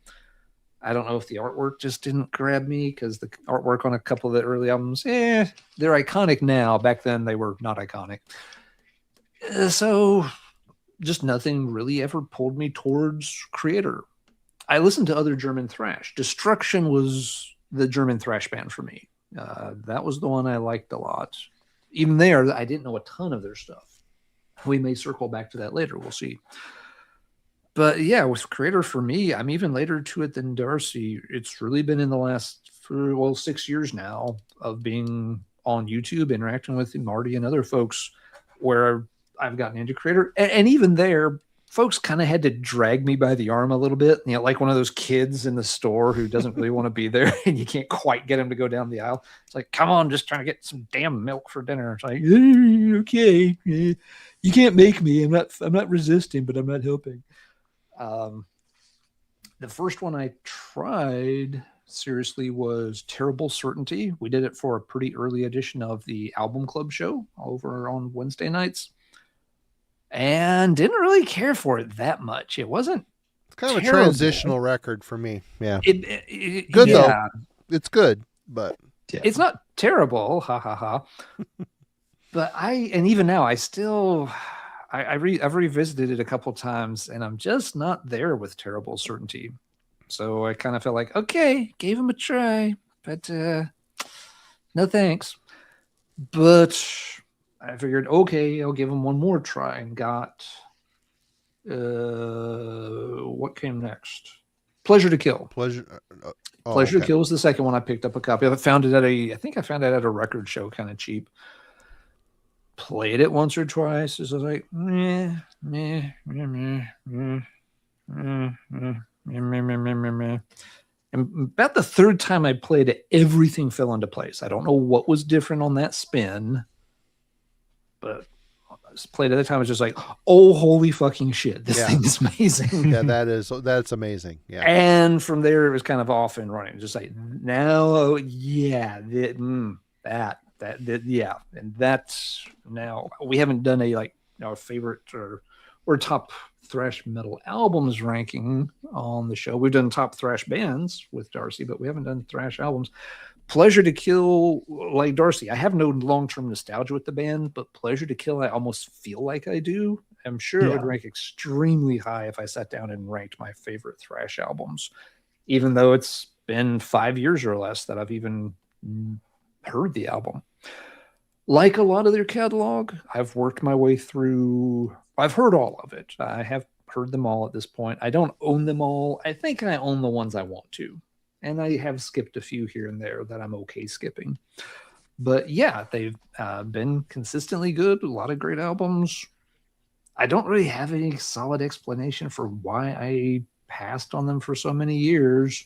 I don't know if the artwork just didn't grab me, because the artwork on a couple of the early albums, they're iconic now. Back then, they were not iconic. So just nothing really ever pulled me towards Creator. I listened to other German thrash. Destruction was the German thrash band for me. That was the one I liked a lot. Even there, I didn't know a ton of their stuff. We may circle back to that later. We'll see. But yeah, with Creator for me, I'm even later to it than Darcy. It's really been in the last 6 years now of being on YouTube, interacting with Marty and other folks, where I've gotten into Creator. And even there, folks kind of had to drag me by the arm a little bit, like one of those kids in the store who doesn't really want to be there, and you can't quite get him to go down the aisle. It's like, come on, just trying to get some damn milk for dinner. It's like, okay, you can't make me. I'm not resisting, but I'm not helping. The first one I tried seriously was Terrible Certainty. We did it for a pretty early edition of the Album Club show over on Wednesday nights, and didn't really care for it that much. It wasn't
kind of
terrible.
A transitional record for me. Yeah.
Good
though. It's good, but
it's not terrible. Ha ha ha. But even now, I still, I've revisited it a couple times, and I'm just not there with Terrible Certainty. So I kind of felt like, okay, gave him a try, but no thanks. But I figured, okay, I'll give him one more try, and got what came next? Pleasure to Kill.
Pleasure
to Kill was the second one I picked up a copy of. I found it at a record show, kind of cheap. Played it once or twice. So I was like, And about the third time I played it, everything fell into place. I don't know what was different on that spin, but I played at the time. I was just like, oh, holy fucking shit. This thing is amazing.
Yeah, that's amazing. Yeah.
And from there, it was kind of off and running. Just like, now, and that's now, we haven't done our favorite or top thrash metal albums ranking on the show. We've done top thrash bands with Darcy, but we haven't done thrash albums. Pleasure to Kill, like Darcy, I have no long-term nostalgia with the band, but Pleasure to Kill, I almost feel like I do. I'm sure it would rank extremely high if I sat down and ranked my favorite thrash albums, even though it's been 5 years or less that I've even heard the album. Like a lot of their catalog, I've worked my way through. I've heard all of it. I have heard them all at this point. I don't own them all. I think I own the ones I want to. And I have skipped a few here and there that I'm okay skipping. But yeah, they've been consistently good. A lot of great albums. I don't really have any solid explanation for why I passed on them for so many years.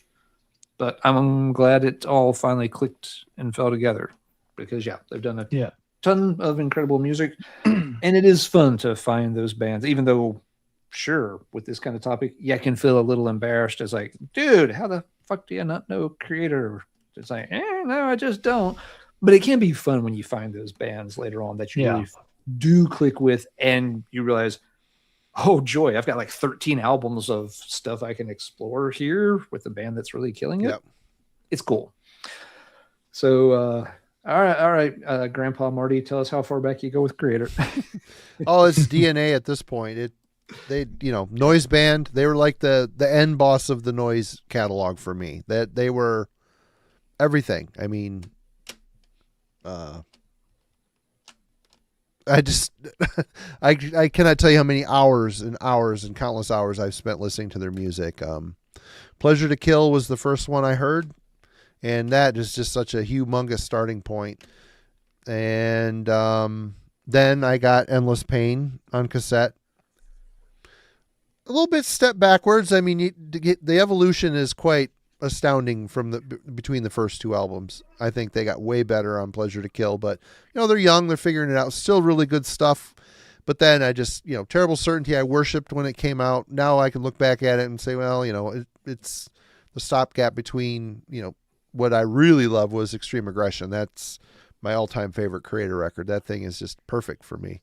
But I'm glad it all finally clicked and fell together. Because, they've done a ton of incredible music. And it is fun to find those bands, even though, sure, with this kind of topic, I can feel a little embarrassed as like, dude, how the fuck do you not know Creator? It's like, no, I just don't. But it can be fun when you find those bands later on that you really do click with, and you realize, oh, joy, I've got like 13 albums of stuff I can explore here with a band that's really killing it.
Yep.
It's cool. So, all right, Grandpa Marty, tell us how far back you go with Creator.
Oh, it's DNA at this point. They Noise Band, they were like the end boss of the noise catalog for me. That they were everything. I mean, I just I cannot tell you how many hours and hours and countless hours I've spent listening to their music. Pleasure to Kill was the first one I heard, and that is just such a humongous starting point. And then I got Endless Pain on cassette. A little bit step backwards. I mean, the evolution is quite astounding from between the first two albums. I think they got way better on Pleasure to Kill, but they're young, they're figuring it out. Still really good stuff. But then I just, Terrible Certainty I worshipped when it came out. Now I can look back at it and say, well, it's the stopgap between, what I really love was Extreme Aggression. That's my all-time favorite Creator record. That thing is just perfect for me.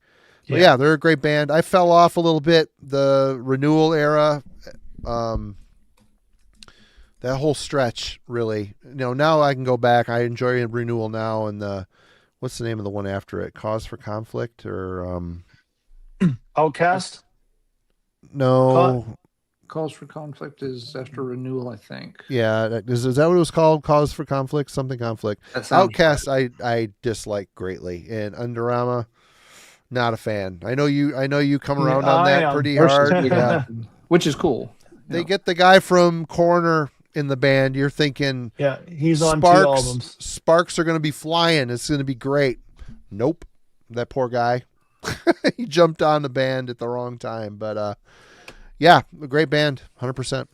But yeah, they're a great band. I fell off a little bit the Renewal era. That whole stretch, really. Now I can go back. I enjoy Renewal now. And what's the name of the one after it? Cause for Conflict or
Outcast?
No.
Cause for Conflict is after Renewal, I think.
Yeah, is that what it was called? Cause for Conflict? Something Conflict. Outcast I dislike greatly. And Underama, not a fan. I know you come around on that pretty hard. Yeah.
Which is cool.
They get the guy from Corner in the band. You're thinking,
he's on 2 albums.
Sparks are going to be flying. It's going to be great. Nope. That poor guy. He jumped on the band at the wrong time. But yeah, a great band, 100%.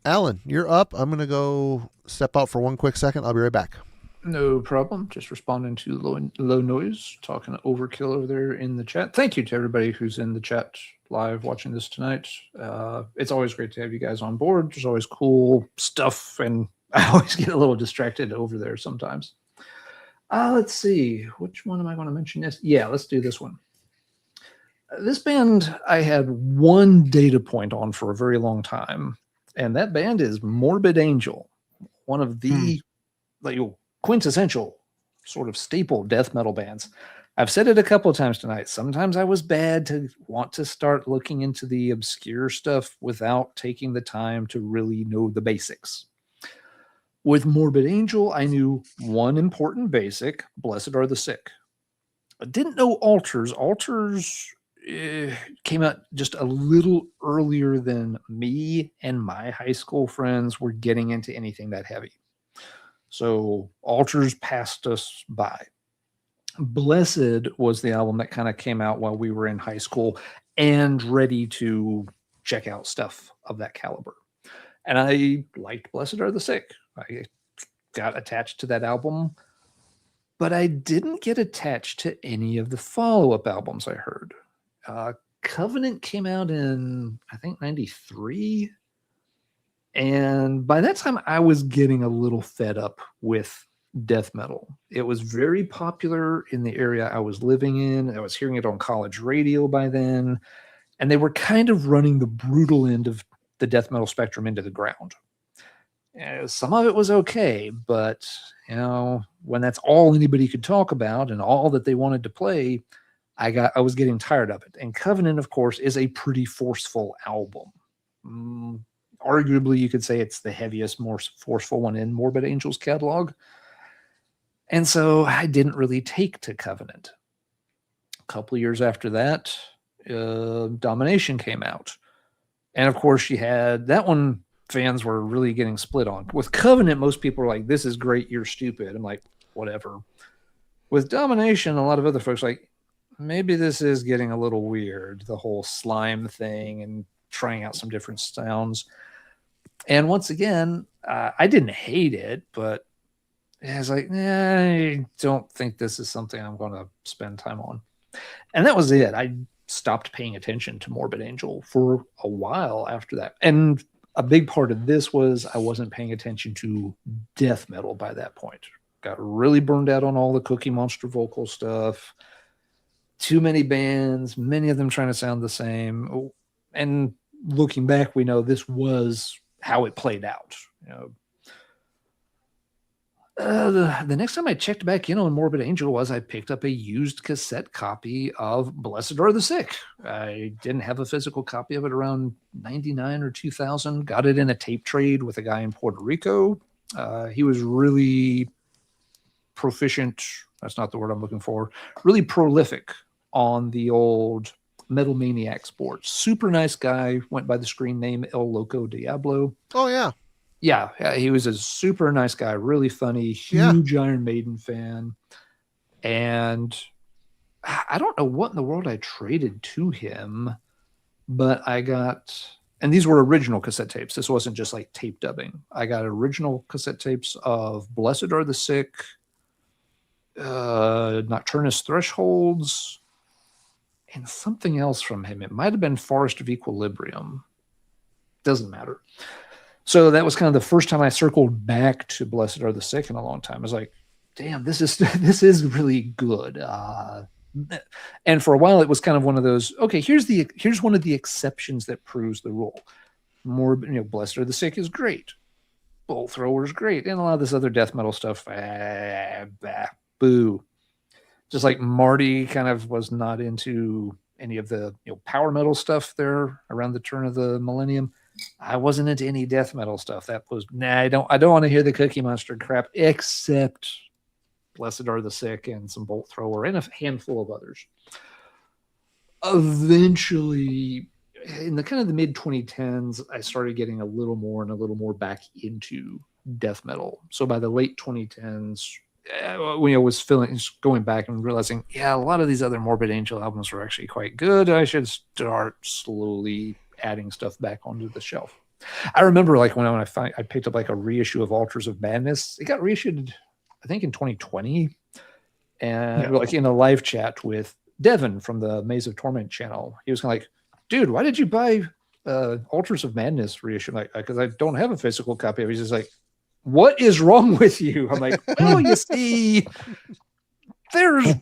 Alan, you're up. I'm going to go step out for one quick second. I'll be right back.
No problem. Just responding to low noise, talking to Overkill over there in the chat. Thank you to everybody who's in the chat live watching this tonight. It's always great to have you guys on board. There's always cool stuff, and I always get a little distracted over there sometimes. Let's see. Which one am I going to mention? Yeah, let's do this one. This band I had one data point on for a very long time, and that band is Morbid Angel, one of the quintessential sort of staple death metal bands. I've said it a couple of times tonight. Sometimes I was bad to want to start looking into the obscure stuff without taking the time to really know the basics. With Morbid Angel, I knew one important basic: Blessed Are the Sick. I didn't know Altars. Altars came out just a little earlier than me and my high school friends were getting into anything that heavy. So Altars passed us by. Blessed was the album that kind of came out while we were in high school and ready to check out stuff of that caliber. And I liked Blessed Are the Sick. I got attached to that album, but I didn't get attached to any of the follow-up albums I heard. Covenant came out in, I think, 93. And by that time, I was getting a little fed up with death metal. It was very popular in the area I was living in. I was hearing it on college radio by then. And they were kind of running the brutal end of the death metal spectrum into the ground. Some of it was okay, but, when that's all anybody could talk about and all that they wanted to play, I was getting tired of it. And Covenant, of course, is a pretty forceful album. Arguably, you could say it's the heaviest, more forceful one in Morbid Angel's catalog. And so I didn't really take to Covenant. A couple of years after that, Domination came out. And of course, you had that one. Fans were really getting split on. With Covenant, most people are like, this is great, you're stupid. I'm like, whatever. With Domination, a lot of other folks are like, maybe this is getting a little weird, the whole slime thing and trying out some different sounds. And once again, I didn't hate it, but I was like, I don't think this is something I'm going to spend time on. And that was it. I stopped paying attention to Morbid Angel for a while after that. And a big part of this was I wasn't paying attention to death metal by that point. Got really burned out on all the Cookie Monster vocal stuff. Too many bands, many of them trying to sound the same. And looking back, we know this was how it played out. The next time I checked back in on Morbid Angel was I picked up a used cassette copy of Blessed Are the Sick. I didn't have a physical copy of it around 99 or 2000. Got it in a tape trade with a guy in Puerto Rico. He was really proficient That's not the word I'm looking for. Really prolific on the old Metal Maniac Sports. Super nice guy. Went by the screen name El Loco Diablo.
Oh yeah.
Yeah, he was a super nice guy. Really funny. Huge Iron Maiden fan. And I don't know what in the world I traded to him, but I got, and these were original cassette tapes. This wasn't just like tape dubbing. I got original cassette tapes of Blessed Are the Sick, Nocturnus Thresholds, and something else from him. It might have been Forest of Equilibrium. Doesn't matter. So that was kind of the first time I circled back to Blessed Are the Sick in a long time. I was like, damn, this is really good. And for a while, it was kind of one of those, okay, here's one of the exceptions that proves the rule. More, Blessed Are the Sick is great. Bolt Thrower is great. And a lot of this other death metal stuff, boo. Just like Marty kind of was not into any of the power metal stuff there around the turn of the millennium. I wasn't into any death metal stuff. That was, I don't want to hear the Cookie Monster crap, except Blessed Are the Sick and some Bolt Thrower and a handful of others. Eventually, in the kind of the mid 2010s, I started getting a little more back into death metal. So by the late 2010s, was going back and realizing, a lot of these other Morbid Angel albums were actually quite good. I should start slowly adding stuff back onto the shelf. I remember like when I picked up like a reissue of Altars of Madness. It got reissued, I think, in 2020, and like in a live chat with Devin from the Maze of Torment channel. He was kind of like, dude, why did you buy Altars of Madness reissue? Like, because I don't have a physical copy of it. He's just like, what is wrong with you? I'm like, well, you see, there's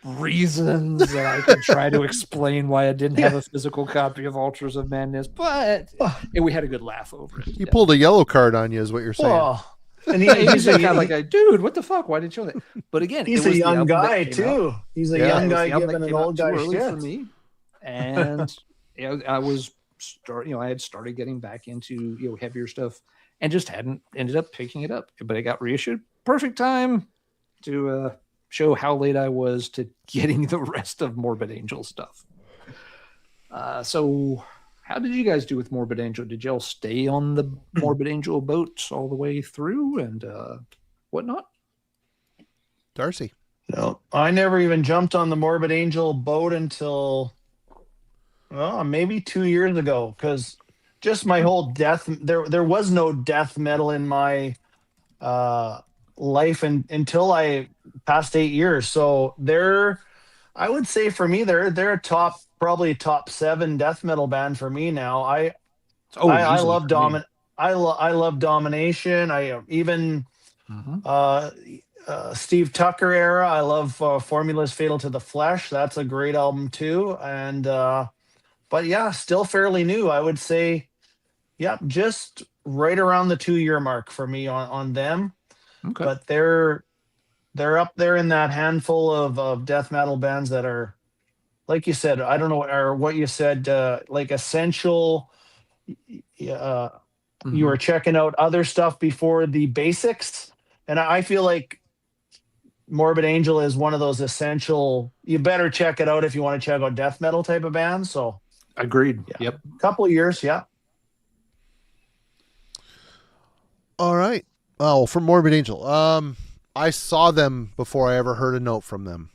reasons that I could try to explain why I didn't have a physical copy of Altars of Madness, but we had a good laugh over it.
You pulled a yellow card on you is what you're saying.
Well, and
he's kind of like, dude, what the fuck? Why did you show that? But again,
he's a young guy too. He's a young guy giving an old guy shit
for me. And I was I had started getting back into heavier stuff and just hadn't ended up picking it up. But it got reissued. Perfect time to show how late I was to getting the rest of Morbid Angel stuff. So how did you guys do with Morbid Angel? Did y'all stay on the Morbid Angel boat all the way through and whatnot?
Darcy.
No, I never even jumped on the Morbid Angel boat until maybe 2 years ago, because just my whole there was no death metal in my life until I passed 8 years. So I would say for me, they're probably top 7 death metal band for me now. I love I love Domination. I even Steve Tucker era. I love Formulas Fatal to the Flesh. That's a great album too. And but yeah, still fairly new. I would say, just right around the 2-year mark for me on them.
Okay.
But they're up there in that handful of death metal bands that are, like you said, I don't know, or what you said, like essential. You were checking out other stuff before the basics, and I feel like Morbid Angel is one of those essential. You better check it out if you want to check out death metal type of bands. So
agreed. Yep.
Couple of years. Yeah.
All right. Oh, from Morbid Angel. I saw them before I ever heard a note from them.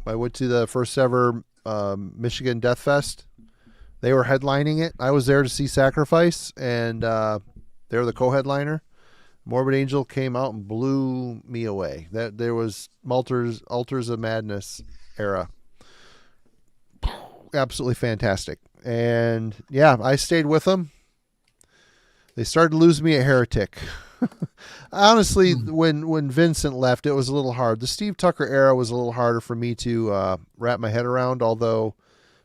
I went to the first ever Michigan Death Fest. They were headlining it. I was there to see Sacrifice, and they were the co-headliner. Morbid Angel came out and blew me away. There was Altars of Madness era. Absolutely fantastic. And yeah, I stayed with them. They started to lose me at Heretic. Honestly, when Vincent left, it was a little hard. The Steve Tucker era was a little harder for me to wrap my head around, although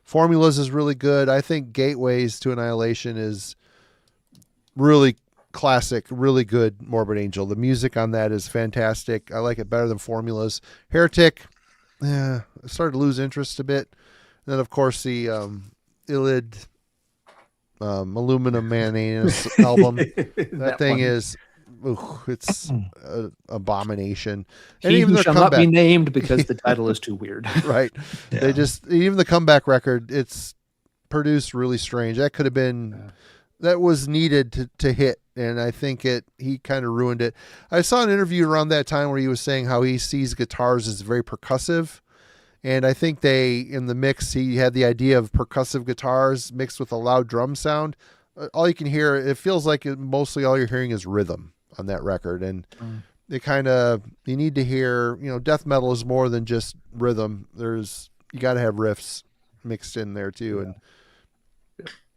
Formulas is really good. I think Gateways to Annihilation is really classic, really good Morbid Angel. The music on that is fantastic. I like it better than Formulas. Heretic, I started to lose interest a bit. And then, of course, the Illid Aluminum Man Anus album. That thing is it's an abomination. And
He
even
who
their
shall not be
comeback,
named because the title is too weird.
right?
Yeah.
They just even the comeback record, it's produced really strange. That could have been that was needed to hit, and I think he kind of ruined it. I saw an interview around that time where he was saying how he sees guitars as very percussive. And I think in the mix, he had the idea of percussive guitars mixed with a loud drum sound. All you can hear, it feels like mostly all you're hearing is rhythm on that record. And you need to hear, death metal is more than just rhythm. You got to have riffs mixed in there too.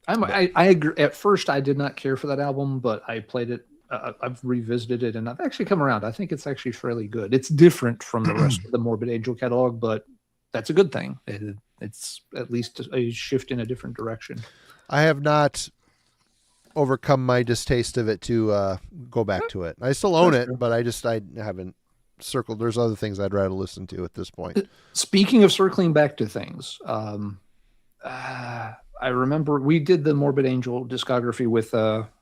I agree. At first, I did not care for that album, but I played it. I've revisited it, and I've actually come around. I think it's actually fairly good. It's different from the rest of the Morbid Angel catalog, but that's a good thing. It's at least a shift in a different direction.
I have not overcome my distaste of it to go back to it. I still own it, but I haven't circled. There's other things I'd rather listen to at this point.
Speaking of circling back to things, I remember we did the Morbid Angel discography with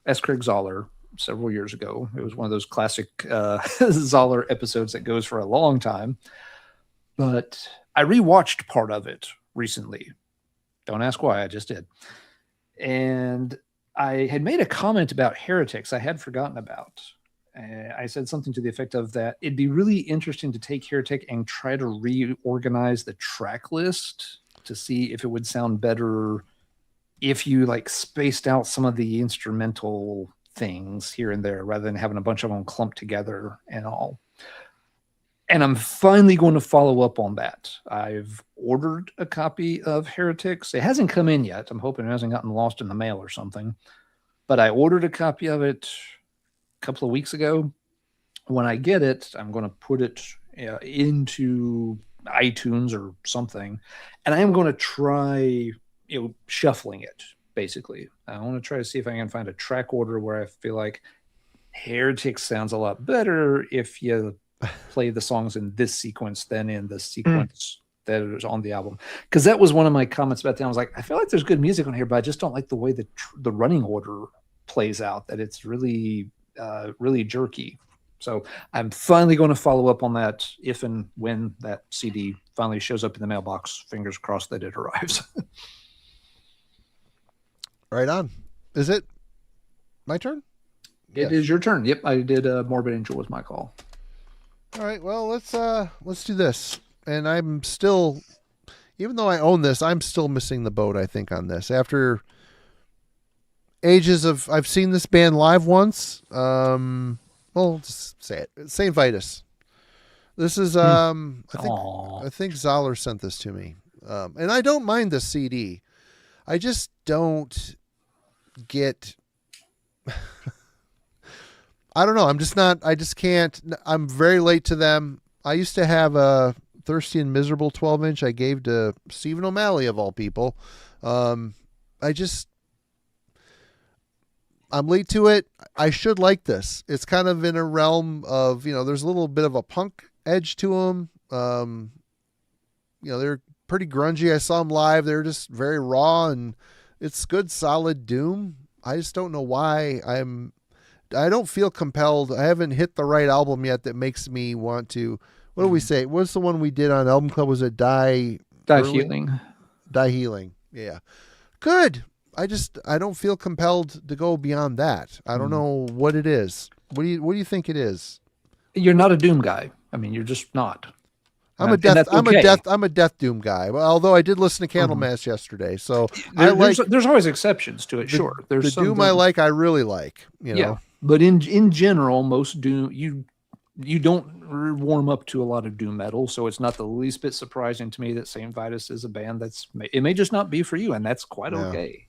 S. Craig Zoller several years ago. It was one of those classic Zoller episodes that goes for a long time. But I rewatched part of it recently. Don't ask why, I just did. And I had made a comment about Heretics I had forgotten about. I said something to the effect of that it'd be really interesting to take Heretic and try to reorganize the track list to see if it would sound better if you spaced out some of the instrumental things here and there rather than having a bunch of them clumped together and all. And I'm finally going to follow up on that. I've ordered a copy of Heretics. It hasn't come in yet. I'm hoping it hasn't gotten lost in the mail or something. But I ordered a copy of it a couple of weeks ago. When I get it, I'm going to put it into iTunes or something. And I am going to try shuffling it, basically. I want to try to see if I can find a track order where I feel like Heretics sounds a lot better if you play the songs in this sequence than in the sequence that is on the album. Because that was one of my comments about that. I was like, I feel like there's good music on here, but I just don't like the way the running order plays out, that it's really, really jerky. So I'm finally going to follow up on that if and when that CD finally shows up in the mailbox. Fingers crossed that it arrives.
Right on. Is it my turn?
It is your turn. Yep, I did Morbid Angel was my call.
All right, well, let's do this. And I'm still, even though I own this, I'm still missing the boat, I think, on this. After ages of, I've seen this band live once. Well, just say it. St. Vitus. This is, I think Zoller sent this to me. And I don't mind the CD. I just don't get... I don't know. I just can't. I'm very late to them. I used to have a Thirsty and Miserable 12-inch I gave to Stephen O'Malley, of all people. I'm late to it. I should like this. It's kind of in a realm of, there's a little bit of a punk edge to them. They're pretty grungy. I saw them live. They're just very raw, and it's good, solid doom. I just don't know why I don't feel compelled. I haven't hit the right album yet that makes me want to. What do we say? What's the one we did on Album Club? Was it Die
Healing?
Die Healing. Yeah. Good. I don't feel compelled to go beyond that. I don't know what it is. What do you think it is?
You're not a doom guy. I mean, you're just not.
I'm a death doom guy. Well, although I did listen to Candlemass yesterday, so
there's always exceptions to it. Sure, there's
the doom I like. I really like. Yeah,
but in general, most doom you don't warm up to a lot of doom metal, so it's not the least bit surprising to me that St. Vitus is a band it may just not be for you, and that's quite okay.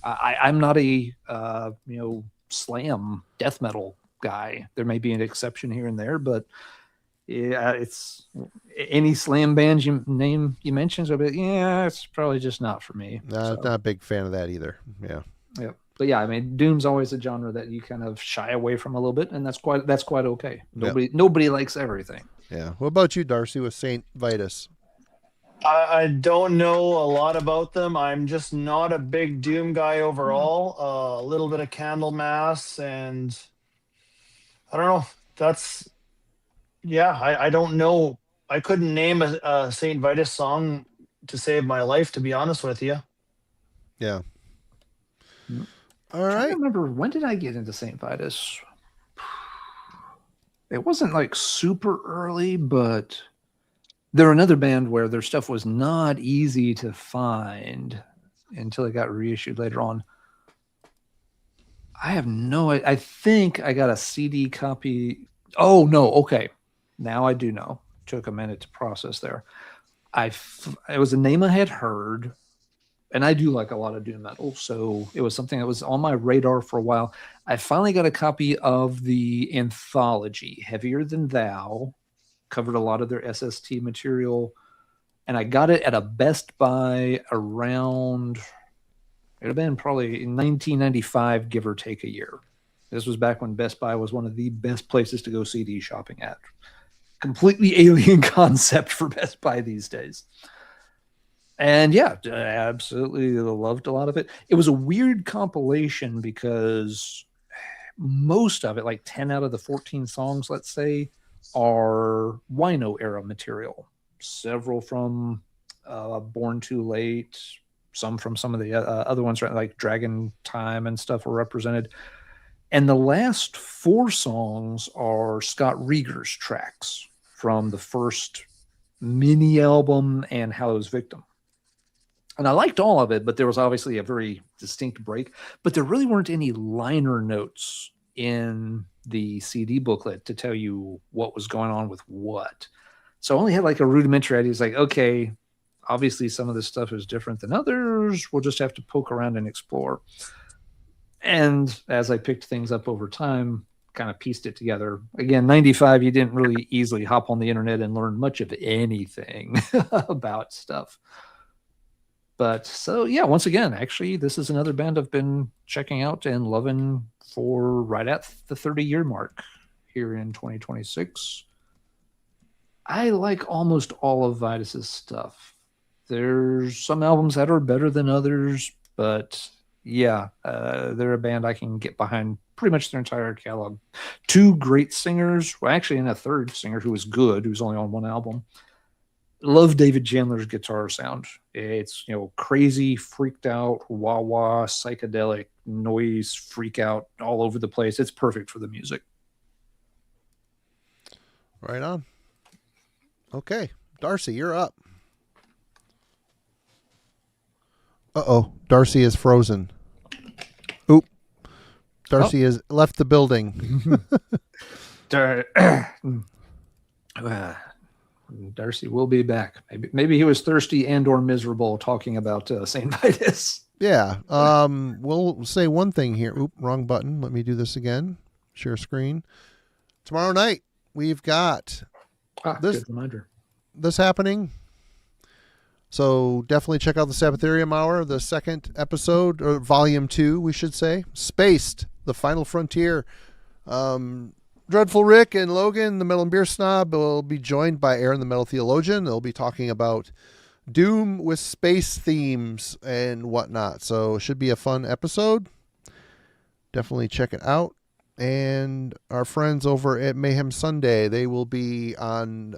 I'm not a slam death metal guy. There may be an exception here and there, but yeah, it's any slam bands you mentioned. So, but it's probably just not for me.
Not a big fan of that either. Yeah.
But yeah, I mean, doom's always a genre that you kind of shy away from a little bit, and that's quite okay. Nobody likes everything.
Yeah. What about you, Darcy, with St. Vitus?
I don't know a lot about them. I'm just not a big doom guy overall. A little bit of Candlemass and I don't know. I don't know. I couldn't name a St. Vitus song to save my life, to be honest with you.
Yeah.
Mm.
All
I'm trying to
right.
remember, when did I get into St. Vitus? It wasn't like super early, but they're another band where their stuff was not easy to find until it got reissued later on. I have no. I think I got a CD copy. Oh no. Okay, now I do know. Took a minute to process there. It was a name I had heard, and I do like a lot of doom metal, so it was something that was on my radar for a while. I finally got a copy of the anthology, Heavier Than Thou, covered a lot of their SST material, and I got it at a Best Buy around, it would have been probably in 1995, give or take a year. This was back when Best Buy was one of the best places to go CD shopping at. Completely alien concept for Best Buy these days. And yeah, I absolutely loved a lot of it. It was a weird compilation because most of it, like 10 out of the 14 songs, let's say, are Wino era material. Several from Born Too Late, some from some of the other ones, right, like Dragon Time and stuff were represented. And the last 4 songs are Scott Rieger's tracks from the first mini album and Hallow's Victim. And I liked all of it, but there was obviously a very distinct break. But there really weren't any liner notes in the CD booklet to tell you what was going on with what. So I only had like a rudimentary idea. It's like, okay, obviously some of this stuff is different than others. We'll just have to poke around and explore. And as I picked things up over time, kind of pieced it together. Again, 95, you didn't really easily hop on the internet and learn much of anything about stuff. But so, yeah, once again, actually, this is another band I've been checking out and loving for right at the 30-year mark here in 2026. I like almost all of Vitus's stuff. There's some albums that are better than others, but yeah, they're a band I can get behind pretty much their entire catalog. 2 great singers, well, actually, and a third singer who was good, who's only on 1 album. Love David Chandler's guitar sound. It's, crazy, freaked out, wah-wah, psychedelic noise, freak out all over the place. It's perfect for the music.
Right on. Okay. Darcy, you're up. Uh-oh. Darcy is frozen. Oop. Darcy has left the building.
Darcy will be back. Maybe he was thirsty and or miserable talking about St. Vitus.
Yeah. We'll say one thing here. Oop, wrong button. Let me do this again. Share screen. Tomorrow night, we've got
good reminder.
This happening. So definitely check out the Sabbatharium Hour, the second episode, or volume 2, we should say. Spaced, the final frontier. Dreadful Rick and Logan, the Metal and Beer Snob, will be joined by Aaron, the Metal Theologian. They'll be talking about Doom with space themes and whatnot. So it should be a fun episode. Definitely check it out. And our friends over at Mayhem Sunday, they will be on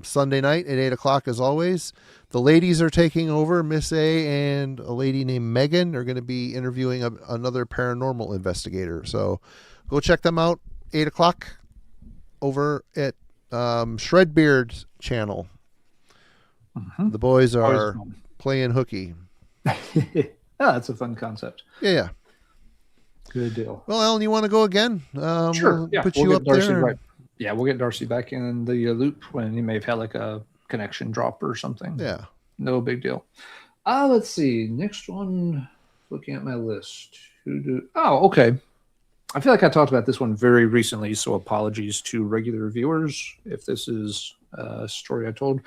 Sunday night at 8 o'clock as always. The ladies are taking over. Miss A and a lady named Megan are going to be interviewing another paranormal investigator. So go check them out. 8 o'clock over at Shredbeard's channel.
Mm-hmm.
The boys are playing hooky.
That's a fun concept.
Yeah.
Good deal.
Well, Alan, you want to go again?
Sure.
We'll put you up
Darcy
there.
right. Yeah, we'll get Darcy back in the loop when he may have had like a connection drop or something.
Yeah.
No big deal. Let's see. Next one, looking at my list. Okay. I feel like I talked about this one very recently, so apologies to regular viewers if this is a story I told.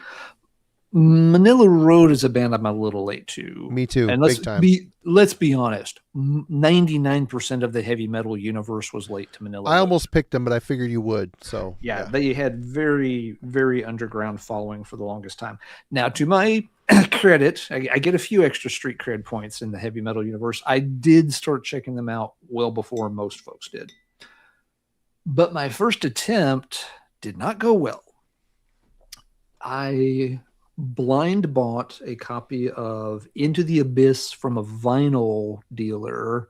Manila Road is a band I'm a little late to.
Me too.
And
big time.
Let's be honest. 99% of the heavy metal universe was late to Manila Road.
I almost picked them, but I figured you would. So
yeah, they had very, very underground following for the longest time. Now, to my credit, I get a few extra street cred points in the heavy metal universe. I did start checking them out well before most folks did. But my first attempt did not go well. I blind bought a copy of Into the Abyss from a vinyl dealer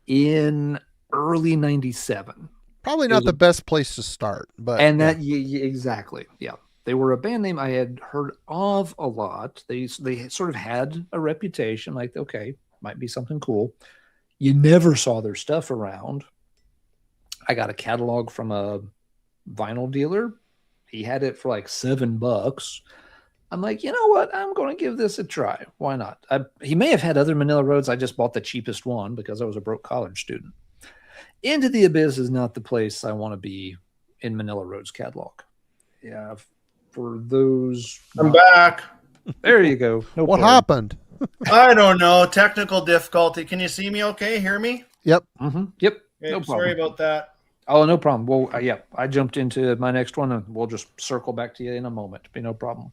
in early 97.
Probably not the best place to start, but
and that exactly, yeah. They were a band name I had heard of a lot. They sort of had a reputation, like, okay, might be something cool. You never saw their stuff around. I got a catalog from a vinyl dealer. He had it for like $7. I'm like, you know what? I'm going to give this a try. Why not? He may have had other Manila Roads. I just bought the cheapest one because I was a broke college student. Into the Abyss is not the place I want to be in Manila Roads catalog. Yeah, for those.
I'm back.
There you go.
No what problem. Happened?
I don't know. Technical difficulty. Can you see me okay? Hear me?
Yep.
Mm-hmm. Yep.
Okay,
no
sorry about that.
Oh, no problem. Well, yeah, I jumped into my next one, and we'll just circle back to you in a moment. Be no problem.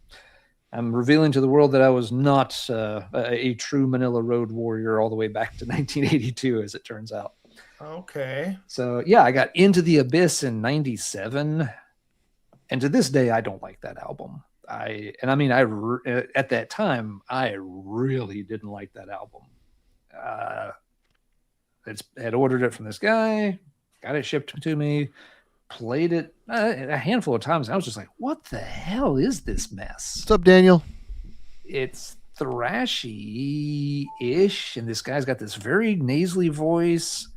I'm revealing to the world that I was not a true Manila Road warrior all the way back to 1982, as it turns out.
Okay.
So, yeah, I got Into the Abyss in 97. And to this day, I don't like that album. At that time, I really didn't like that album. Had ordered it from this guy, got it shipped to me, played it a handful of times. And I was just like, what the hell is this mess?
What's up, Daniel?
It's thrashy-ish, and this guy's got this very nasally voice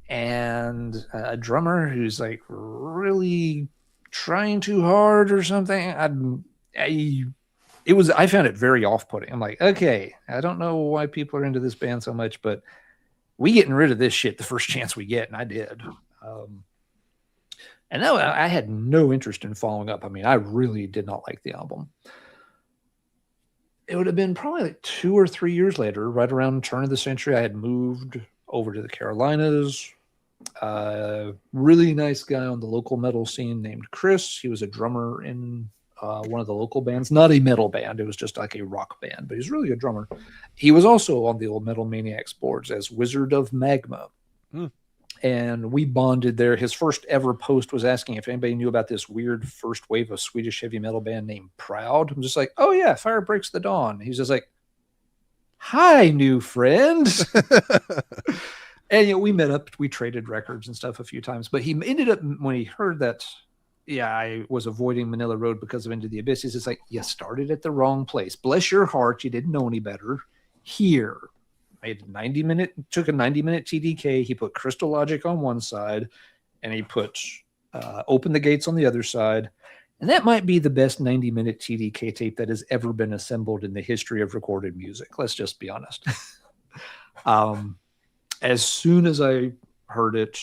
and a drummer who's like really trying too hard or something. I found it very off-putting. I'm like, okay, I don't know why people are into this band so much, but we getting rid of this shit the first chance we get, and I did. And now I had no interest in following up. I mean, I really did not like the album. It would have been probably like 2 or 3 years later, right around the turn of the century, I had moved over to the Carolinas. Really nice guy on the local metal scene named Chris. He was a drummer in one of the local bands, not a metal band. It was just like a rock band, but he's really a drummer. He was also on the old Metal Maniacs boards as Wizard of Magma. And we bonded there. His first ever post was asking if anybody knew about this weird first wave of Swedish heavy metal band named Proud. I'm just like, oh yeah, Fire Breaks the Dawn. He's just like, hi, new friend. And we met up, we traded records and stuff a few times, but he ended up, when he heard that, I was avoiding Manila Road because of Into the Abyss, he's just like, you started at the wrong place. Bless your heart, you didn't know any better. Here. Took a 90-minute TDK. He put Crystal Logic on one side, and he put Open the Gates on the other side. And that might be the best 90-minute TDK tape that has ever been assembled in the history of recorded music. Let's just be honest. As soon as I heard it,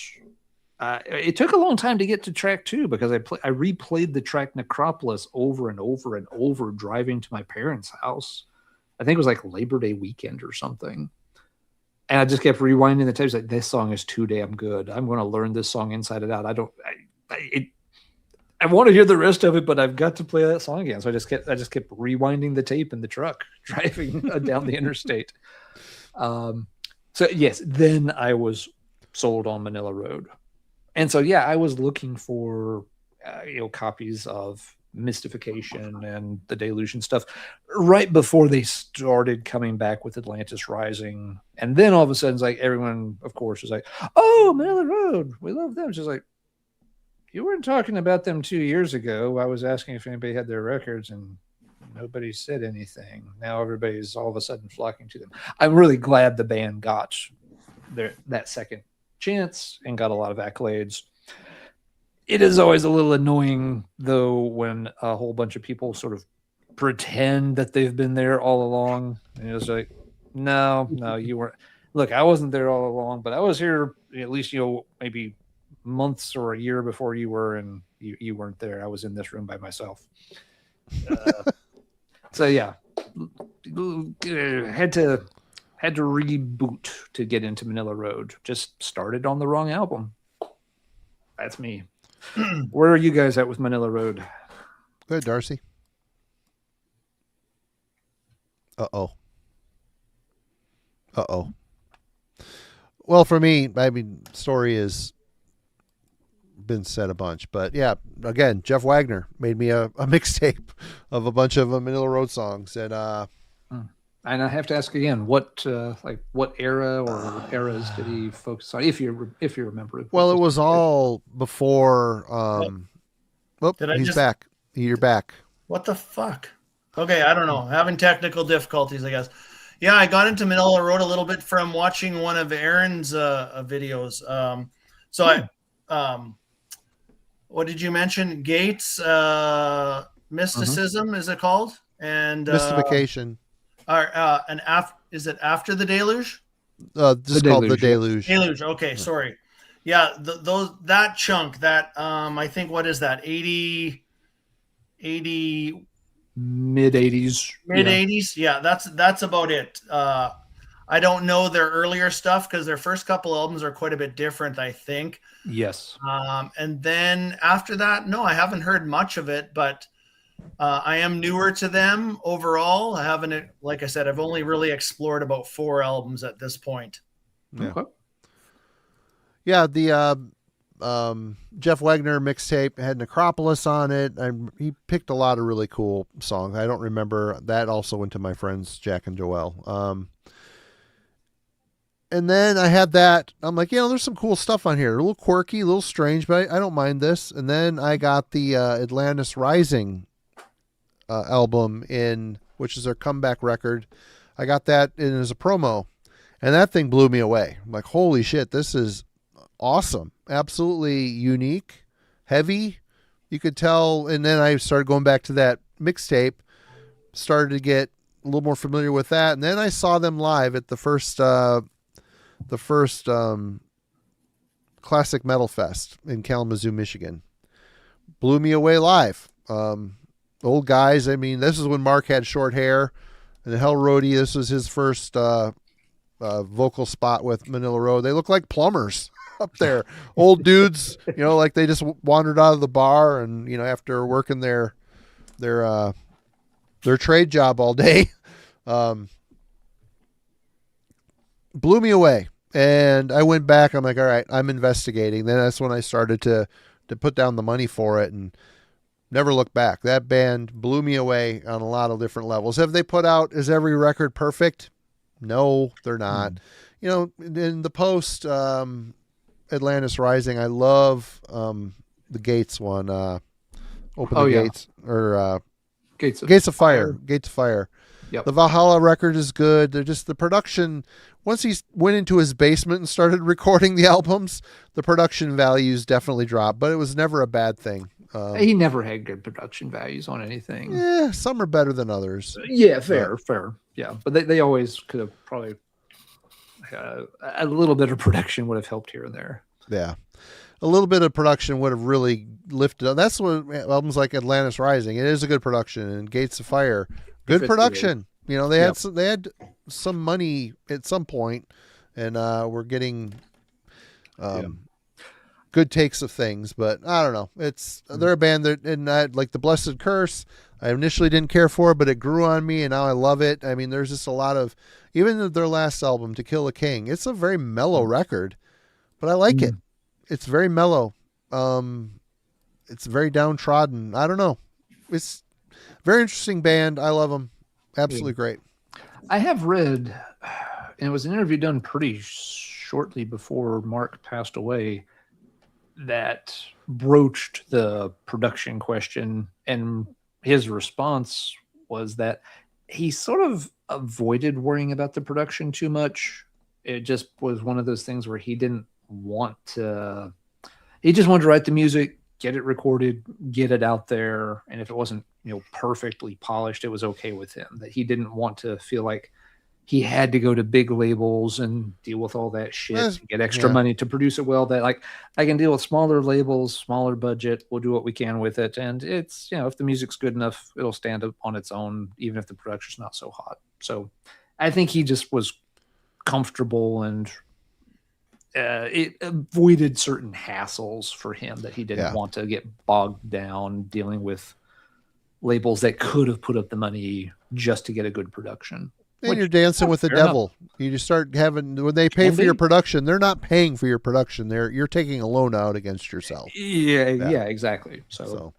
it took a long time to get to track 2 because I replayed the track Necropolis over and over and over driving to my parents' house. I think it was like Labor Day weekend or something. And I just kept rewinding the tapes. Like, this song is too damn good. I'm going to learn this song inside and out. I want to hear the rest of it, but I've got to play that song again. So I just kept rewinding the tape in the truck, driving down the interstate. So yes, then I was sold on Manila Road. And so, yeah, I was looking for, copies of Mystification and the Delusion stuff right before they started coming back with Atlantis Rising. And then all of a sudden, it's like everyone, of course, is like, oh, Manila Road, we love them. It's just like, you weren't talking about them 2 years ago. I was asking if anybody had their records, and nobody said anything. Now everybody's all of a sudden flocking to them. I'm really glad the band got that second chance and got a lot of accolades. It is always a little annoying, though, when a whole bunch of people sort of pretend that they've been there all along. And it's like, no, you weren't. Look, I wasn't there all along, but I was here at least, maybe months or a year before you were, and you weren't there. I was in this room by myself. So yeah, had to reboot to get into Manila Road. Just started on the wrong album. That's me. Where are you guys at with Manila Road?
Go ahead, Darcy. Uh-oh. Well, for me, story is been said a bunch. But yeah, again, Jeff Wagner made me a mixtape of a bunch of Manila Road songs, and
And I have to ask again, what era or eras did he focus on? If you remember.
Well, it was all before.
Did I
he's
just-
back. You're back.
What the fuck? Okay, I don't know. Having technical difficulties, I guess. Yeah, I got into Manila Road a little bit from watching one of Aaron's videos. What did you mention? Gates, mysticism, is it called? And
Mystification.
Is it after the deluge?
Just called the Deluge.
Deluge. Okay, sorry. Yeah, that chunk, that I think, what is that? 80
mid 80s.
Mid 80s. Yeah, that's about it. I don't know their earlier stuff because their first couple albums are quite a bit different, I think.
Yes.
And then after that, no, I haven't heard much of it, but I am newer to them overall. I haven't, like I said, I've only really explored about 4 albums at this point.
Yeah.
Okay.
Yeah, the Jeff Wagner mixtape had Necropolis on it. He picked a lot of really cool songs. I don't remember. That also went to my friends Jack and Joel. And then I had that. I'm like, there's some cool stuff on here. A little quirky, a little strange, but I don't mind this. And then I got the Atlantis Rising album which is their comeback record. I got that in as a promo, and that thing blew me away. I'm like, holy shit, this is awesome. Absolutely unique, heavy. You could tell. And then I started going back to that mixtape, started to get a little more familiar with that. And then I saw them live at the first Classic Metal Fest in Kalamazoo, Michigan. Blew me away live. Old guys. I mean, this is when Mark had short hair, and the Hell Roadie, this was his first vocal spot with Manila Road. They look like plumbers up there. Old dudes, like they just wandered out of the bar and, after working their trade job all day. Blew me away. And I went back. I'm like, all right, I'm investigating. Then that's when I started to put down the money for it and never looked back. That band blew me away on a lot of different levels. Have they put out, is every record perfect? No, they're not. In the post Atlantis Rising, I love the Gates one. Open the Gates, or Gates of Fire. Gates of Fire.
Yep.
The Valhalla record is good. They're just the production. Once he went into his basement and started recording the albums, the production values definitely dropped, but it was never a bad thing.
He never had good production values on anything.
Yeah, some are better than others.
Yeah, fair. Yeah, but they always could have probably a little bit of production would have helped here and there.
Yeah, a little bit of production would have really lifted up. That's what albums like Atlantis Rising. It is a good production, and Gates of Fire, good production. They had some money at some point, and we're getting good takes of things. But I don't know. They're a band that, and like the Blessed Curse, I initially didn't care for, but it grew on me, and now I love it. I mean, there's just a lot of, even their last album, To Kill a King. It's a very mellow record, but I like it. It's very mellow. It's very downtrodden. I don't know. It's a very interesting band. I love them. Absolutely great.
I have read, and it was an interview done pretty shortly before Mark passed away, that broached the production question, and his response was that he sort of avoided worrying about the production too much. It just was one of those things where he didn't want to, he just wanted to write the music, get it recorded, get it out there, and if it wasn't perfectly polished, it was okay with him. That he didn't want to feel like he had to go to big labels and deal with all that shit to get extra money to produce it well. That like, I can deal with smaller labels, smaller budget. We'll do what we can with it. And it's, if the music's good enough, it'll stand up on its own, even if the production's not so hot. So I think he just was comfortable, and it avoided certain hassles for him that he didn't want to get bogged down dealing with labels that could have put up the money just to get a good production.
And you're dancing with the
fair enough.
devil. You just start having, when they pay
Can
for your
be.
production, they're not paying for your production. You're taking a loan out against yourself.
Yeah, exactly.
So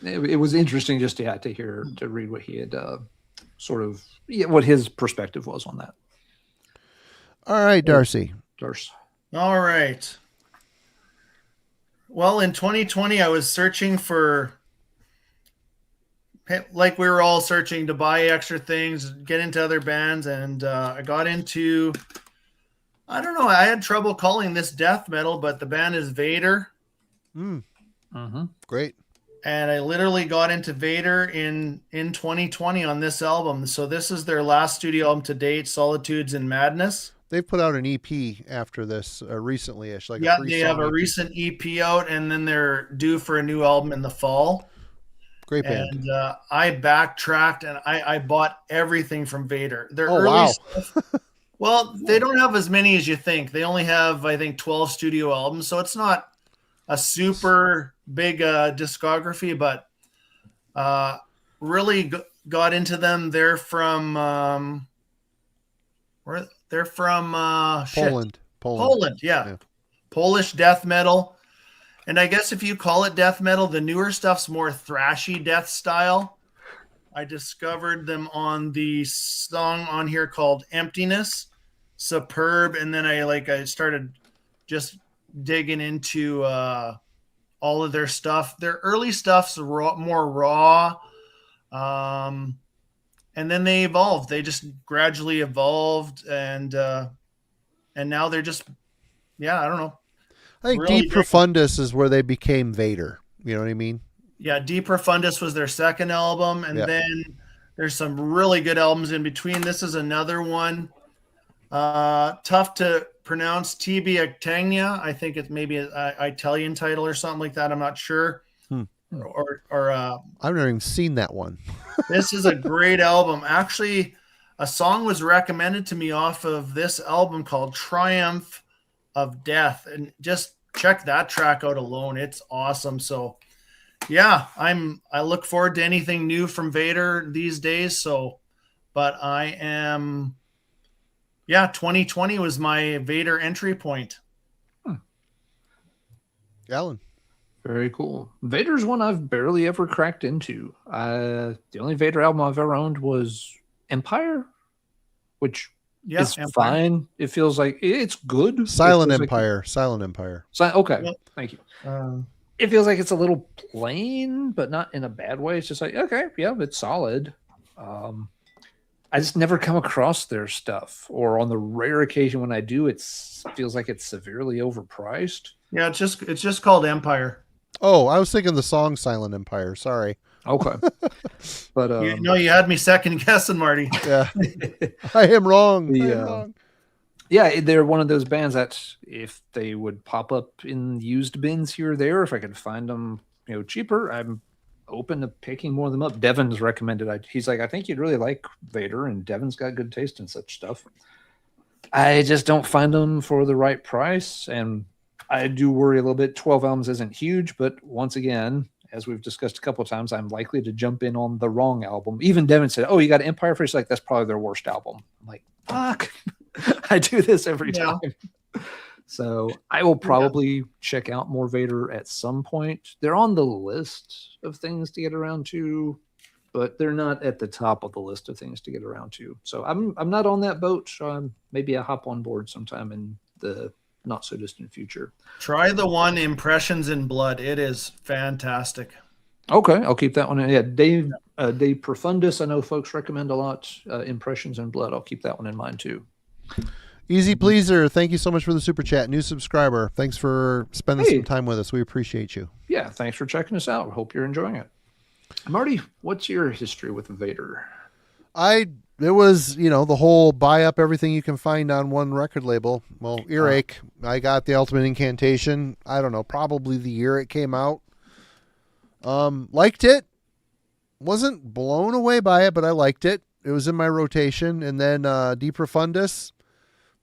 It was interesting just to read what he had what his perspective was on that.
all right, Darcy.
Darcy.
All right. Well, in 2020, I was searching for, like we were all searching to buy extra things, get into other bands, and I got into, I don't know, I had trouble calling this death metal, but the band is Vader.
Great.
And I literally got into Vader in 2020 on this album. So this is their last studio album to date, Solitudes and Madness.
They've put out an EP after this recently-ish, like
Yeah,
a
they have a
EP.
recent EP out, and then they're due for a new album in the fall.
Great band.
And I backtracked and I bought everything from Vader. Their
Oh,
early
wow.
stuff, well, they don't have as many as you think. They only have, I think, 12 studio albums, so it's not a super big discography, but really got into them. They're from
Poland.
Poland, yeah. Polish death metal. And I guess if you call it death metal, the newer stuff's more thrashy death style. I discovered them on the song on here called Emptiness, Superb, and then I started just digging into all of their stuff. Their early stuff's more raw. And then they evolved. They just gradually evolved, and now they're just, I don't know.
I think
really
Deep Profundus is where they became Vader. You know what I mean?
Yeah, Deep Profundus was their second album, and then there's some really good albums in between. This is another one. Tough to pronounce, Tibia Tagna. I think it's maybe an Italian title or something like that. I'm not sure. Or
I've never even seen that one.
this is a great album. Actually, a song was recommended to me off of this album called Triumph of Death, and just check that track out alone. It's awesome. So yeah, I look forward to anything new from Vader these days. So, but I am, 2020 was my Vader entry point.
Alan.
Very cool. Vader's one I've barely ever cracked into. The only Vader album I've ever owned was Empire, which is fine. It feels like it's good.
Silent Empire.
Okay, thank you. It feels like it's a little plain, but not in a bad way. It's just like, okay, yeah, it's solid. I just never come across their stuff, or on the rare occasion when I do, it feels like it's severely overpriced.
Yeah, it's just called Empire.
Oh, I was thinking the song Silent Empire. Sorry.
Okay. But
you had me second guessing, Marty.
Yeah. I am wrong. Wrong.
Yeah, they're one of those bands that if they would pop up in used bins here or there, if I could find them, cheaper, I'm open to picking more of them up. Devin's recommended. He's like, I think you'd really like Vader, and Devin's got good taste in such stuff. I just don't find them for the right price, and I do worry a little bit. 12 albums isn't huge, but once again, as we've discussed a couple of times, I'm likely to jump in on the wrong album. Even Devin said, "Oh, you got Empire First?" Like, that's probably their worst album. I'm like, fuck. I do this every time. So I will probably check out more Vader at some point. They're on the list of things to get around to, but they're not at the top of the list of things to get around to. So I'm not on that boat. Maybe I hop on board sometime in the not so distant future.
Try the one Impressions in Blood. It is fantastic.
Okay, I'll keep that one in. Yeah, Dave Profundus, I know folks recommend a lot. Impressions in Blood, I'll keep that one in mind too.
Easy Pleaser, thank you so much for the super chat. New subscriber. Thanks for spending some time with us. We appreciate you.
Yeah, thanks for checking us out. Hope you're enjoying it. Marty, what's your history with Vader?
It was, the whole buy up everything you can find on one record label. Well, Earache. I got the Ultimate Incantation. I don't know, probably the year it came out. Liked it. Wasn't blown away by it, but I liked it. It was in my rotation. And then Deep Profundus,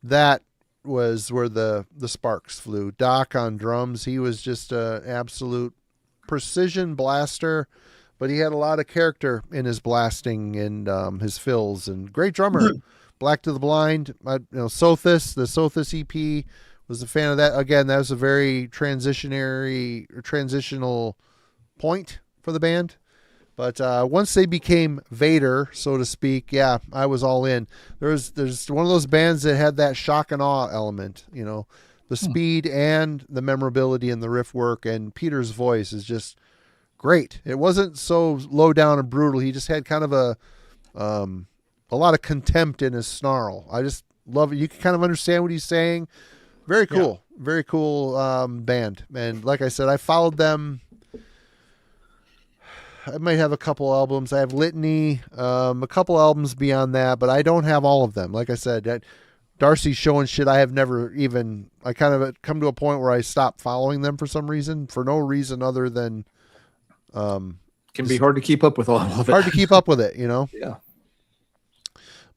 that was where the sparks flew. Doc on drums. He was just an absolute precision blaster. but he had a lot of character in his blasting and his fills, and great drummer. Black to the Blind, Sothis, the Sothis EP, was a fan of that. Again, that was a very transitional point for the band. But once they became Vader, so to speak, yeah, I was all in. There's one of those bands that had that shock and awe element, the speed and the memorability and the riff work, and Peter's voice is just great. It wasn't so low down and brutal. He just had kind of a lot of contempt in his snarl. I just love it. You can kind of understand what he's saying. Very cool. Yeah. Very cool band. And like I said, I followed them. I might have a couple albums. I have Litany, a couple albums beyond that, but I don't have all of them. Like I said, Darcy's showing shit I have never even. I kind of come to a point where I stopped following them for some reason, for no reason other than.
Can be hard to keep up with all of it.
Hard to keep up with it,
Yeah.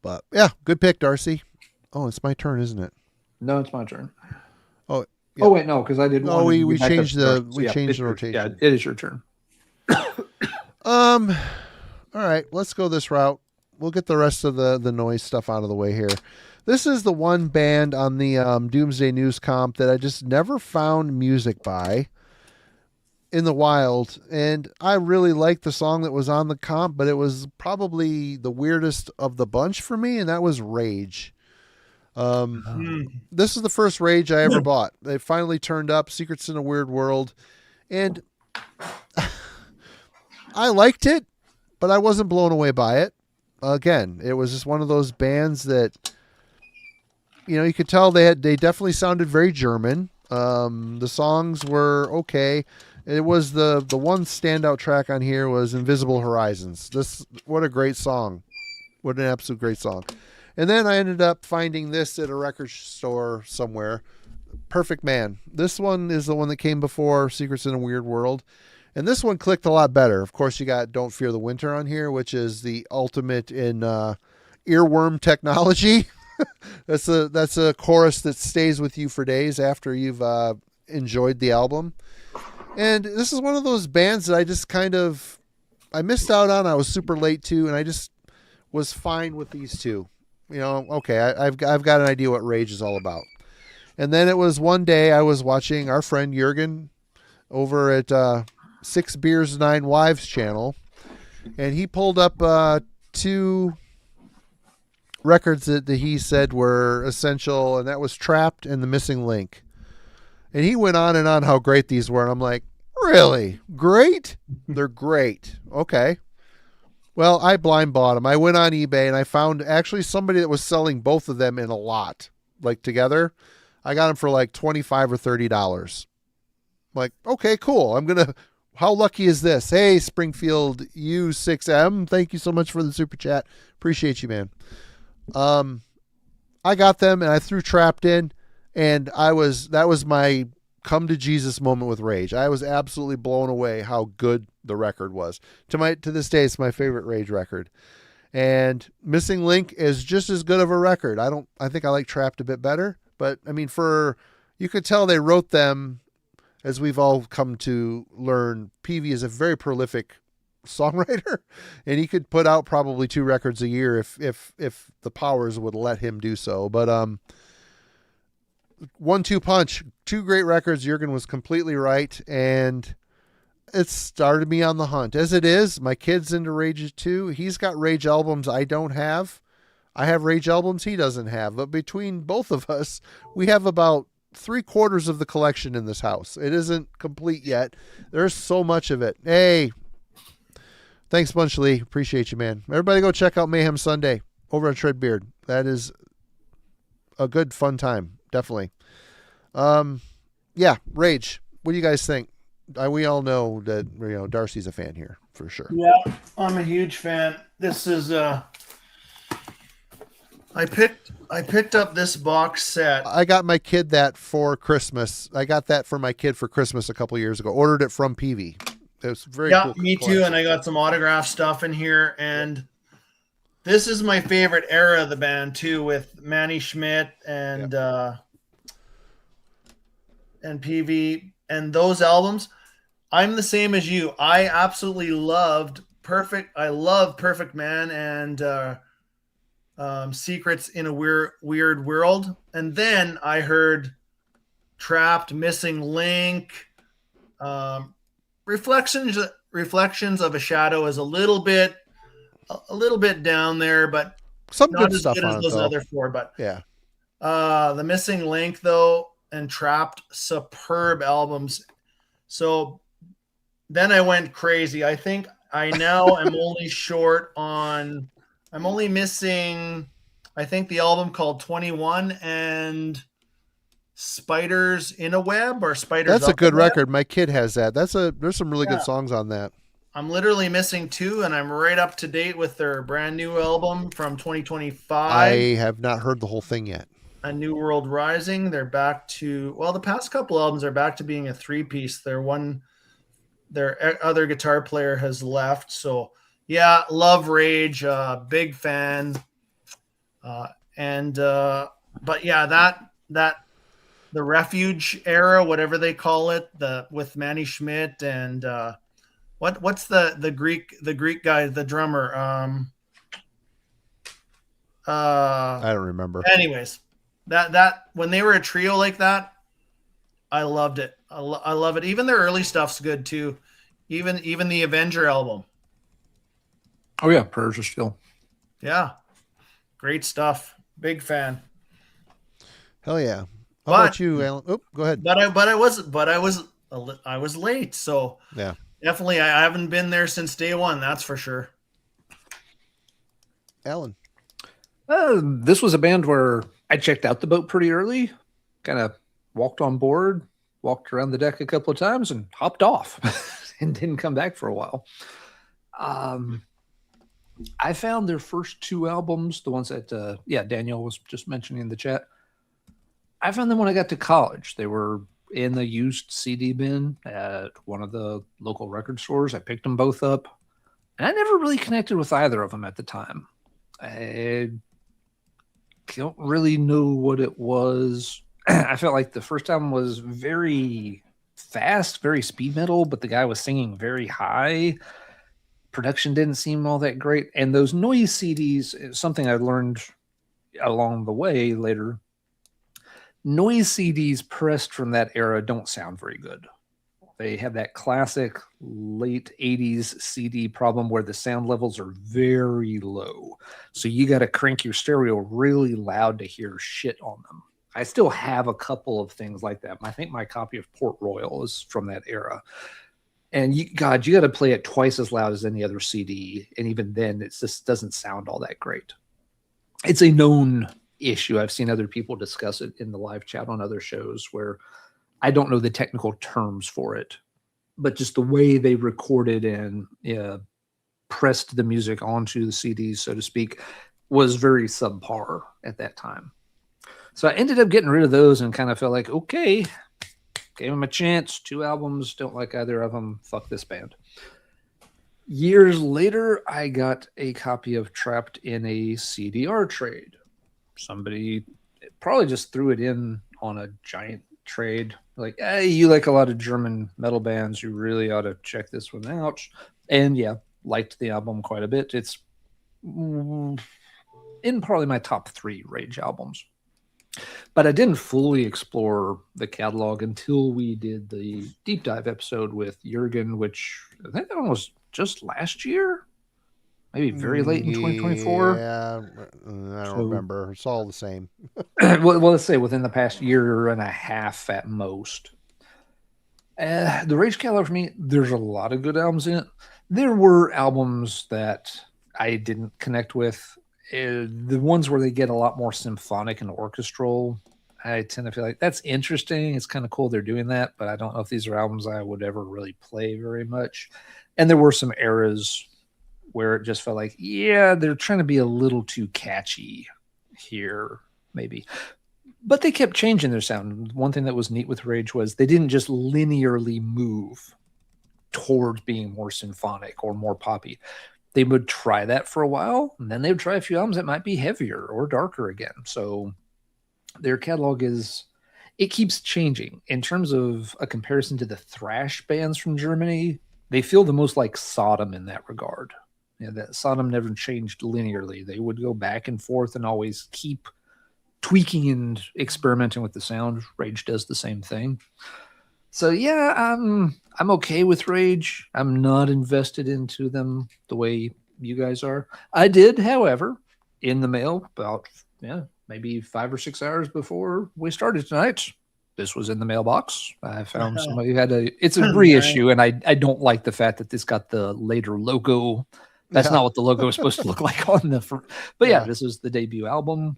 But yeah, good pick, Darcy. Oh, it's my turn, isn't it?
No, it's my turn.
Oh. Yeah.
Oh wait, no, because I did.
No, we changed the rotation.
Yeah, it is your turn.
All right, let's go this route. We'll get the rest of the noise stuff out of the way here. This is the one band on the Doomsday News comp that I just never found music by in the wild, and I really liked the song that was on the comp, but it was probably the weirdest of the bunch for me, and that was Rage. This is the first Rage I ever bought. They finally turned up, Secrets in a Weird World, and I liked it, but I wasn't blown away by it. Again, it was just one of those bands that, you could tell they definitely sounded very German. The songs were okay. It was the one standout track on here was Invisible Horizons. What a great song. What an absolute great song. And then I ended up finding this at a record store somewhere. Perfect Man. This one is the one that came before Secrets in a Weird World. And this one clicked a lot better. Of course, you got Don't Fear the Winter on here, which is the ultimate in earworm technology. That's a chorus that stays with you for days after you've enjoyed the album. And this is one of those bands that I just I missed out on. I was super late to, and I just was fine with these two. Okay, I've got an idea what Rage is all about. And then it was one day I was watching our friend Jurgen over at 6 Beers 9 Wives channel, and he pulled up 2 records that he said were essential, and that was Trapped and The Missing Link. And he went on and on how great these were, and I'm like, really? Great? They're great. Okay. Well, I blind bought them. I went on eBay and I found actually somebody that was selling both of them in a lot, like together. I got them for like $25 or $30. I'm like, okay, cool. How lucky is this? Hey, Springfield U6M. Thank you so much for the super chat. Appreciate you, man. I got them and I threw Trapped in, and that was my come to Jesus moment with Rage. I was absolutely blown away how good the record was. To this day, it's my favorite Rage record. And Missing Link is just as good of a record. I think I like Trapped a bit better, but I mean, you could tell they wrote them, as we've all come to learn. Peavy is a very prolific songwriter, and he could put out probably 2 records a year if the powers would let him do so. But 1-2 punch, 2 great records. Jurgen was completely right, and it started me on the hunt. As it is, my kid's into Rage too. He's got Rage albums I don't have. I have Rage albums he doesn't have. But between both of us, we have about 3/4 of the collection in this house. It isn't complete yet. There's so much of it. Hey, thanks bunch, Lee. Appreciate you, man. Everybody go check out Mayhem Sunday over at Treadbeard. That is a good, fun time. Definitely. Yeah, Rage. What do you guys think? We all know that Darcy's a fan here for sure.
Yeah, I'm a huge fan. This is I picked up this box set.
I got my kid that for Christmas. I got that for my kid for Christmas a couple years ago. Ordered it from Peavy. It was very cool.
Yeah, me too. And I got some autograph stuff in here. And this is my favorite era of the band too, with Manny Schmidt and Peavy and those albums. I'm the same as you. I absolutely loved Perfect. I love Perfect Man and Secrets in a Weird World. And then I heard Trapped, Missing Link, um, Reflections of a Shadow is a little bit down there, but
Some
not
good
as
stuff
good as
on it,
those
though.
other four. But
Yeah.
The Missing Link though and Trapped, superb albums. So then I went crazy. I think I now am only short on. I'm only missing. I think the album called 21 and Spiders in a Web or Spiders
That's a
Up a
good
Web.
record. My kid has that. There's some really good
Yeah.
songs on that.
I'm literally missing two, and I'm right up to date with their brand new album from 2025.
I have not heard the whole thing yet.
A New World Rising. They're back to, well, the past couple albums are back to being a three-piece. Their other guitar player has left. So yeah, love Rage, big fan. But yeah, that the Refuge era, whatever they call it, with Manny Schmidt and what's the Greek guy, the drummer?
I don't remember.
Anyways, that when they were a trio like that, I loved it. I love it. Even their early stuff's good too. Even the Avenger album.
Oh yeah, Prayers Are Still.
Yeah, great stuff. Big fan.
Hell yeah. How about you, Alan? Oh, go ahead.
But I was late, so
Yeah.
definitely I haven't been there since day one. That's for sure.
Alan.
This was a band where I checked out the boat pretty early, kind of walked on board, walked around the deck a couple of times, and hopped off and didn't come back for a while. I found their first two albums, the ones that, Daniel was just mentioning in the chat. I found them when I got to college. They were in the used CD bin at one of the local record stores. I picked them both up, and I never really connected with either of them at the time. I don't really know what it was. I felt like the first album was very fast, very speed metal, but the guy was singing very high. Production didn't seem all that great. And those noise CDs is something I learned along the way later. Noise CDs pressed from that era don't sound very good. They have that classic late 80s CD problem where the sound levels are very low. So you got to crank your stereo really loud to hear shit on them. I still have a couple of things like that. I think my copy of Port Royal is from that era. And you got to play it twice as loud as any other CD. And even then, it just doesn't sound all that great. It's a known issue. I've seen other people discuss it in the live chat on other shows where I don't know the technical terms for it, but just the way they recorded and pressed the music onto the CDs, so to speak, was very subpar at that time. So I ended up getting rid of those and kind of felt like, okay, gave them a chance. 2 albums, don't like either of them. Fuck this band. Years later, I got a copy of Trapped in a CDR trade. Somebody probably just threw it in on a giant trade. Like, hey, you like a lot of German metal bands. You really ought to check this one out. And yeah, liked the album quite a bit. It's in probably my top 3 Rage albums. But I didn't fully explore the catalog until we did the deep dive episode with Jurgen, which I think that one was just last year. Maybe very late in 2024.
Yeah, I don't remember. It's all the same.
well, let's say within the past year and a half at most. The Rage catalog for me, there's a lot of good albums in it. There were albums that I didn't connect with. The ones where they get a lot more symphonic and orchestral, I tend to feel like that's interesting. It's kind of cool they're doing that, but I don't know if these are albums I would ever really play very much. And there were some eras where it just felt like, yeah, they're trying to be a little too catchy here, maybe. But they kept changing their sound. One thing that was neat with Rage was they didn't just linearly move towards being more symphonic or more poppy. They would try that for a while, and then they would try a few albums that might be heavier or darker again. So their catalog is it keeps changing in terms of a comparison to the thrash bands from Germany. They feel the most like Sodom in that regard. That Sodom never changed linearly. They would go back and forth and always keep tweaking and experimenting with the sound. Rage does the same thing. So yeah, I'm okay with Rage. I'm not invested into them the way you guys are. I did, however, in the mail about maybe 5 or 6 hours before we started tonight. This was in the mailbox. I found somebody who had it's a reissue, and I don't like the fact that this got the later logo. That's not what the logo is supposed to look like on the front. But yeah, this is the debut album.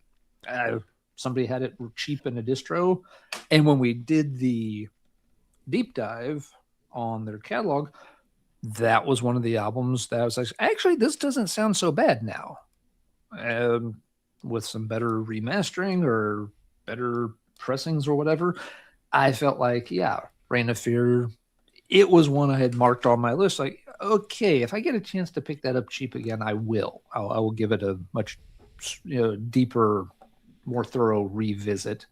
Somebody had it cheap in a distro. And when we did the deep dive on their catalog, that was one of the albums that I was like, actually, this doesn't sound so bad now. With some better remastering or better pressings or whatever, I felt like, Reign of Fear, it was one I had marked on my list. Like, okay, if I get a chance to pick that up cheap again, I will. I will give it a much deeper, more thorough revisit.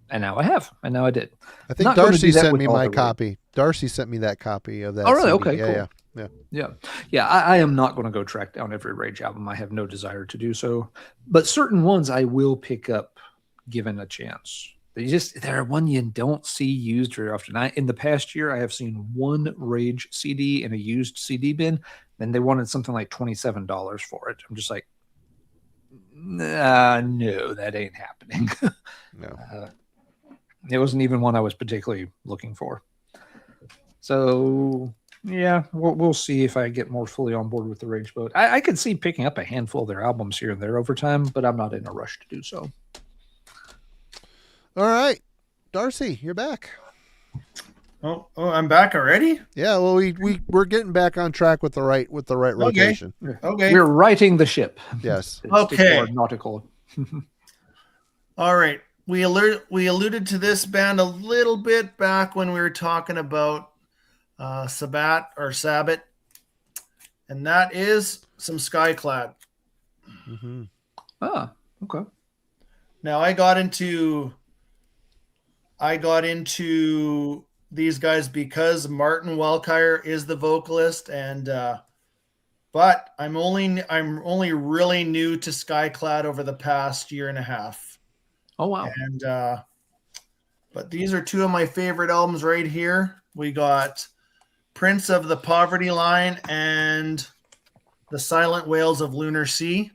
And now I have. And now I did.
I think Darcy sent me my copy. Darcy sent me that copy of that.
Oh, really?
CD.
Okay, cool. Yeah. I am not going to go track down every Rage album. I have no desire to do so. But certain ones I will pick up given a chance. They're one you don't see used very often. In the past year, I have seen one Rage CD in a used CD bin. Then they wanted something like $27 for it. I'm just like, nah, no, that ain't happening.
No.
It wasn't even one I was particularly looking for. So, yeah, we'll see if I get more fully on board with the Rage boat. I could see picking up a handful of their albums here and there over time, but I'm not in a rush to do so.
All right, Darcy, you're back.
Oh, I'm back already?
Yeah, well, we're getting back on track with the right rotation.
Okay.
We're righting the ship.
Yes.
Okay.
Nautical.
All right. We alluded to this band a little bit back when we were talking about Sabbath, and that is some Skyclad.
Mm-hmm.
Ah, okay.
Now I got into these guys because Martin Welkire is the vocalist, and but I'm only really new to Skyclad over the past year and a half.
Oh wow!
And but these are two of my favorite albums right here. We got Prince of the Poverty Line and The Silent Whales of Lunar Sea.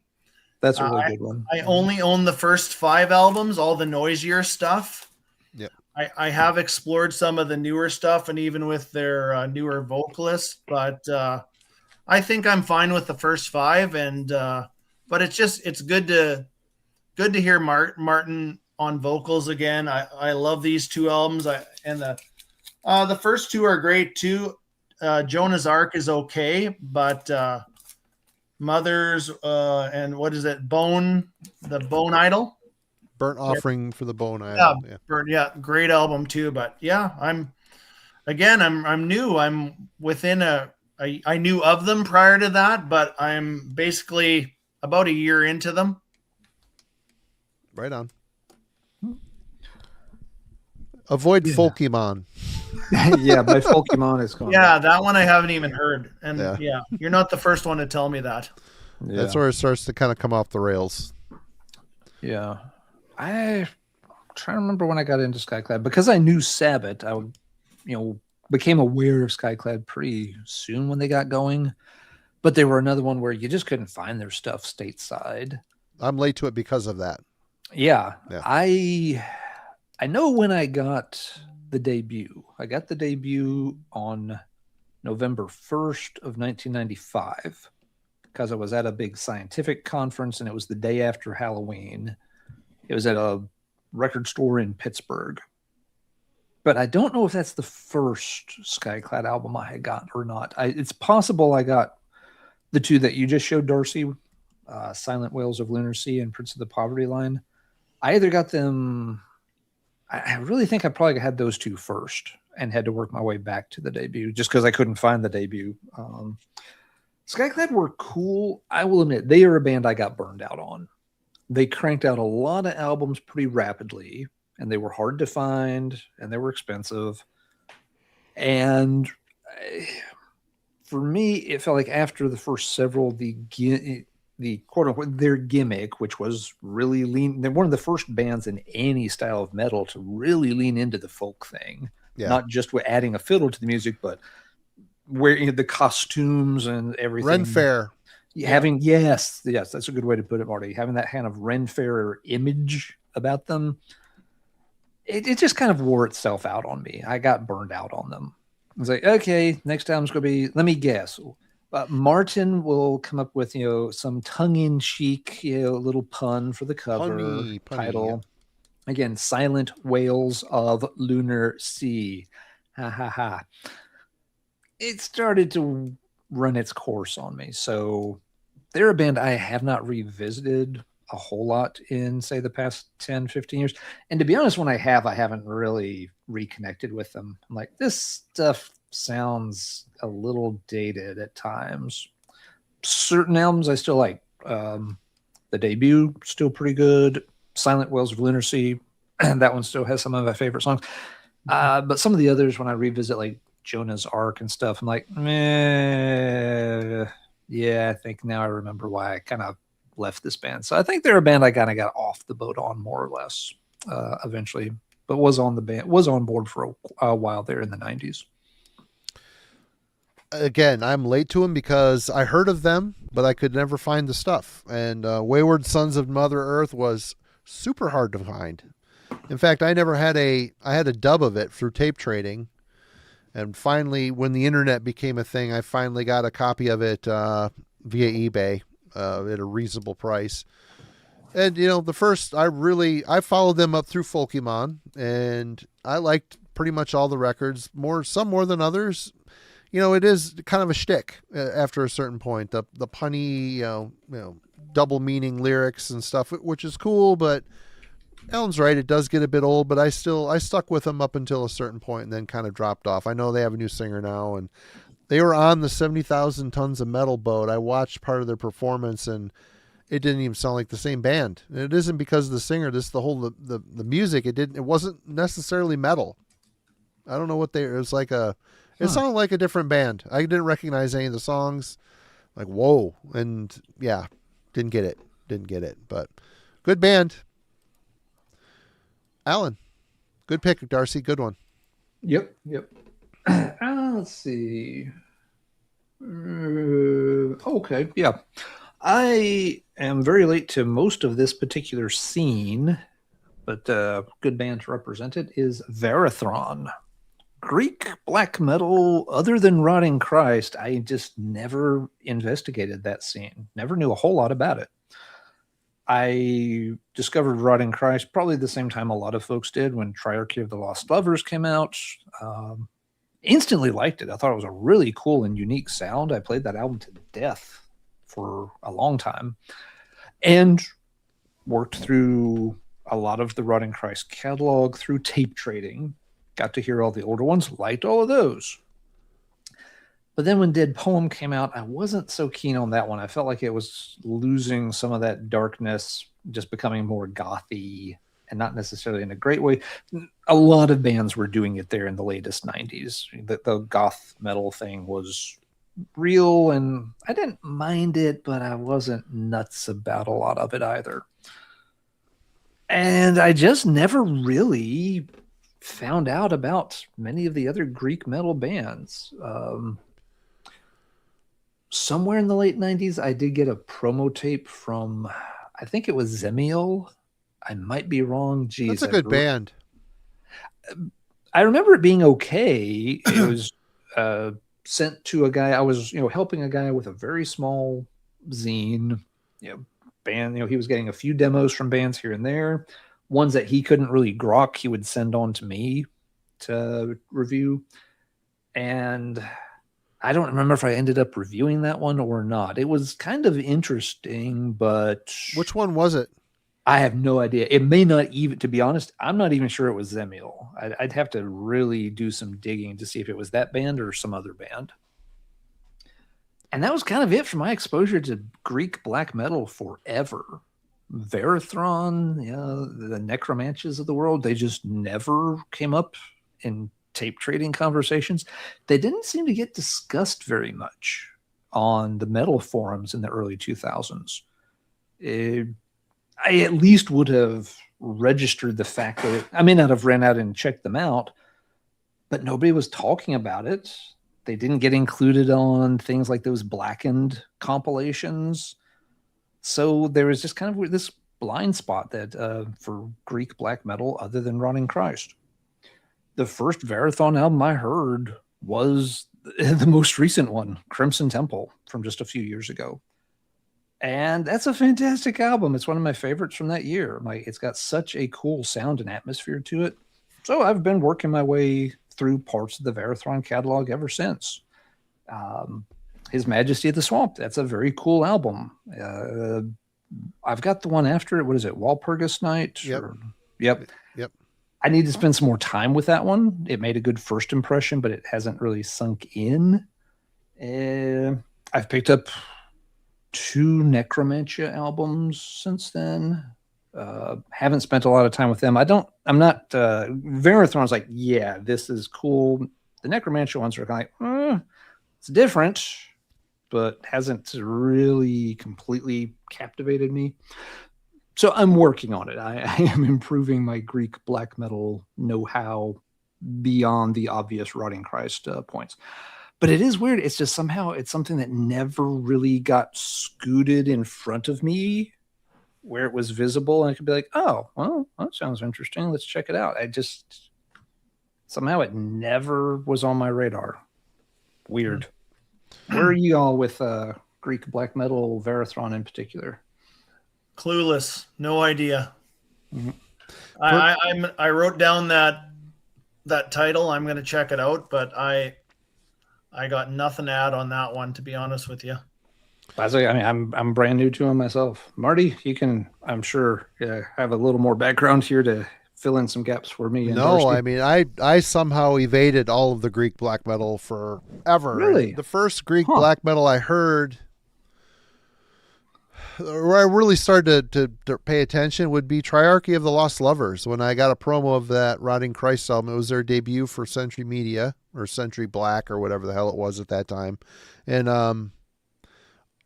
That's a really good one.
I only own the first 5 albums, all the noisier stuff.
Yep.
I have explored some of the newer stuff and even with their newer vocalists, but I think I'm fine with the first 5. And but it's good to hear Martin on vocals again. I love these 2 albums. And the first 2 are great too. Jonah's Ark is okay, but Mothers and what is it? The Bone Idol?
Burnt Offering for the Bone Idol.
Great album too. But yeah, I'm new. I'm within I knew of them prior to that, but I'm basically about a year into them.
Right on. Avoid Folkymon.
Yeah, my Folkymon is gone.
Yeah, that one I haven't even heard. And you're not the first one to tell me that.
Yeah.
That's where it starts to kind of come off the rails.
Yeah. I'm trying to remember when I got into Skyclad. Because I knew Sabbath, I became aware of Skyclad pretty soon when they got going. But they were another one where you just couldn't find their stuff stateside.
I'm late to it because of that.
Yeah. I know when I got the debut. I got the debut on November 1st of 1995 because I was at a big scientific conference and it was the day after Halloween. It was at a record store in Pittsburgh. But I don't know if that's the first Skyclad album I had gotten or not. It's possible I got the 2 that you just showed, Darcy, Silent Whales of Lunar Sea and Prince of the Poverty Line. I either got them... I really think I probably had those 2 first and had to work my way back to the debut just because I couldn't find the debut. Skyclad were cool. I will admit, they are a band I got burned out on. They cranked out a lot of albums pretty rapidly. and they were hard to find, and they were expensive. And for me, it felt like after the first several, the quote unquote their gimmick, which was really lean. They're one of the first bands in any style of metal to really lean into the folk thing, not just with adding a fiddle to the music, but wearing the costumes and everything.
Ren Fair.
Having yes, that's a good way to put it, Marty. Having that kind of Ren Fair image about them, it just kind of wore itself out on me. I got burned out on them. I was like, okay, next time it's going to be, let me guess. Martin will come up with, some tongue-in-cheek, little pun for the cover
Punny,
title. Again, Silent Whales of Lunar Sea. Ha ha ha. It started to run its course on me. So they're a band I have not revisited a whole lot in, say, the past 10, 15 years. And to be honest, when I haven't really reconnected with them. I'm like, this stuff sounds a little dated at times. Certain albums I still like. The debut, still pretty good. Silent Whales of Lunar Sea, that one still has some of my favorite songs. But some of the others, when I revisit, like Jonah's Ark and stuff, I'm like, meh. Yeah, I think now I remember why I kind of left this band. So I think they're a band I kind of got off the boat on, more or less, eventually, but was on board for a while there in the 90s.
Again, I'm late to them because I heard of them, but I could never find the stuff. And Wayward Sons of Mother Earth was super hard to find. In fact, I had a dub of it through tape trading. And finally, when the internet became a thing, I finally got a copy of it via eBay at a reasonable price. And, I followed them up through Folkymon, and I liked pretty much all the records, some more than others. It is kind of a shtick after a certain point, the punny, double meaning lyrics and stuff, which is cool, but Alan's right. It does get a bit old, but I stuck with them up until a certain point and then kind of dropped off. I know they have a new singer now, and they were on the 70,000 Tons of Metal boat. I watched part of their performance, and it didn't even sound like the same band. And it isn't because of the singer. This the whole the music. It wasn't necessarily metal. I don't know what it was like It sounded like a different band. I didn't recognize any of the songs. Like, whoa. And yeah, didn't get it. But good band. Alan, good pick, Darcy. Good one.
Yep. Let's see. Okay, yeah. I am very late to most of this particular scene, but a good band to represent it is Verathron. Greek black metal, other than Rotting Christ, I just never investigated that scene. Never knew a whole lot about it. I discovered Rotting Christ probably the same time a lot of folks did when Triarchy of the Lost Lovers came out. Instantly liked it. I thought it was a really cool and unique sound. I played that album to death for a long time and worked through a lot of the Rotting Christ catalog through tape trading. Got to hear all the older ones, liked all of those. But then when Dead Poem came out, I wasn't so keen on that one. I felt like it was losing some of that darkness, just becoming more gothy, and not necessarily in a great way. A lot of bands were doing it there in the latest 90s. The goth metal thing was real, and I didn't mind it, but I wasn't nuts about a lot of it either. And I just never really found out about many of the other Greek metal bands. Somewhere in the late 90s, I did get a promo tape from, I think it was Zemiel. I might be wrong. Jeez,
that's a good band.
I remember it being okay. It was sent to a guy. I was, helping a guy with a very small zine, band. He was getting a few demos from bands here and there. Ones that he couldn't really grok, he would send on to me to review. And I don't remember if I ended up reviewing that one or not. It was kind of interesting, but...
Which one was it?
I have no idea. It may not even, to be honest, I'm not even sure it was Zemiel. I'd have to really do some digging to see if it was that band or some other band. And that was kind of it for my exposure to Greek black metal forever. Verathron, the Necromantias of the world, they just never came up in tape trading conversations. They didn't seem to get discussed very much on the metal forums in the early 2000s. I at least would have registered the fact that I may not have ran out and checked them out, but nobody was talking about it. They didn't get included on things like those Blackened compilations. So there was just kind of this blind spot that for Greek black metal other than Rotting Christ. The first Verathon album I heard was the most recent one, Crimson Temple, from just a few years ago. And that's a fantastic album. It's one of my favorites from that year. It's got such a cool sound and atmosphere to it. So I've been working my way through parts of the Verathron catalog ever since. His Majesty of the Swamp, that's a very cool album. I've got the one after it. What is it? Walpurgis Night?
Yep.
I need to spend some more time with that one. It made a good first impression, but it hasn't really sunk in. I've picked up 2 Necromantia albums since then. Haven't spent a lot of time with them. Verathron's like, yeah, this is cool. The Necromantia ones are kind of like, it's different, but hasn't really completely captivated me. So I'm working on it. I am improving my Greek black metal know-how beyond the obvious Rotting Christ points. But it is weird. It's just somehow it's something that never really got scooted in front of me where it was visible. And I could be like, oh, well, that sounds interesting. Let's check it out. Somehow it never was on my radar. Weird. Where are you all with Greek black metal, Verathron in particular?
Clueless. No idea.
Mm-hmm.
I wrote down that title. I'm going to check it out, but I got nothing to add on that one, to be honest with you.
I'm brand new to him myself. Marty, you can, I'm sure, have a little more background here to fill in some gaps for me.
No,
Darcy.
I mean, I somehow evaded all of the Greek black metal forever.
Really?
The first Greek black metal I heard, where I really started to pay attention, would be Triarchy of the Lost Lovers. When I got a promo of that Rotting Christ album, it was their debut for Century Media, or Century Black, or whatever the hell it was at that time. And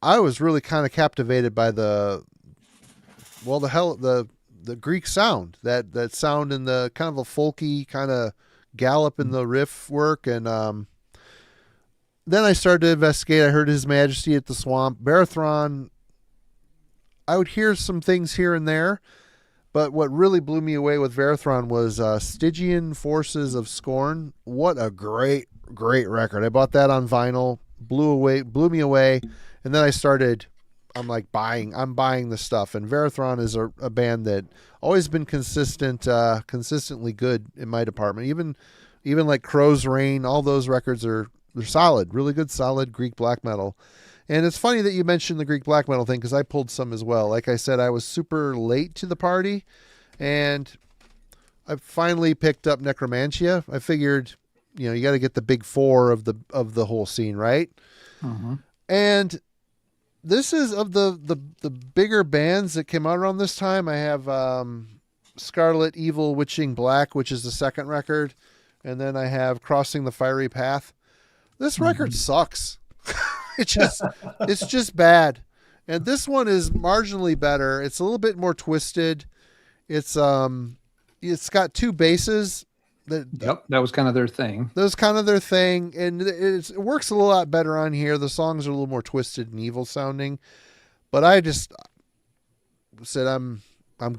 I was really kind of captivated by the Greek sound, that sound in the kind of a folky kind of gallop in the riff work. And then I started to investigate. I heard His Majesty at the Swamp. Verathron, I would hear some things here and there, but what really blew me away with Verathron was Stygian Forces of Scorn. What a great record. I bought that on vinyl, blew me away. And then I'm buying the stuff. And Verathron is a band that always been consistently good in my department. Even like Crow's Reign, all those records they're solid, really good, solid Greek black metal. And it's funny that you mentioned the Greek black metal thing, because I pulled some as well. Like I said, I was super late to the party, and I finally picked up Necromantia. I figured, you got to get the big 4 of the whole scene, right?
Mm-hmm.
And this is of the bigger bands that came out around this time. I have Scarlet Evil Witching Black, which is the second record, and then I have Crossing the Fiery Path. This record sucks. It's just bad. And this one is marginally better. It's a little bit more twisted. It's got 2 basses.
That was kind of their thing.
That was kind of their thing, and it works a lot better on here. The songs are a little more twisted and evil sounding, but I just said I'm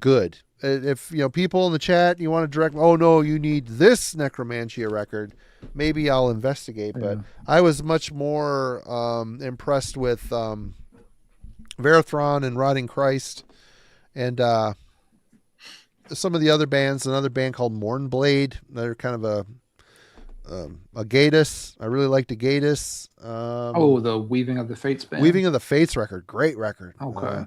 good. If people in the chat, you want to direct, oh no, you need this Necromantia record, maybe I'll investigate.
Yeah.
But I was much more impressed with Verathron and Rotting Christ, and some of the other bands. Another band called Mournblade. They're kind of a Gatus. I really liked the Gatus.
The Weaving of the Fates band.
Weaving of the Fates record, great record.
Okay.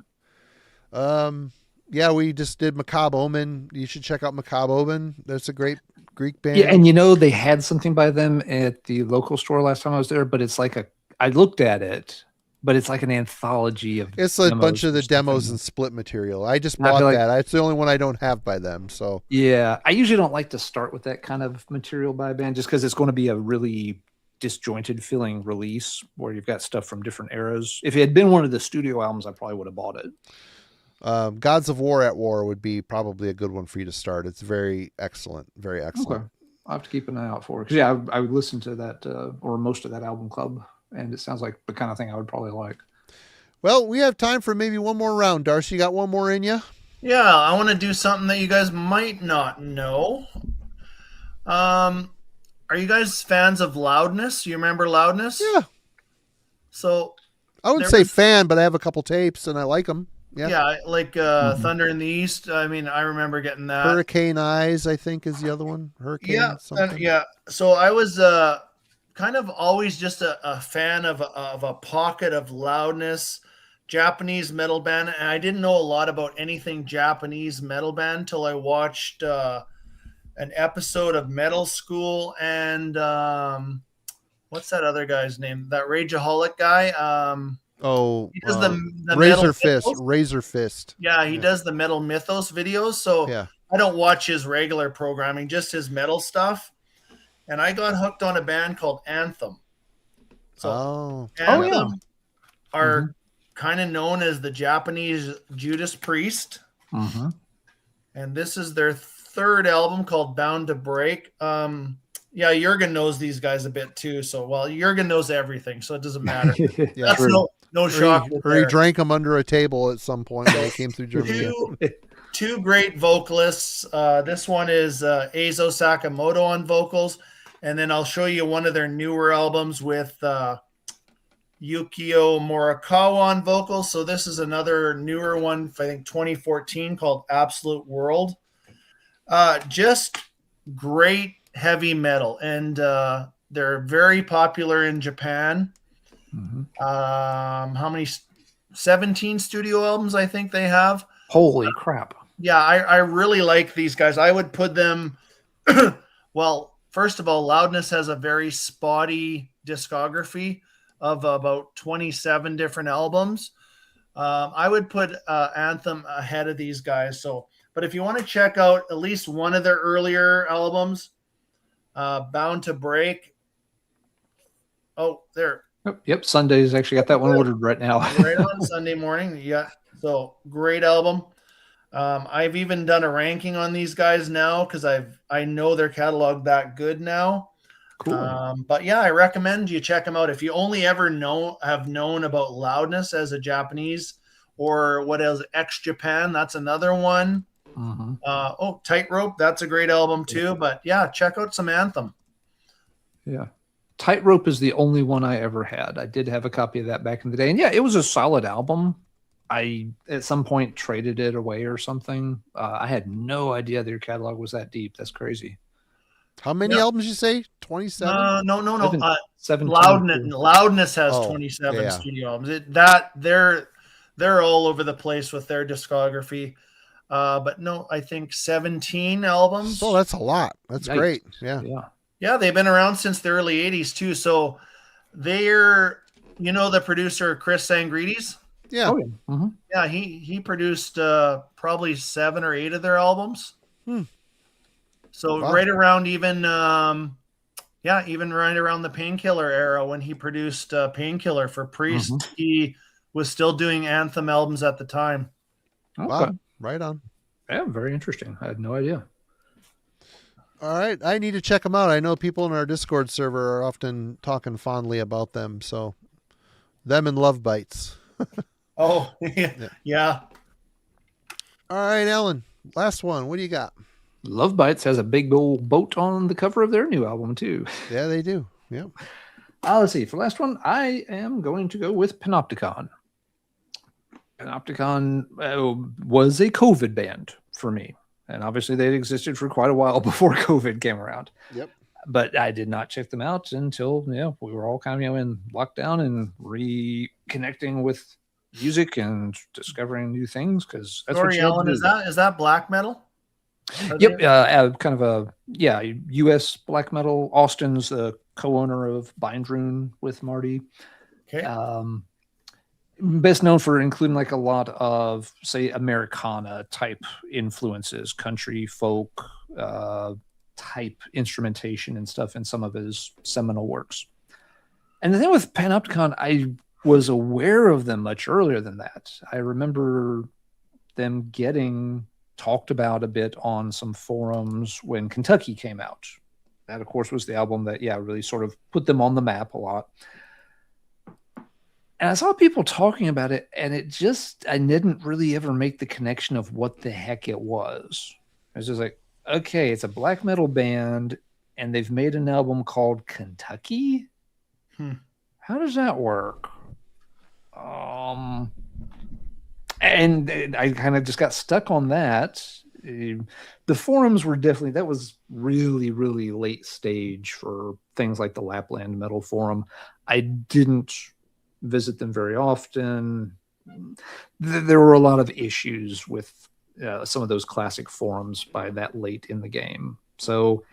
Yeah, we just did Macabre Omen. You should check out Macabre Omen. That's a great Greek band.
Yeah, and they had something by them at the local store last time I was there, but it's like I looked at it but it's like an anthology of.
It's a
demos
bunch of the
or something.
demos and split material. I just
And I
bought
feel like-
that. It's the only one I don't have by them. So
Yeah, I usually don't like to start with that kind of material by a band just because it's going to be a really disjointed feeling release where you've got stuff from different eras. If it had been one of the studio albums, I probably would have bought it.
Gods of War at War would be probably a good one for you to start. It's very excellent. Very excellent.
Okay. I'll have to keep an eye out for it. 'Cause, yeah, I would listen to that or most of that album club, and it sounds like the kind of thing I would probably like.
Well, we have time for maybe one more round. Darcy, you got one more in you?
Yeah, I want to do something that you guys might not know. Are you guys fans of Loudness? You remember Loudness?
Yeah.
So
I wouldn't
There
say
was-
fan, but I have a couple tapes and I like them. Yeah.
yeah, like Thunder in the East. I mean, I remember getting that.
Hurricane Eyes, I think, is the other one. Hurricane
Yeah,
something.
yeah. So I was kind of always just a fan of a pocket of Loudness, Japanese metal band, and I didn't know a lot about anything Japanese metal band till I watched an episode of Metal School and what's that other guy's name? That Rageaholic guy.
Oh,
He does the
Razor
Metal
Fist.
Mythos.
Razor Fist.
Yeah, he does the Metal Mythos videos. So
Yeah.
I don't watch his regular programming, just his metal stuff. And I got hooked on a band called Anthem. So
Oh.
Anthem are kind of known as the Japanese Judas Priest.
Mm-hmm.
And this is their third album called Bound to Break. Yeah, Jurgen knows these guys a bit too. So, well, Jurgen knows everything, so it doesn't matter.
Yeah.
That's no shock.
Or he drank them under a table at some point when he came through Germany.
Two great vocalists. This one is Eizo Sakamoto on vocals. And then I'll show you one of their newer albums with Yukio Morikawa on vocals. So this is another newer one, I think 2014, called Absolute World. Just great heavy metal. And they're very popular in Japan.
Mm-hmm.
How many? 17 studio albums, I think they have.
Holy crap.
Yeah, I really like these guys. I would put them, well, first of all, Loudness has a very spotty discography of about 27 different albums. I would put Anthem ahead of these guys. So, but if you want to check out at least one of their earlier albums, Bound to Break. Oh, there.
Yep, Sunday's actually got that one ordered right now.
Right on Sunday morning. Yeah. So great album. I've even done a ranking on these guys now because I know their catalog that good now.
Cool.
But yeah, I recommend you check them out. If you only ever have known about Loudness as a Japanese or what else, Japan, that's another one.
Mm-hmm.
Tightrope, that's a great album too. But yeah, check out some Anthem.
Yeah. Tightrope is the only one I ever had. I did have a copy of that back in the day. And yeah, it was a solid album. I, at some point, traded it away or something. I had no idea their catalog was that deep. That's crazy.
How many albums you say? 27?
No.
17.
Loudness has
Oh,
27
yeah.
studio albums. They're all over the place with their discography. But no, I think 17 albums.
So that's a lot. That's
Yikes.
great. Yeah.
Yeah.
Yeah, they've been around since the early 80s too. So they're, the producer Chris Sangrides.
Yeah.
Oh, yeah. Mm-hmm.
Yeah, he produced probably 7 or 8 of their albums. So
Wow.
right around even right around the Painkiller era when he produced Painkiller for Priest, he was still doing Anthem albums at the time.
Okay.
Wow. Right on.
Yeah, very interesting. I had no idea.
All right. I need to check them out. I know people in our Discord server are often talking fondly about them. So them and Love Bites.
Oh, yeah.
All right, Ellen. Last one. What do you got?
Love Bites has a big old boat on the cover of their new album, too.
Yeah, they do. Yeah.
Let's see. For the last one, I am going to go with Panopticon. Panopticon was a COVID band for me. And obviously they existed for quite a while before COVID came around.
Yep.
But I did not check them out until we were all kind of in lockdown and reconnecting with music and discovering new things because that's
Sorry, Alan, is that black metal?
Yep, kind of a U.S. black metal. Austin's the co-owner of Bind Rune with Marty.
Okay.
best known for including like a lot of, say, Americana type influences, country, folk type instrumentation and stuff in some of his seminal works. And the thing with Panopticon, I was aware of them much earlier than that. I remember them getting talked about a bit on some forums when Kentucky came out. That, of course, was the album that, really sort of put them on the map a lot. And I saw people talking about it, and I didn't really ever make the connection of what the heck it was. I was just like, okay, it's a black metal band, and they've made an album called Kentucky? How does that work? And I kind of just got stuck on that. The forums were definitely, that was really, really late stage for things like the Lapland Metal Forum. I didn't visit them very often. There were a lot of issues with some of those classic forums by that late in the game. So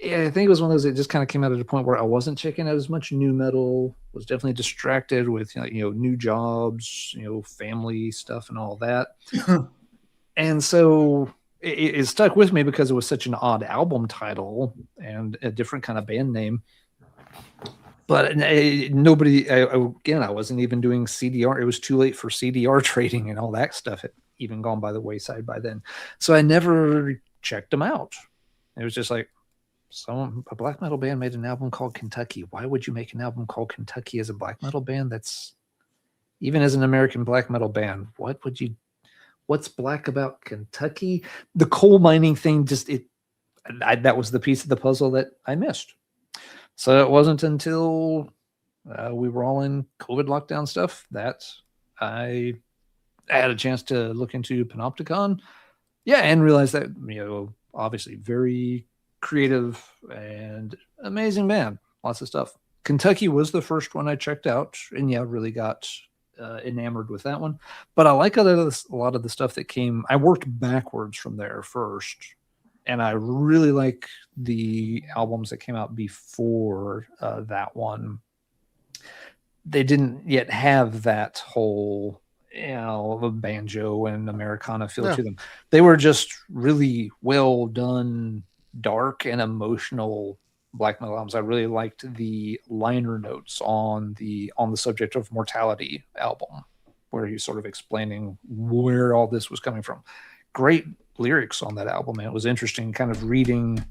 I think it was one of those that just kind of came out at a point where I wasn't checking out as much new metal, was definitely distracted with new jobs, family stuff and all that. And so it stuck with me because it was such an odd album title and a different kind of band name. But nobody, again, I wasn't even doing CDR. It was too late for CDR trading and all that stuff had even gone by the wayside by then. So I never checked them out. It was just like, a black metal band made an album called Kentucky. Why would you make an album called Kentucky as a black metal band? That's, even as an American black metal band, what's black about Kentucky? The coal mining thing, that was the piece of the puzzle that I missed. So it wasn't until we were all in COVID lockdown stuff that I had a chance to look into Panopticon. And realize that, obviously very creative and amazing band. Lots of stuff. Kentucky was the first one I checked out, and really got enamored with that one. But I like a lot of the stuff that came. I worked backwards from there first, and I really like the albums that came out before that one. They didn't yet have that whole banjo and Americana feel to them. They were just really well done, dark and emotional black metal albums. I really liked the liner notes on the Subject of Mortality album, where he's sort of explaining where all this was coming from. Great lyrics on that album, and it was interesting kind of reading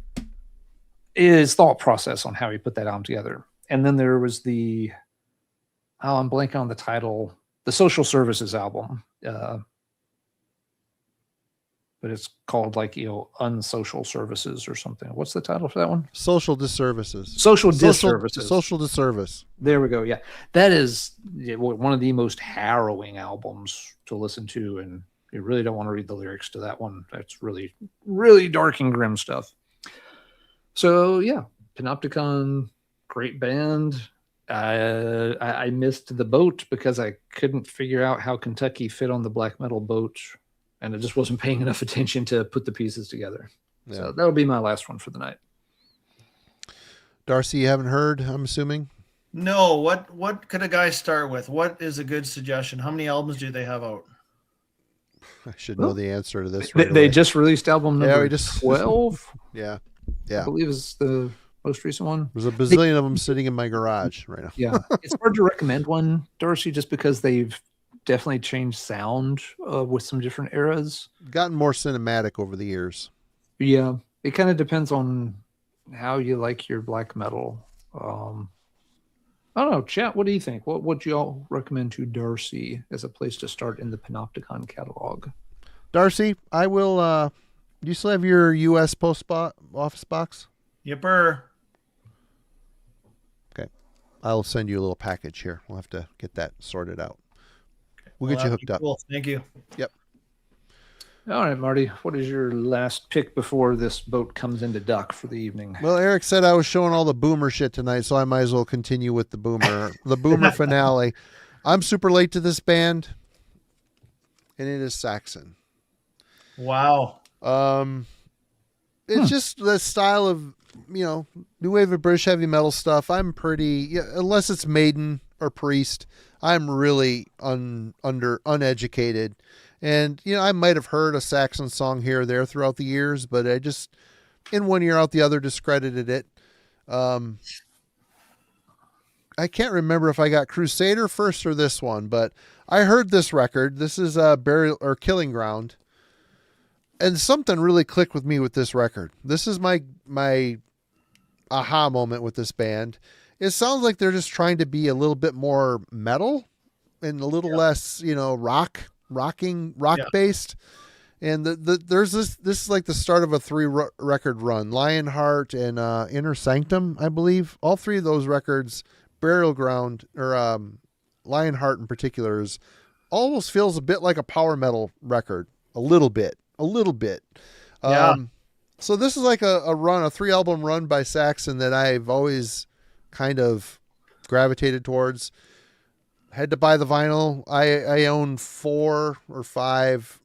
his thought process on how he put that album together. And then there was I'm blanking on the title, the Social Services album, but it's called Unsocial Services or something. What's the title for that one?
Social Disservices.
Social Disservices.
Social Disservice.
There we go. Yeah. That is one of the most harrowing albums to listen to, and you really don't want to read the lyrics to that one. That's really, really dark and grim stuff. So Panopticon, great band. I missed the boat because I couldn't figure out how Kentucky fit on the black metal boat, and I just wasn't paying enough attention to put the pieces together. Yeah. So that'll be my last one for the night.
Darcy, you haven't heard, I'm assuming?
No. What could a guy start with? What is a good suggestion? How many albums do they have out?
I should know the answer to this.
They just released album number 12.
Yeah.
I believe is the most recent one.
There's a bazillion of them sitting in my garage right now.
Yeah. It's hard to recommend one, Darcy, just because they've definitely changed sound with some different eras.
Gotten more cinematic over the years.
Yeah. It kind of depends on how you like your black metal. I don't know, chat, what do you think? What would you all recommend to Darcy as a place to start in the Panopticon catalog?
Darcy, I will do you still have your US post office box?
Yipper.
Okay. I'll send you a little package here. We'll have to get that sorted out. We'll get you hooked up.
Cool. Thank you.
Yep.
All right, Marty, what is your last pick before this boat comes into dock for the evening?
Well, Eric said I was showing all the boomer shit tonight, so I might as well continue with the boomer finale. I'm super late to this band, and it is Saxon.
Wow.
It's just the style of, new wave of British heavy metal stuff. I'm pretty, unless it's Maiden or Priest. I'm really uneducated. And, I might have heard a Saxon song here or there throughout the years, but I just, in one ear out the other, discredited it. I can't remember if I got Crusader first or this one, but I heard this record. This is Burial or Killing Ground. And something really clicked with me with this record. This is my aha moment with this band. It sounds like they're just trying to be a little bit more metal and a little less, rock based. And there's this is like the start of a 3-record run. Lionheart and Inner Sanctum, I believe. All 3 of those records, Burial Ground or Lionheart in particular, almost feels a bit like a power metal record. A little bit.
Yeah.
So this is like a 3-album run by Saxon that I've always kind of gravitated towards. Had to buy the vinyl. I own 4 or 5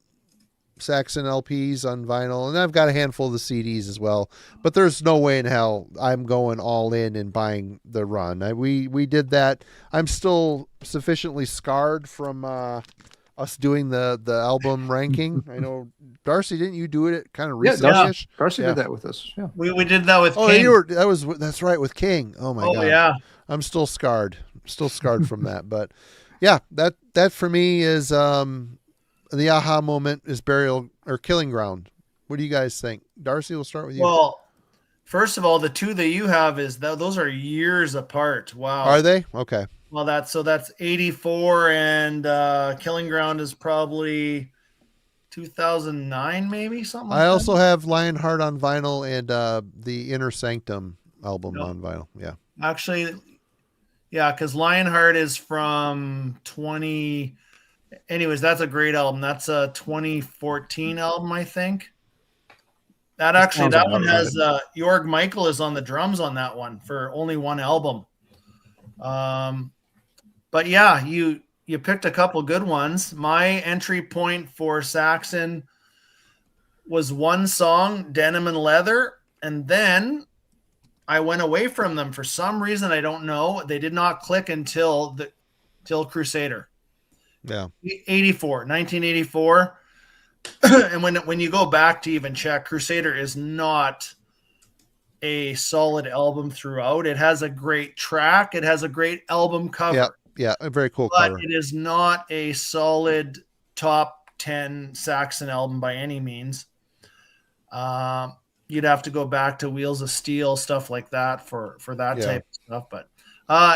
Saxon LPs on vinyl, and I've got a handful of the CDs as well. But there's no way in hell I'm going all in and buying the run. We did that. I'm still sufficiently scarred from us doing the album ranking. I know, Darcy, didn't you do it kind of recently-ish?
Darcy did that with us. Yeah.
We did that with
Oh,
King.
That's right, with King. Oh my God.
Yeah.
I'm still scarred from that. But yeah, that for me is the aha moment is Burial or Killing Ground. What do you guys think? Darcy, we'll start with you.
Well, first of all, the 2 that you have those are years apart. Wow.
Are they? Okay.
Well, that's 84, and Killing Ground is probably 2009, maybe something.
I also have Lionheart on vinyl and the Inner Sanctum album on vinyl. Yeah.
Actually, yeah, because Lionheart is from 20. Anyways, that's a great album. That's a 2014 album, I think. That one has Jorg Michael is on the drums on that one for only one album. But yeah, you picked a couple good ones. My entry point for Saxon was one song, Denim and Leather, and then I went away from them for some reason. I don't know. They did not click until Crusader.
Yeah.
1984. And when you go back to even check, Crusader is not a solid album throughout. It has a great track. It has a great album cover.
Yeah, a very cool
but
cover.
It is not a solid top 10 Saxon album by any means. You'd have to go back to Wheels of Steel, stuff like that for that type of stuff. But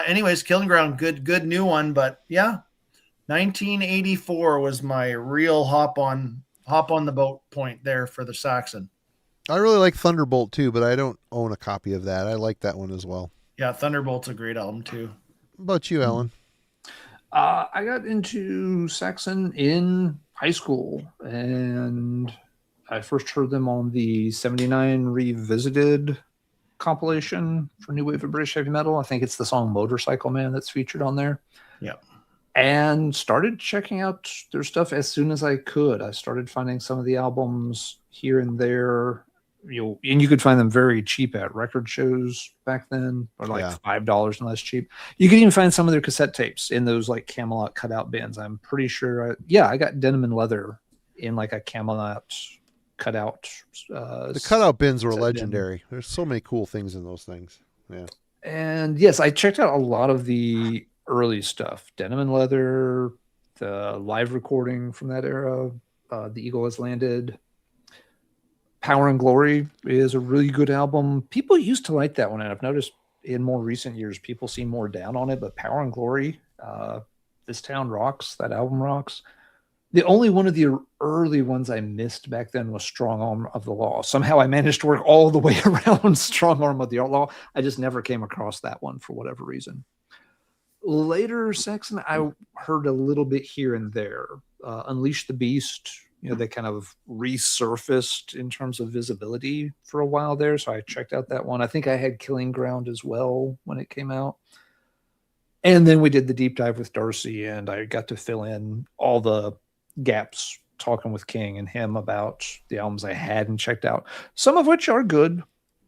anyways, Killing Ground, good new one. But yeah, 1984 was my real hop on the boat point there for the Saxon.
I really like Thunderbolt too, but I don't own a copy of that. I like that one as well.
Yeah, Thunderbolt's a great album too.
What about you, Alan?
I got into Saxon in high school, and I first heard them on the 79 Revisited compilation for New Wave of British Heavy Metal. I think it's the song Motorcycle Man that's featured on there.
Yeah.
And started checking out their stuff as soon as I could. I started finding some of the albums here and there. And you could find them very cheap at record shows back then, or like $5 and less cheap. You could even find some of their cassette tapes in those like Camelot cutout bins. I'm pretty sure. I got Denim and Leather in like a Camelot cutout.
The cutout bins were legendary. There's so many cool things in those things. Yeah.
And yes, I checked out a lot of the early stuff. Denim and Leather, the live recording from that era, The Eagle Has Landed. Power and Glory is a really good album. People used to like that one, and I've noticed in more recent years people seem more down on it, but Power and Glory, This Town Rocks, that album rocks. The only one of the early ones I missed back then was Strong Arm of the Law. Somehow I managed to work all the way around Strong Arm of the Law. I just never came across that one for whatever reason. Later Saxon, I heard a little bit here and there. Unleash the Beast, they kind of resurfaced in terms of visibility for a while there. So I checked out that one. I think I had Killing Ground as well when it came out. And then we did the deep dive with Darcy, and I got to fill in all the gaps talking with King and him about the albums I hadn't checked out, some of which are good.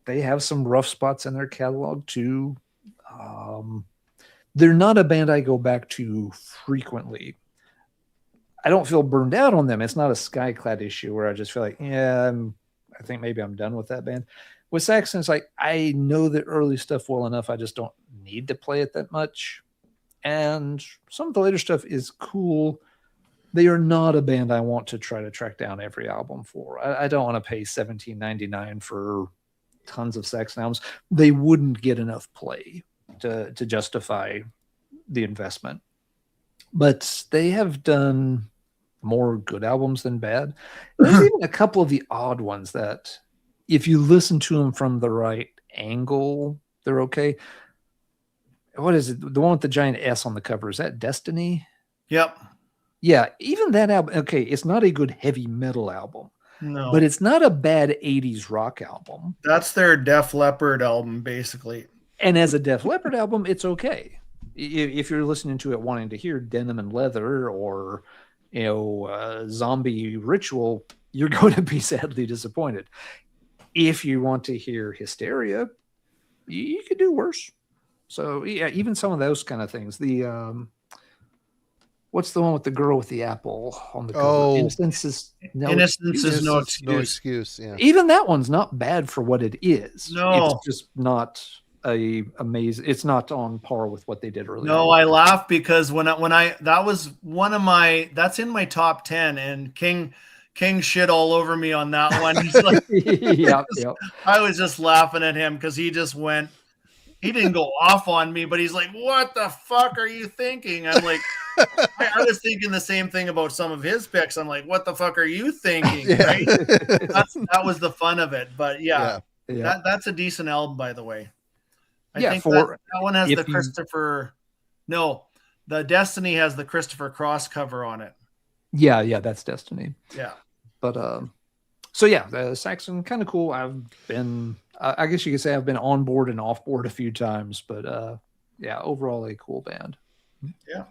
They have some rough spots in their catalog too. they're not a band I go back to frequently. I don't feel burned out on them. It's not a Skyclad issue where I just feel like, I think maybe I'm done with that band. With Saxon, it's like, I know the early stuff well enough. I just don't need to play it that much. And some of the later stuff is cool. They are not a band I want to try to track down every album for. I don't want to pay $17.99 for tons of Saxon albums. They wouldn't get enough play to justify the investment. But they have done more good albums than bad. There's even a couple of the odd ones that, if you listen to them from the right angle, they're okay. What is it? The one with the giant S on the cover, is that Destiny?
Yep.
Yeah, even that album, okay, it's not a good heavy metal album.
No.
But it's not a bad 80s rock album.
That's their Def Leppard album, basically.
And as a Def Leppard album, it's okay. If you're listening to it wanting to hear Denim and Leather or, Zombie Ritual, you're going to be sadly disappointed. If you want to hear Hysteria, you could do worse. So, yeah, even some of those kind of things. The what's the one with the girl with the apple on the cover?
Oh,
Innocence is no
excuse. Yeah.
Even that one's not bad for what it is.
No.
It's just not amazing. It's not on par with what they did earlier.
No, I laugh because when I that was one of my, that's in my top 10, and King shit all over me on that one. He's like,
yep.
I was just laughing at him because he didn't go off on me, but he's like, what the fuck are you thinking? I'm like, I was thinking the same thing about some of his picks. I'm like, what the fuck are you thinking?
Yeah.
Right? That was the fun of it. But yeah. That's a decent album, by the way. I think that one has the Christopher. No, the Destiny has the Christopher Cross cover on it.
Yeah, that's Destiny.
Yeah.
But so yeah, the Saxon, kind of cool. I've been, I guess you could say I've been on board and off board a few times, but yeah, overall a cool band.
Yeah.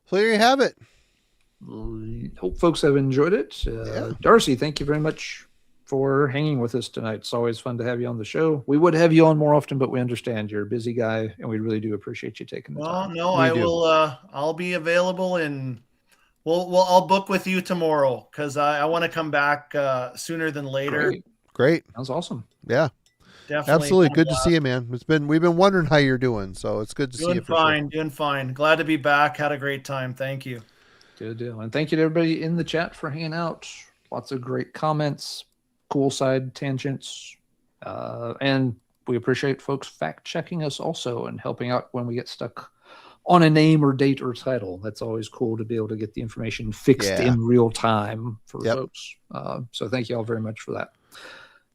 So there you have it.
Hope folks have enjoyed it. Darcy, thank you very much for hanging with us tonight. It's always fun to have you on the show. We would have you on more often, but we understand you're a busy guy, and we really do appreciate you taking the time.
No, I will. I'll be available, and I'll book with you tomorrow because I want to come back sooner than later.
Great.
That's awesome.
Yeah.
Definitely.
Absolutely. Good to see you, man. We've been wondering how you're doing, so it's good to see you.
Doing fine. Glad to be back. Had a great time. Thank you.
Good deal. And thank you to everybody in the chat for hanging out. Lots of great comments, cool side tangents. And we appreciate folks fact checking us also and helping out when we get stuck on a name or date or title. That's always cool to be able to get the information fixed in real time for folks. So thank you all very much for that.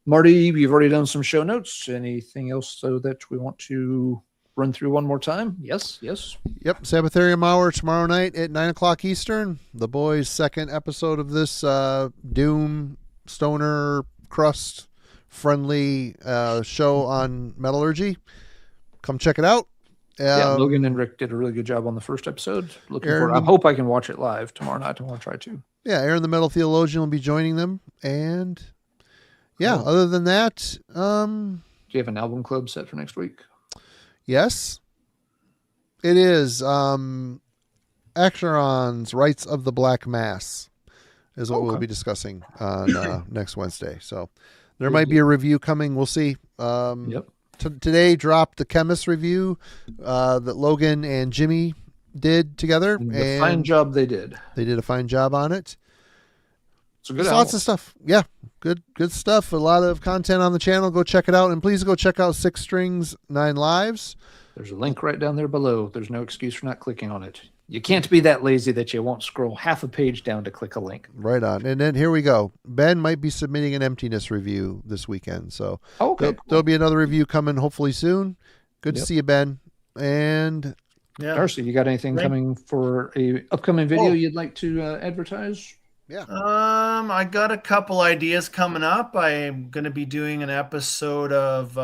Marty, you've already done some show notes. Anything else so that we want to run through one more time? Yes.
Yep. Sabbatharium Hour tomorrow night at 9:00 Eastern. The boys' second episode of this Doom Stoner Crust friendly show on Metallurgy. Come check it out.
Logan and Rick did a really good job on the first episode. Looking forward. I hope I can watch it live tomorrow night. I want to try to.
Yeah, Aaron the Metal Theologian will be joining them, and other than that,
do you have an album club set for next week?
Yes, it is. Acheron's Rites of the Black Mass is what we'll be discussing on next Wednesday. So there might be a review coming. We'll see. Today dropped the Chemist review that Logan and Jimmy did together.
And fine job they did.
They did a fine job on it.
So good.
Lots of stuff. Yeah, good stuff. A lot of content on the channel. Go check it out, and please go check out 6 Strings 9 Lives.
There's a link right down there below. There's no excuse for not clicking on it. You can't be that lazy that you won't scroll half a page down to click a link.
Right on. And then here we go. Ben might be submitting an Emptiness review this weekend, so there'll be another review coming hopefully soon. Good to see you, Ben. And
Darcy, you got anything coming for a upcoming video you'd like to advertise?
Yeah.
I got a couple ideas coming up. I'm going to be doing an episode of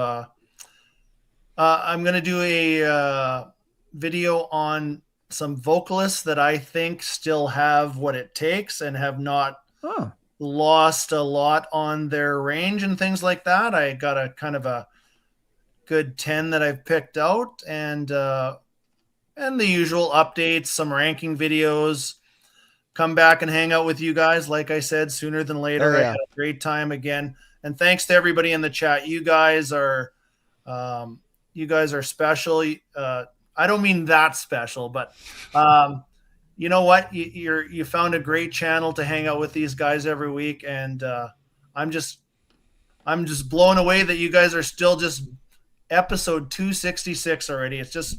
I'm going to do a video on some vocalists that I think still have what it takes and have not lost a lot on their range and things like that. I got a kind of good 10 that I've picked out, and the usual updates, some ranking videos. Come back and hang out with you guys. Like I said, sooner than later.
Oh, yeah.
I had a great time again. And thanks to everybody in the chat. You guys are special. I don't mean that special, but you know what? You found a great channel to hang out with these guys every week, and I'm just blown away that you guys are still just episode 266 already. It just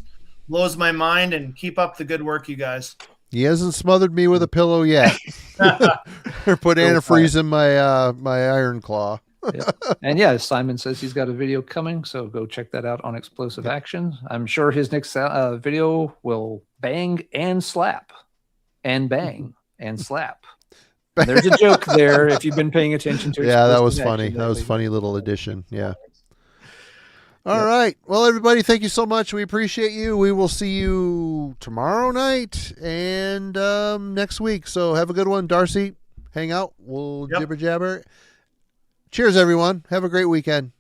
blows my mind. And keep up the good work, you guys.
He hasn't smothered me with a pillow yet, or put antifreeze in my my iron claw.
Yep. And yeah, Simon says he's got a video coming, so go check that out on Explosive Action. I'm sure his next video will bang and slap, and bang and slap. And there's a joke there if you've been paying attention to.
Yeah, that was
Explosive
funny.
Action
That was
lately.
funny little addition. Yeah. All right. Well, everybody, thank you so much. We appreciate you. We will see you tomorrow night and next week. So have a good one, Darcy. Hang out. We'll jibber jabber. Cheers, everyone. Have a great weekend.